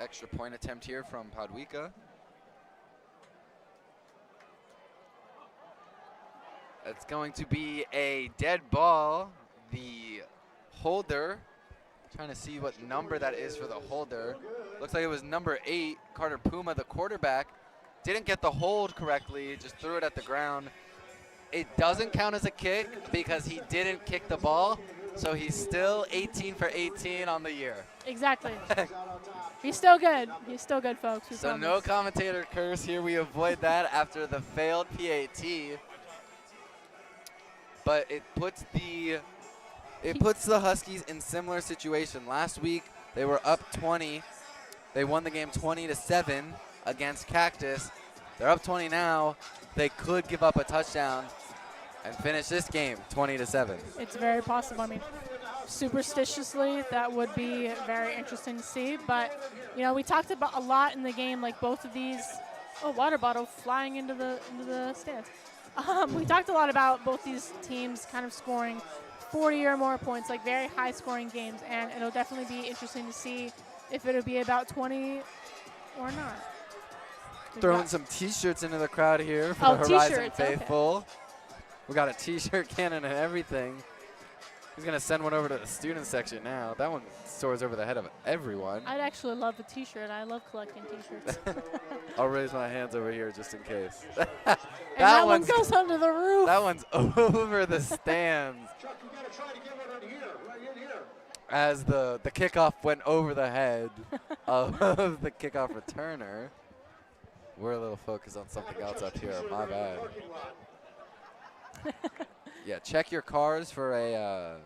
Extra point attempt here from Podwika. It's going to be a dead ball. The holder, trying to see what number that is for the holder. Looks like it was number 8, Carter Puma, the quarterback. Didn't get the hold correctly, just threw it at the ground. It doesn't count as a kick because he didn't kick the ball, so he's still 18 for 18 on the year. Exactly. He's still good. He's still good, folks. So no commentator curse here. We avoid that after the failed PAT. But it puts the Huskies in similar situation. Last week they were up 20. They won the game 20-7 against Cactus. They're up 20 now. They could give up a touchdown and finish this game 20-7. It's very possible. I mean, superstitiously, that would be very interesting to see. But you know, we talked about a lot in the game, like both of these. Oh, water bottle flying into the stands. We talked a lot about both these teams kind of scoring 40 or more points, like very high-scoring games, and it'll definitely be interesting to see if it'll be about 20 or not. Throwing some T-shirts into the crowd here for the Horizon faithful. Okay. We got a T-shirt cannon and everything. He's going to send one over to the student section now. That one soars over the head of everyone. I'd actually love a T-shirt. I love collecting T-shirts. I'll raise my hands over here just in case. that one goes under the roof. That one's over the stands. Chuck, you got to try to get one right here, right in here. As the kickoff went over the head of the kickoff returner. We're a little focused on something else up here. My bad. Yeah, check your cars for a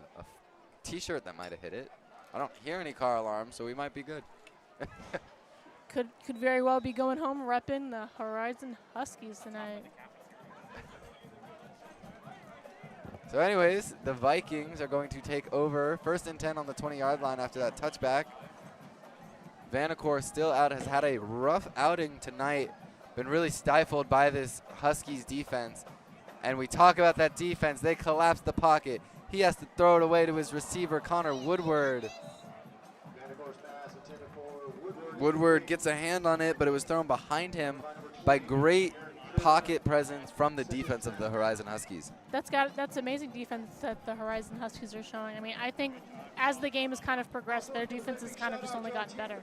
T-shirt that might have hit it. I don't hear any car alarms, so we might be good. Could very well be going home repping the Horizon Huskies tonight. So anyways, the Vikings are going to take over 1st and 10 on the 20-yard line after that touchback. Vanacore still out, has had a rough outing tonight, been really stifled by this Huskies defense. And we talk about that defense. They collapse the pocket. He has to throw it away to his receiver, Connor Woodward. Woodward gets a hand on it, but it was thrown behind him by great pocket presence from the defense of the Horizon Huskies. That's amazing defense that the Horizon Huskies are showing. I mean, I think as the game has kind of progressed, their defense has kind of just only gotten better.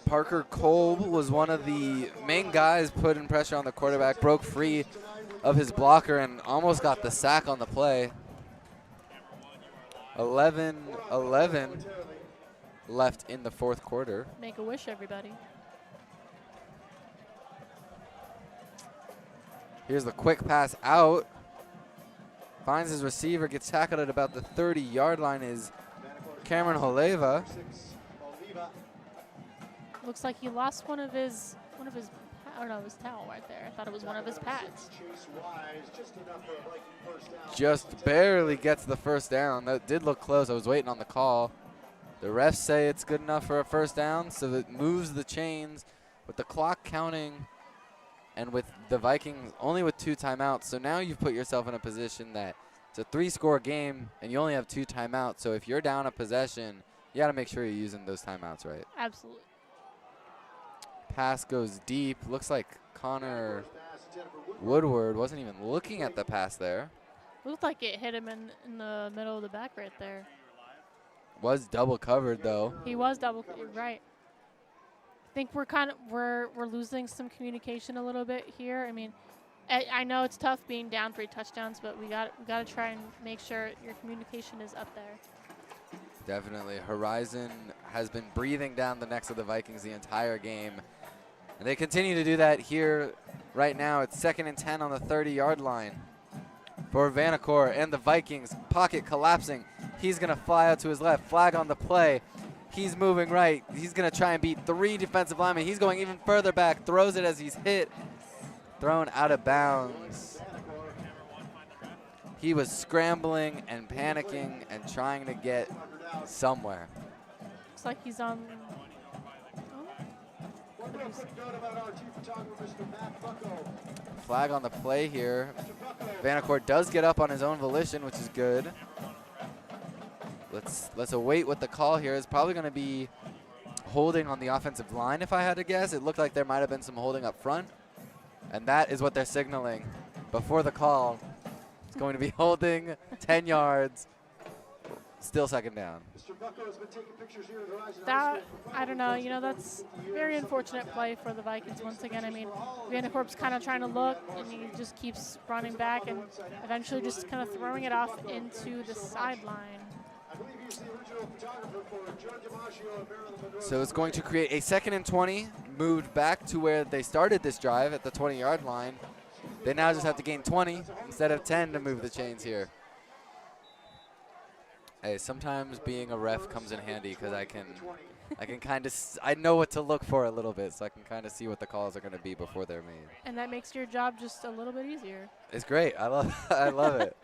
Parker Kolb was one of the main guys putting pressure on the quarterback, broke free of his blocker and almost got the sack on the play. 11-11 left in the 4th quarter. Make a wish, everybody. Here's the quick pass out. Finds his receiver, gets tackled at about the 30-yard line is Cameron Holeva. Looks like he lost one of his his towel right there. I thought it was one of his pads. Just barely gets the first down. That did look close. I was waiting on the call. The refs say it's good enough for a first down, so it moves the chains with the clock counting and with the Vikings only with 2 timeouts. So now you've put yourself in a position that it's a 3-score game and you only have 2 timeouts. So if you're down a possession, you got to make sure you're using those timeouts right. Absolutely. Pass goes deep. Looks like Connor Woodward wasn't even looking at the pass there. Looked like it hit him in the middle of the back right there. Was double covered though. He was you're right. I think we're losing some communication a little bit here. I mean, I know it's tough being down 3 touchdowns, but we got to try and make sure your communication is up there. Definitely. Horizon has been breathing down the necks of the Vikings the entire game. And they continue to do that here right now. It's 2nd and 10 on the 30-yard line for Vanacore and the Vikings. Pocket collapsing. He's going to fly out to his left. Flag on the play. He's moving right. He's going to try and beat 3 defensive linemen. He's going even further back. Throws it as he's hit. Thrown out of bounds. He was scrambling and panicking and trying to get somewhere. Looks like he's on. Flag on the play here. Vanacore does get up on his own volition, which is good. Let's await what the call here is. Probably going to be holding on the offensive line, if I had to guess. It looked like there might have been some holding up front, and that is what they're signaling before the call. It's going to be holding 10 yards. Still 2nd down. That, I don't know, that's very unfortunate play for the Vikings once again. I mean, Vanacorp's kind of trying to look, and he just keeps running back and eventually just kind of throwing it off into the sideline. So it's going to create a 2nd and 20, moved back to where they started this drive at the 20-yard line. They now just have to gain 20 instead of 10 to move the chains here. Hey, sometimes being a ref comes in handy because I can kind of, I know what to look for a little bit, so I can kind of see what the calls are going to be before they're made. And that makes your job just a little bit easier. It's great. I love it.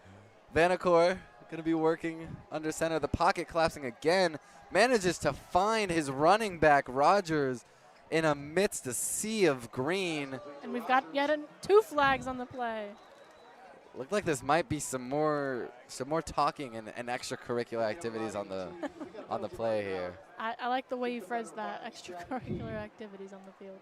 Vanacore going to be working under center. The pocket collapsing again. Manages to find his running back, Rogers, in amidst a sea of green. And we've got yet 2 flags on the play. Looked like this might be some more talking and extracurricular activities on the play here. I like the way you phrase that, extracurricular activities on the field.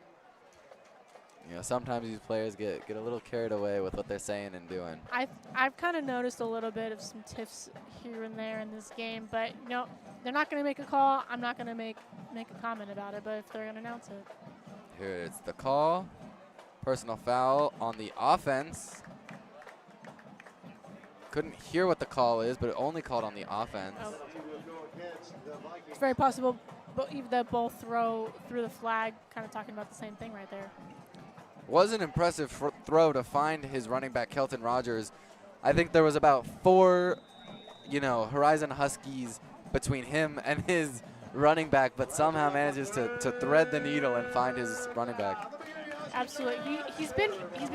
You know, sometimes these players get a little carried away with what they're saying and doing. I've kind of noticed a little bit of some tiffs here and there in this game, but they're not going to make a call. I'm not going to make a comment about it, but if they're going to announce it. Here it's the call. Personal foul on the offense. Couldn't hear what the call is, but it only called on the offense. Oh. It's very possible that both throw through the flag, kind of talking about the same thing right there. Was an impressive throw to find his running back, Kelton Rogers. I think there was about 4, Horizon Huskies between him and his running back, but somehow manages to thread the needle and find his running back. Absolutely. He's been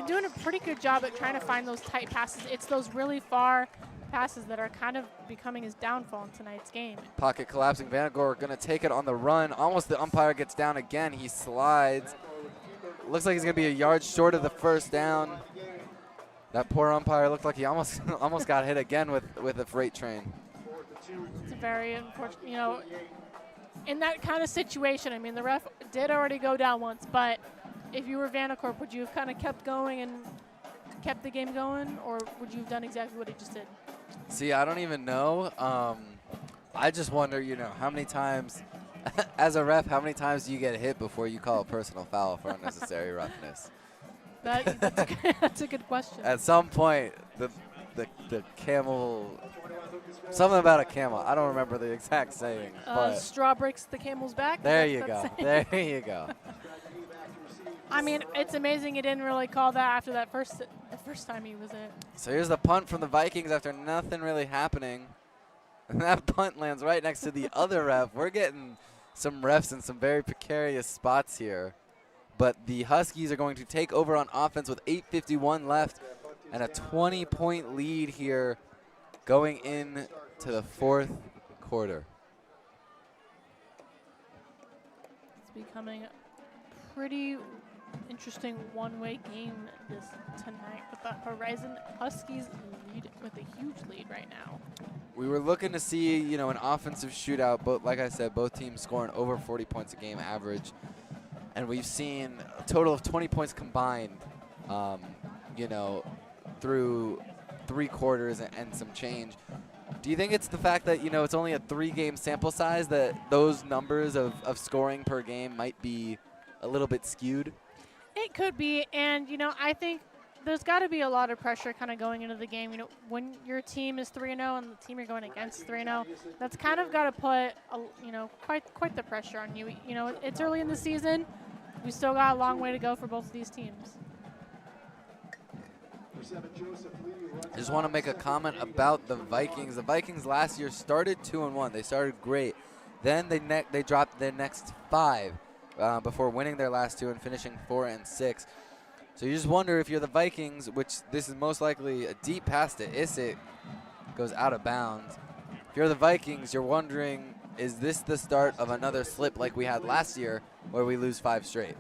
doing a pretty good job at trying to find those tight passes. It's those really far passes that are kind of becoming his downfall in tonight's game. Pocket collapsing. Vanacore going to take it on the run. Almost the umpire gets down again. He slides. Looks like he's going to be a yard short of the first down. That poor umpire looked like he almost got hit again with a freight train. It's a very unfortunate, in that kind of situation, I mean, the ref did already go down once, but if you were Vanacore, would you have kind of kept going and kept the game going, or would you have done exactly what he just did? See, I don't even know. I just wonder, how many times, as a ref, how many times do you get hit before you call a personal foul for unnecessary roughness? That's a good question. At some point, the camel, something about a camel. I don't remember the exact saying. But straw breaks the camel's back. There you go. There you go. I mean, it's amazing he didn't really call that after the first time he was in. So here's the punt from the Vikings after nothing really happening. And that punt lands right next to the other ref. We're getting some refs in some very precarious spots here. But the Huskies are going to take over on offense with 8:51 left and a 20-point lead here going in to the fourth quarter. It's becoming a pretty interesting one-way game tonight with the Horizon Huskies lead with a huge lead right now. We were looking to see, an offensive shootout, but like I said, both teams scoring over 40 points a game average. And we've seen a total of 20 points combined, through 3 quarters and some change. Do you think it's the fact that, it's only a 3-game sample size that those numbers of scoring per game might be a little bit skewed? It could be, and, I think there's got to be a lot of pressure kind of going into the game. When your team is 3-0 and the team you're going against 3-0, that's kind of got to put, quite the pressure on you. It's early in the season. We still got a long way to go for both of these teams. I just want to make a comment about the Vikings. The Vikings last year started 2-1. They started great. Then they dropped their next 5 before winning their last 2 and finishing 4-6. So you just wonder if you're the Vikings, which this is most likely a deep pass to Issett, goes out of bounds. If you're the Vikings, you're wondering, is this the start of another slip like we had last year where we lose 5 straight?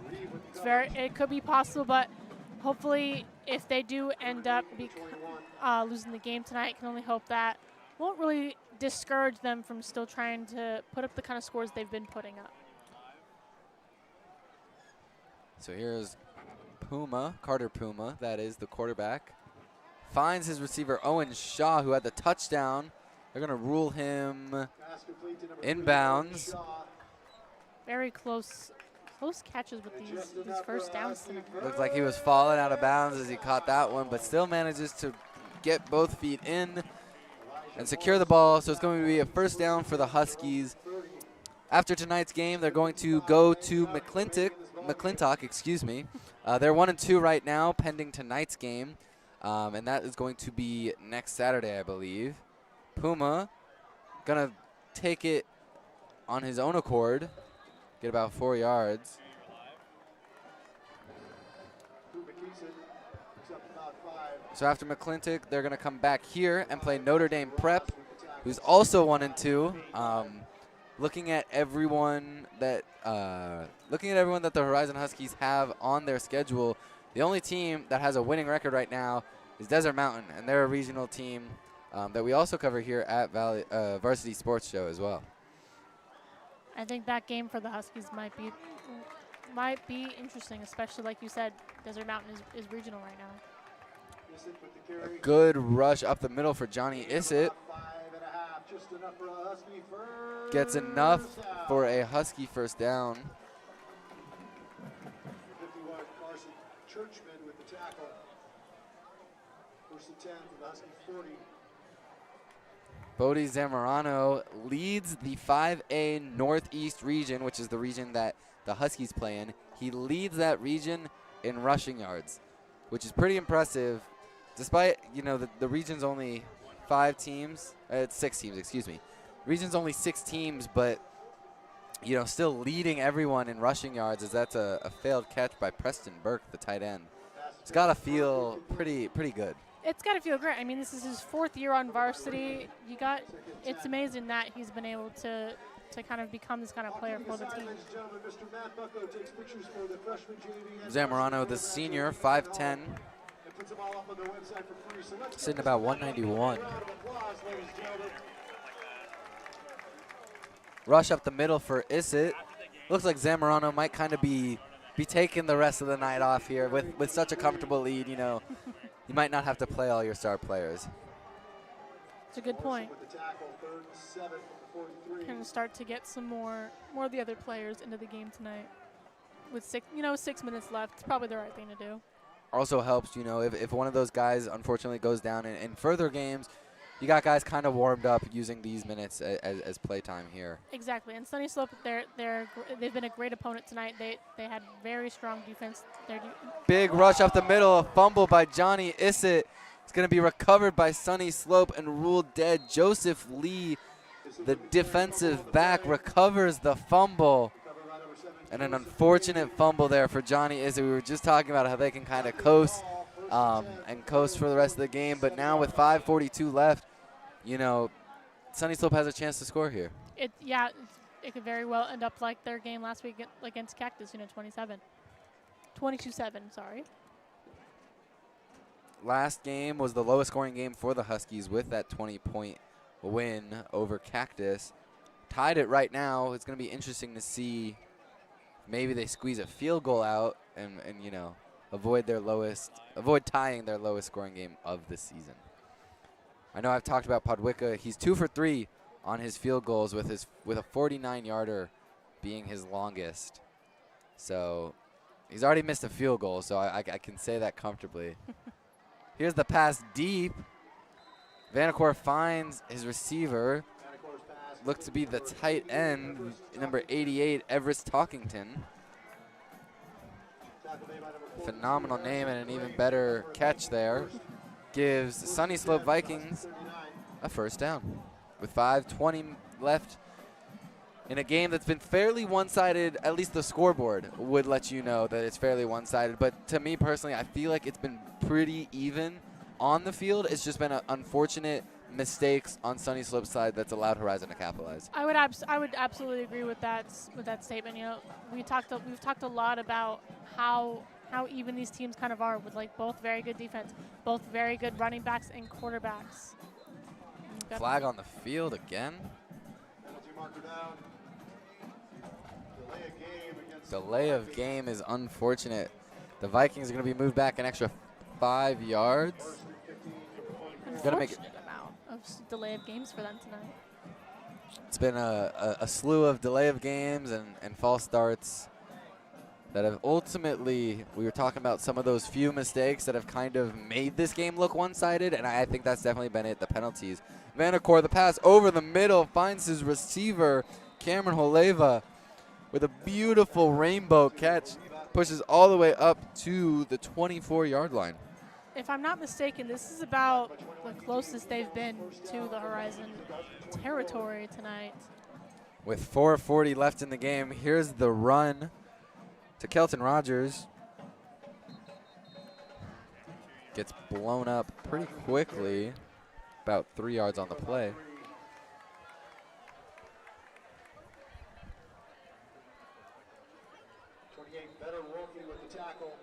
It could be possible, but hopefully if they do end up losing the game tonight, I can only hope that won't really discourage them from still trying to put up the kind of scores they've been putting up. So here's Carter Puma, that is the quarterback, finds his receiver Owen Shaw, who had the touchdown. They're going to rule him inbounds. Very close catches with these first downs tonight. Looked like he was falling out of bounds as he caught that one, but still manages to get both feet in and secure the ball. So it's going to be a first down for the Huskies. After tonight's game, they're going to go to McClintock. They're 1-2 right now, pending tonight's game, and that is going to be next Saturday, I believe. Puma gonna take it on his own accord, get about 4 yards. So after McClintock, they're gonna come back here and play Notre Dame Prep, who's also 1-2. Looking at everyone that the Horizon Huskies have on their schedule, the only team that has a winning record right now is Desert Mountain, and they're a regional team that we also cover here at Varsity Sports Show as well. I think that game for the Huskies might be interesting, especially like you said, Desert Mountain is regional right now. A good rush up the middle for Johnny Issett. Gets enough for a Husky first down. Bodie Zamorano leads the 5A Northeast region, which is the region that the Huskies play in. He leads that region in rushing yards, which is pretty impressive. Despite, the region's only 5 teams. It's 6 teams, excuse me. Region's only 6 teams, but, still leading everyone in rushing yards, as that's a failed catch by Preston Burke, the tight end. It's got to feel pretty good. It's got to feel great. I mean, this is his 4th year on varsity. It's amazing that he's been able to kind of become this kind of player for the team. Zamorano, the senior, 5'10", sitting about 191. Rush up the middle for Issett. Looks like Zamorano might kind of be taking the rest of the night off here with such a comfortable lead. You might not have to play all your star players. It's a good point. Can start to get some more of the other players into the game tonight. With 6 minutes left, it's probably the right thing to do. Also helps, if one of those guys unfortunately goes down in further games, you got guys kind of warmed up using these minutes as playtime here. Exactly, and Sunnyslope, they've been a great opponent tonight. They had very strong defense. Big rush up the middle, a fumble by Johnny Issett. It's going to be recovered by Sunnyslope and ruled dead. Joseph Lee, the defensive back, recovers the fumble. And an unfortunate fumble there for Johnny Issett. We were just talking about how they can kind of coast and coast for the rest of the game. But now with 5:42 left, you know, Sunnyslope has a chance to score here. It could very well end up like their game last week against Cactus, 22-7, sorry. Last game was the lowest scoring game for the Huskies with that 20-point win over Cactus. Tied it right now. It's going to be interesting to see. Maybe they squeeze a field goal out and you know, avoid tying their lowest scoring game of the season. I know I've talked about Podwicka. He's 2 for 3 on his field goals with a 49-yarder being his longest. So he's already missed a field goal, so I can say that comfortably. Here's the pass deep. Vanacore finds his receiver. Looks to be the tight end, number 88, Everest Talkington. Phenomenal name and an even better catch there. Gives Sunnyslope Vikings a first down with 5:20 left in a game that's been fairly one-sided. At least the scoreboard would let you know that it's fairly one-sided. But to me personally, I feel like it's been pretty even on the field. It's just been an unfortunate mistakes on Sunnyslope's side that's allowed Horizon to capitalize. I would absolutely agree with that statement. You know, we've talked a lot about how even these teams kind of are, with like both very good defense, both very good running backs and quarterbacks. Flag on the field again. Delay of game is unfortunate. The Vikings are going to be moved back an extra 5 yards. Gonna make it of delay of games for them tonight. It's been a slew of delay of games and false starts that have ultimately, we were talking about some of those few mistakes that have kind of made this game look one-sided, and I think that's definitely been it, the penalties. Vanacore, the pass over the middle, finds his receiver, Cameron Holeva, with a beautiful rainbow catch, pushes all the way up to the 24-yard line. If I'm not mistaken, this is about the closest they've been to the Horizon territory tonight. With 4:40 left in the game, here's the run to Kelton Rogers. Gets blown up pretty quickly, about 3 yards on the play. Better Wilkie with the tackle.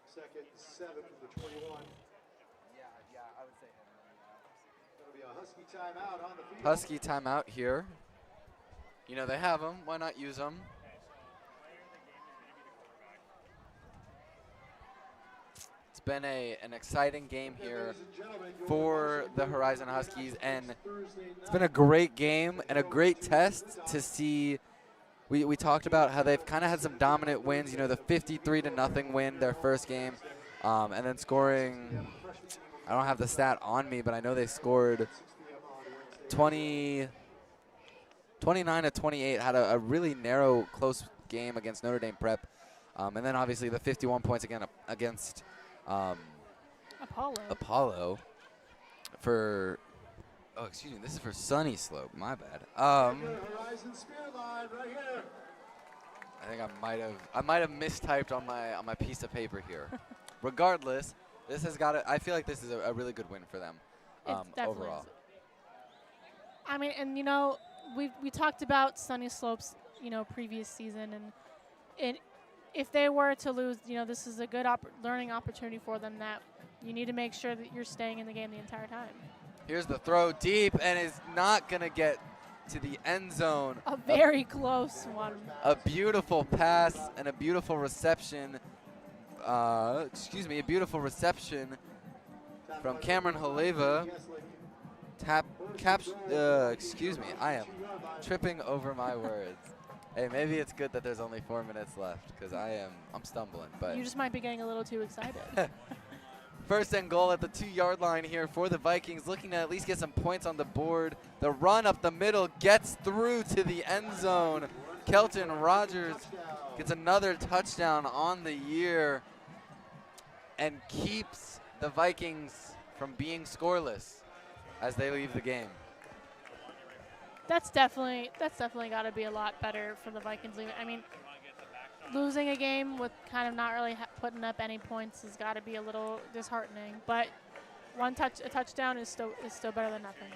Second, 7 from the 21. Yeah, I would say him. That'll be a Husky timeout on the field. Husky timeout here. You know, they have them. Why not use them? It's been an exciting game here for the Horizon Huskies, and it's been a great game and a great test to see. We talked about how they've kind of had some dominant wins, you know, the 53-0 win, their first game, and then scoring, I don't have the stat on me, but I know they scored 29-28, had a really narrow, close game against Notre Dame Prep, and then obviously the 51 points again against Apollo for, oh, excuse me, this is for Sunnyslope, my bad. I think I might have mistyped on my piece of paper here. Regardless, this has got I feel like this is a really good win for them overall. Is. I mean, and you know, we talked about Sunnyslope's, you know, previous season, and if they were to lose, you know, this is a good learning opportunity for them, that you need to make sure that you're staying in the game the entire time. Here's the throw deep, and is not going to get to the end zone. A very close one. A beautiful pass and a beautiful reception. A beautiful reception from Cameron Holeva. I am tripping over my words. Hey, maybe it's good that there's only 4 minutes left because I'm stumbling. But You just might be getting a little too excited. First and goal at the 2-yard line here for the Vikings, looking to at least get some points on the board. The run up the middle gets through to the end zone. Kelton Rogers gets another touchdown on the year and keeps the Vikings from being scoreless as they leave the game. That's definitely got to be a lot better for the Vikings. I mean, losing a game with kind of not really putting up any points has got to be a little disheartening. But a touchdown is still better than nothing.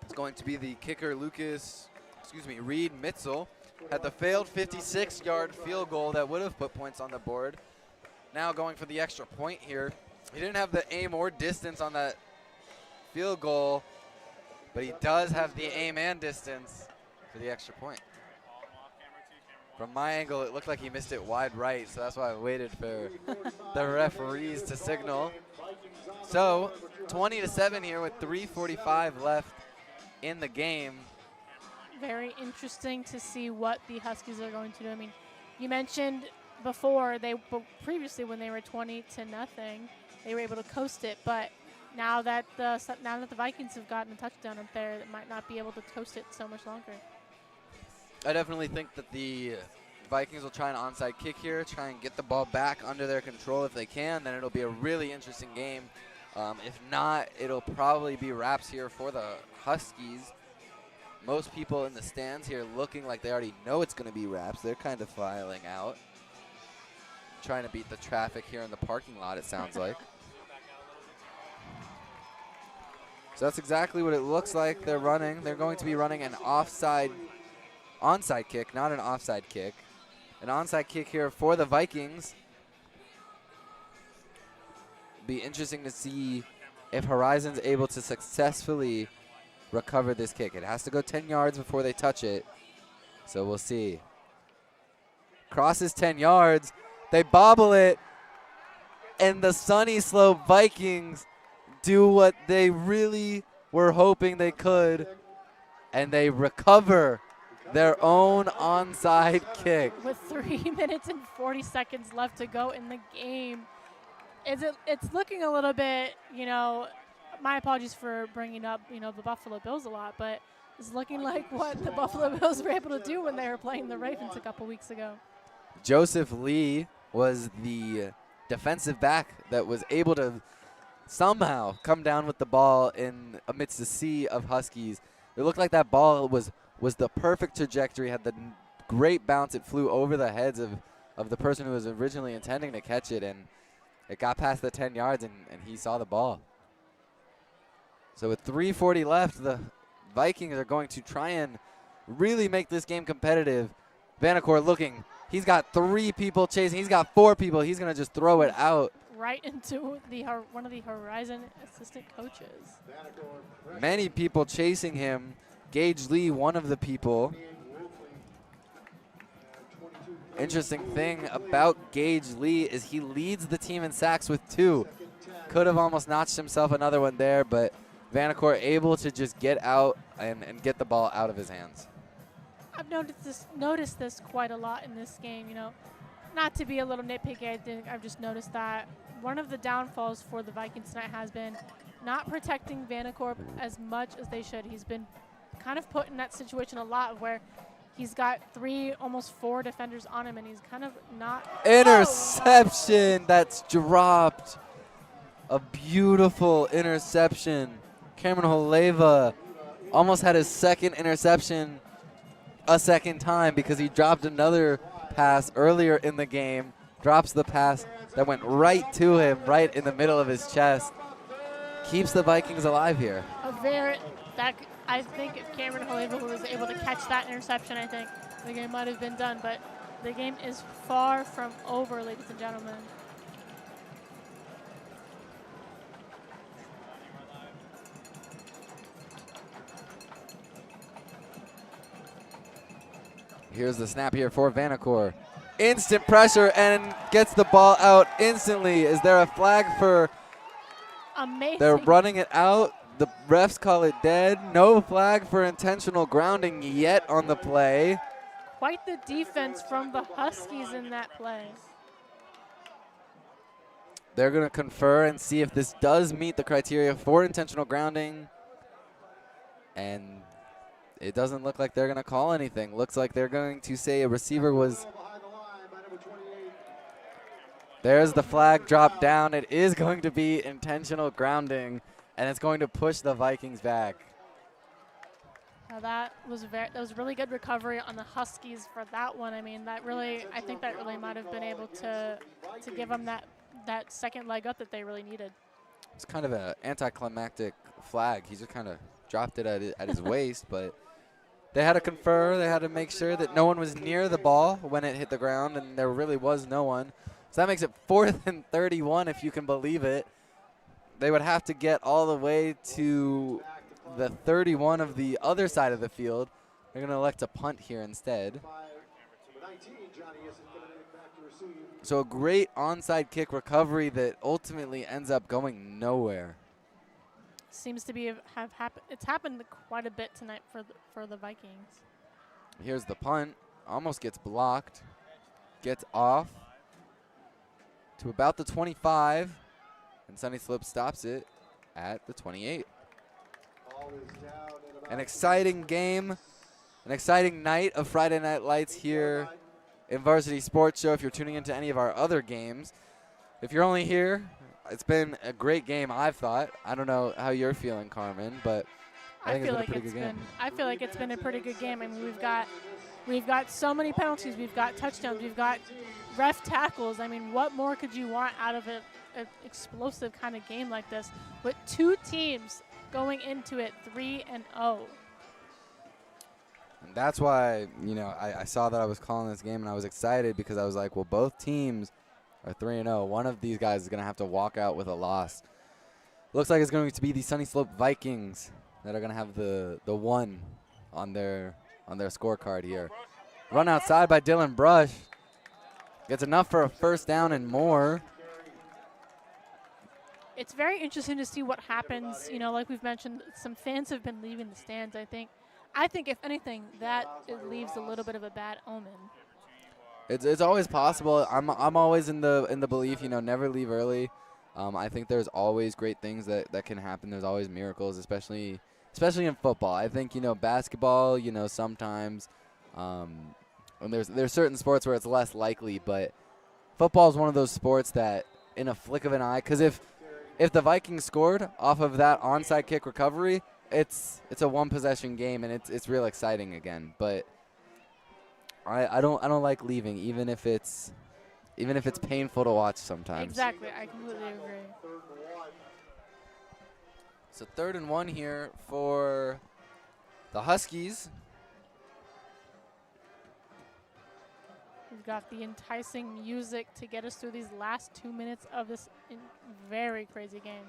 It's going to be the kicker, Reed Mitzel, had the failed 56-yard field goal that would have put points on the board. Now going for the extra point here. He didn't have the aim or distance on that field goal, but he does have the aim and distance for the extra point. From my angle, it looked like he missed it wide right, so that's why I waited for the referees to signal. So 20-7 here with 3:45 left in the game. Very interesting to see what the Huskies are going to do. I mean, you mentioned before previously when they were 20-0, they were able to coast it, but now that the Vikings have gotten a touchdown up there, they might not be able to coast it so much longer. I definitely think that the Vikings will try an onside kick here, try and get the ball back under their control if they can. Then it'll be a really interesting game. If not, it'll probably be wraps here for the Huskies. Most people in the stands here looking like they already know it's going to be wraps. They're kind of filing out, trying to beat the traffic here in the parking lot, it sounds like. So that's exactly what it looks like they're running. They're going to be running an onside kick, not an offside kick. An onside kick here for the Vikings. Be interesting to see if Horizon's able to successfully recover this kick. It has to go 10 yards before they touch it, so we'll see. Crosses 10 yards. They bobble it, and the Sunnyslope Vikings do what they really were hoping they could, and they recover their own onside kick. With 3 minutes and 40 seconds left to go in the game, it's looking a little bit, my apologies for bringing up, the Buffalo Bills a lot, but it's looking like what the Buffalo Bills were able to do when they were playing the Ravens a couple weeks ago. Joseph Lee was the defensive back that was able to somehow come down with the ball amidst the sea of Huskies. It looked like that ball was the perfect trajectory, had the great bounce. It flew over the heads of the person who was originally intending to catch it, and it got past the 10 yards, and he saw the ball. So with 3:40 left, the Vikings are going to try and really make this game competitive. Vanacore looking. He's got 3 people chasing. He's got 4 people. He's going to just throw it out. Right into one of the Horizon assistant coaches. Many people chasing him. Gage Lee, one of the people. Interesting thing about Gage Lee is he leads the team in sacks with 2. Could have almost notched himself another one there, but Vanacore able to just get out and get the ball out of his hands. I've noticed this quite a lot in this game. Not to be a little nitpicky, I think I've just noticed that one of the downfalls for the Vikings tonight has been not protecting Vanacore as much as they should. He's been kind of put in that situation a lot where he's got 3, almost 4 defenders on him, and he's kind of not. Interception that's dropped. A beautiful interception. Cameron Holeva almost had his second interception a second time because he dropped another pass earlier in the game. Drops the pass that went right to him, right in the middle of his chest. Keeps the Vikings alive here. I think if Cameron Holeva was able to catch that interception, I think the game might have been done. But the game is far from over, ladies and gentlemen. Here's the snap here for Vanacore. Instant pressure and gets the ball out instantly. Is there a flag for? Amazing. They're running it out. The refs call it dead. No flag for intentional grounding yet on the play. Quite the defense from the Huskies in that play. They're going to confer and see if this does meet the criteria for intentional grounding. And it doesn't look like they're going to call anything. Looks like they're going to say a receiver was... There's the flag drop down. It is going to be intentional grounding, and it's going to push the Vikings back. Now that was really good recovery on the Huskies for that one. I mean, I think that really might have been able to give them that second leg up that they really needed. It's kind of an anticlimactic flag. He just kind of dropped it at his waist, but they had to confer. They had to make sure that no one was near the ball when it hit the ground, and there really was no one. So that makes it 4th and 31, if you can believe it. They would have to get all the way to the 31 of the other side of the field. They're going to elect to punt here instead. So a great onside kick recovery that ultimately ends up going nowhere. Seems to be it's happened quite a bit tonight for the Vikings. Here's the punt. Almost gets blocked. Gets off to about the 25, and Sunnyslope stops it at the 28. An exciting game, an exciting night of Friday Night Lights here in Varsity Sports Show. If you're tuning into any of our other games, if you're only here, it's been a great game, I've thought. I don't know how you're feeling, Carmen, but I think it's been a pretty good game. I feel like it's been a pretty good game. I mean, we've got so many penalties, we've got touchdowns, we've got ref tackles. I mean, what more could you want out of an explosive kind of game like this? With two teams going into it 3-0. And that's why, I saw that I was calling this game, and I was excited because I was like, well, both teams are 3-0. One of these guys is going to have to walk out with a loss. Looks like it's going to be the Sunnyslope Vikings that are going to have the one on their scorecard here. Run outside by Dylan Brush. Gets enough for a first down and more. It's very interesting to see what happens. Like we've mentioned, some fans have been leaving the stands, I think. If anything, that it leaves a little bit of a bad omen. It's always possible. I'm always in the belief, never leave early. I think there's always great things that can happen. There's always miracles, especially in football. I think, basketball, sometimes and there's certain sports where it's less likely, but football is one of those sports that in a flick of an eye, because if the Vikings scored off of that onside kick recovery, it's a one possession game, and it's real exciting again. But I don't like leaving, even if it's painful to watch sometimes. Exactly, I completely agree. So 3rd and 1 here for the Huskies. We've got the enticing music to get us through these last 2 minutes of this very crazy game.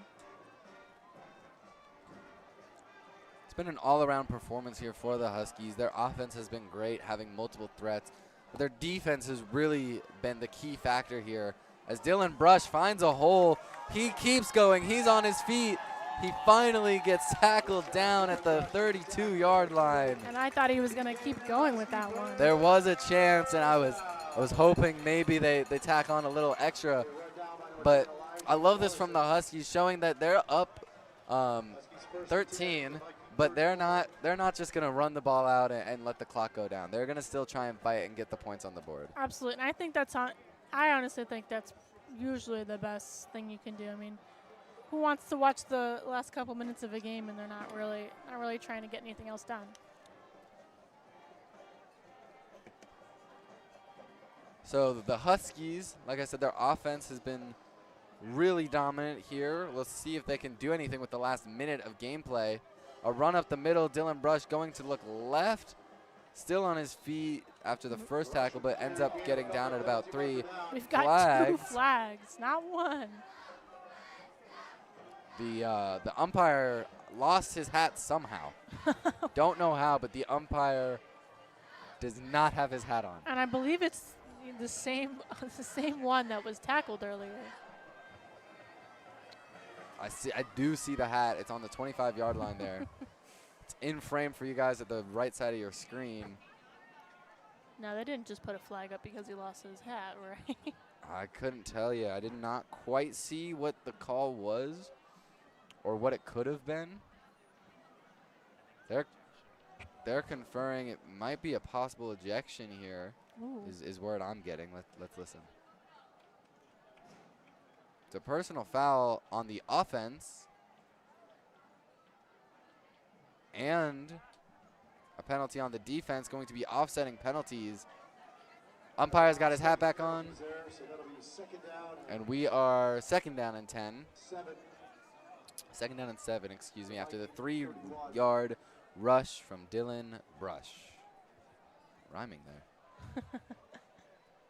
It's been an all-around performance here for the Huskies. Their offense has been great, having multiple threats. But their defense has really been the key factor here. As Dylan Brush finds a hole, he keeps going. He's on his feet. He finally gets tackled down at the 32-yard line. And I thought he was going to keep going with that one. There was a chance, and I was hoping maybe they tack on a little extra. But I love this from the Huskies, showing that they're up 13, but they're not just going to run the ball out and let the clock go down. They're going to still try and fight and get the points on the board. Absolutely, and I honestly think that's usually the best thing you can do. I mean, who wants to watch the last couple minutes of a game and they're not really trying to get anything else done? So the Huskies, like I said, their offense has been really dominant here. Let's see if they can do anything with the last minute of gameplay. A run up the middle, Dylan Brush going to look left, still on his feet after the first tackle, but ends up getting down at about 3. We've got 2 flags, not 1. The umpire lost his hat somehow. Don't know how, but the umpire does not have his hat on. And I believe it's the same one that was tackled earlier. I do see the hat. It's on the 25-yard line there. It's in frame for you guys at the right side of your screen. No, they didn't just put a flag up because he lost his hat, right? I couldn't tell you. I did not quite see what the call was or what it could have been. They're conferring it might be a possible ejection here. Is word I'm getting. Let's listen. It's a personal foul on the offense and a penalty on the defense, going to be offsetting penalties. Umpire's got his hat back on. And we are second down and 10. Second down and 7, excuse me, after the 3-yard rush from Dylan Brush. Rhyming there.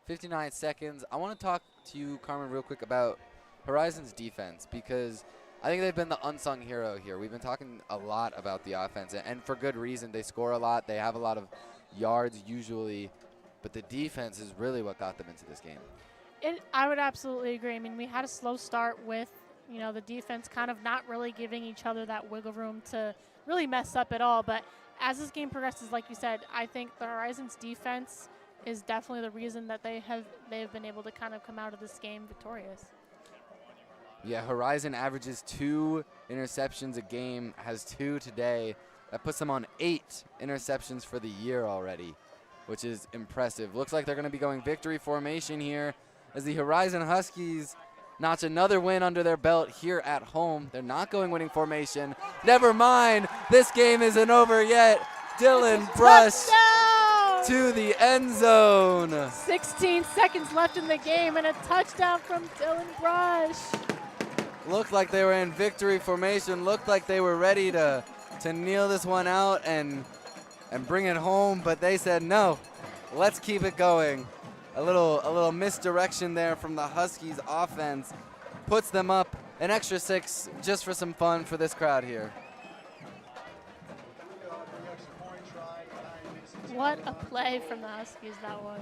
59 seconds. I want to talk to you, Carmen, real quick about Horizon's defense, because I think they've been the unsung hero here. We've been talking a lot about the offense, and for good reason. They score a lot. They have a lot of yards usually, but the defense is really what got them into this game. I would absolutely agree. I mean, we had a slow start with, the defense kind of not really giving each other that wiggle room to really mess up at all. But as this game progresses, like you said, I think the Horizons defense is definitely the reason that they've been able to kind of come out of this game victorious. Yeah, Horizon averages 2 interceptions a game, has 2 today. That puts them on 8 interceptions for the year already, which is impressive. Looks like they're going to be going victory formation here as the Horizon Huskies notch another win under their belt here at home. They're not going winning formation. Never mind, this game isn't over yet. Dylan Brush to the end zone. 16 seconds left in the game and a touchdown from Dylan Brush. Looked like they were in victory formation. Looked like they were ready to kneel this one out and bring it home, but they said no. Let's keep it going. A little misdirection there from the Huskies offense puts them up an extra 6 just for some fun for this crowd here. What a play from the Huskies that was.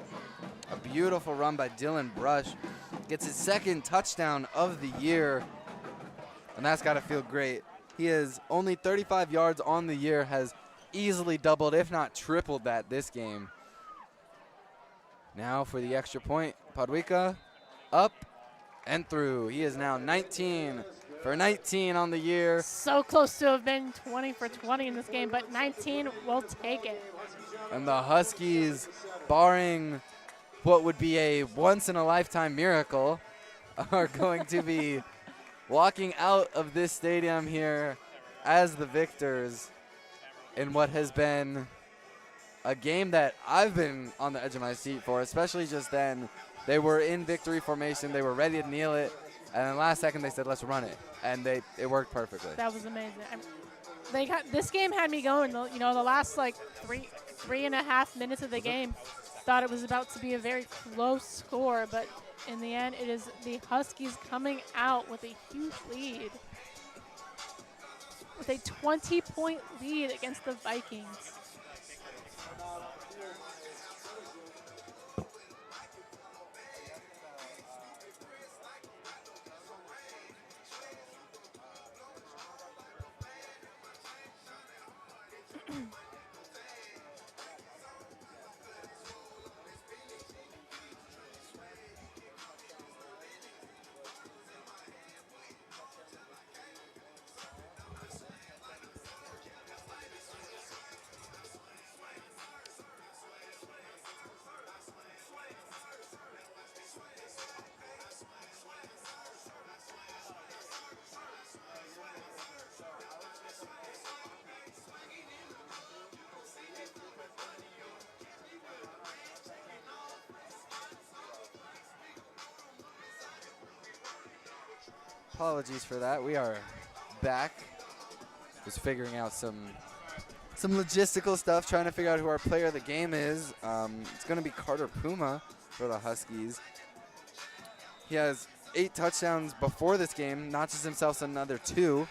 A beautiful run by Dylan Brush. Gets his 2nd touchdown of the year, and that's got to feel great. He has only 35 yards on the year, has easily doubled, if not tripled that this game. Now for the extra point, Padwika up and through. He is now 19 for 19 on the year. So close to have been 20 for 20 in this game, but 19 will take it. And the Huskies, barring what would be a once-in-a-lifetime miracle, are going to be walking out of this stadium here as the victors in what has been a game that I've been on the edge of my seat for, especially just then. They were in victory formation. They were ready to kneel it. And then last second they said, let's run it. And it worked perfectly. That was amazing. This game had me going, the last like three and a half minutes of the game. Thought it was about to be a very close score, but in the end, it is the Huskies coming out with a huge lead. With a 20-point lead against the Vikings. Apologies for that. We are back. Just figuring out some logistical stuff, trying to figure out who our player of the game is. It's going to be Carter Puma for the Huskies. He has 8 touchdowns before this game, notches himself another 2.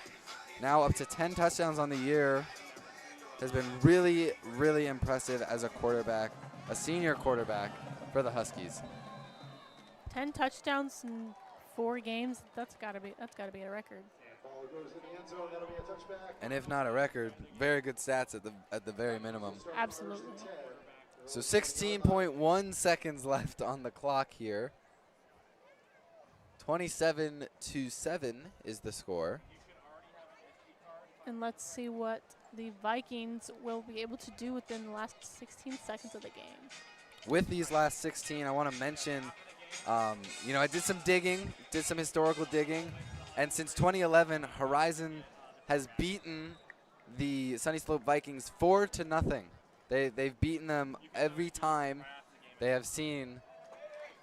Now up to 10 touchdowns on the year. Has been really, really impressive as a quarterback, a senior quarterback for the Huskies. 10 touchdowns in 4 games. That's gotta be a record. goes in the end zone. That'll be a touchback. And if not a record, very good stats at the very minimum. Absolutely. So 16.1 seconds left on the clock here. 27-7 is the score. And let's see what the Vikings will be able to do within the last 16 seconds of the game. With these last 16, I want to mention, I did some digging, did some historical digging, and since 2011, Horizon has beaten the Sunnyslope Vikings 4-0. They've beaten them every time they have seen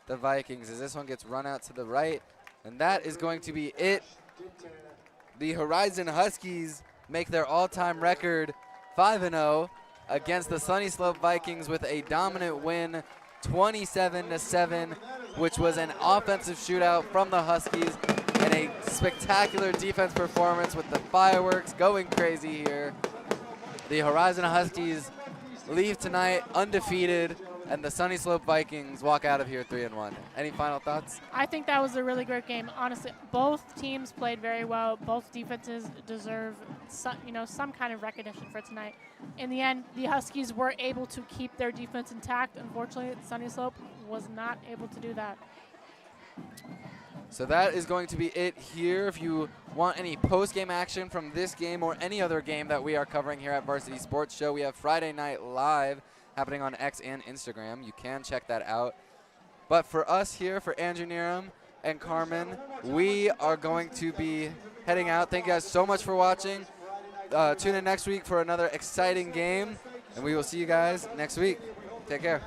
the Vikings, as this one gets run out to the right, and that is going to be it. The Horizon Huskies make their all-time record 5-0 against the Sunnyslope Vikings with a dominant win, 27-7, which was an offensive shootout from the Huskies and a spectacular defense performance with the fireworks going crazy here. The Horizon Huskies leave tonight undefeated, and the Sunnyslope Vikings walk out of here 3-1. Any final thoughts? I think that was a really great game. Honestly, both teams played very well. Both defenses deserve some kind of recognition for tonight. In the end, the Huskies were able to keep their defense intact. Unfortunately, Sunnyslope was not able to do that. So that is going to be it here. If you want any post-game action from this game or any other game that we are covering here at Varsity Sports Show, we have Friday Night Live happening on X and Instagram. You can check that out. But for us here, for Andrew Neeram and Carmen, we are going to be heading out. Thank you guys so much for watching. Tune in next week for another exciting game, and we will see you guys next week. Take care.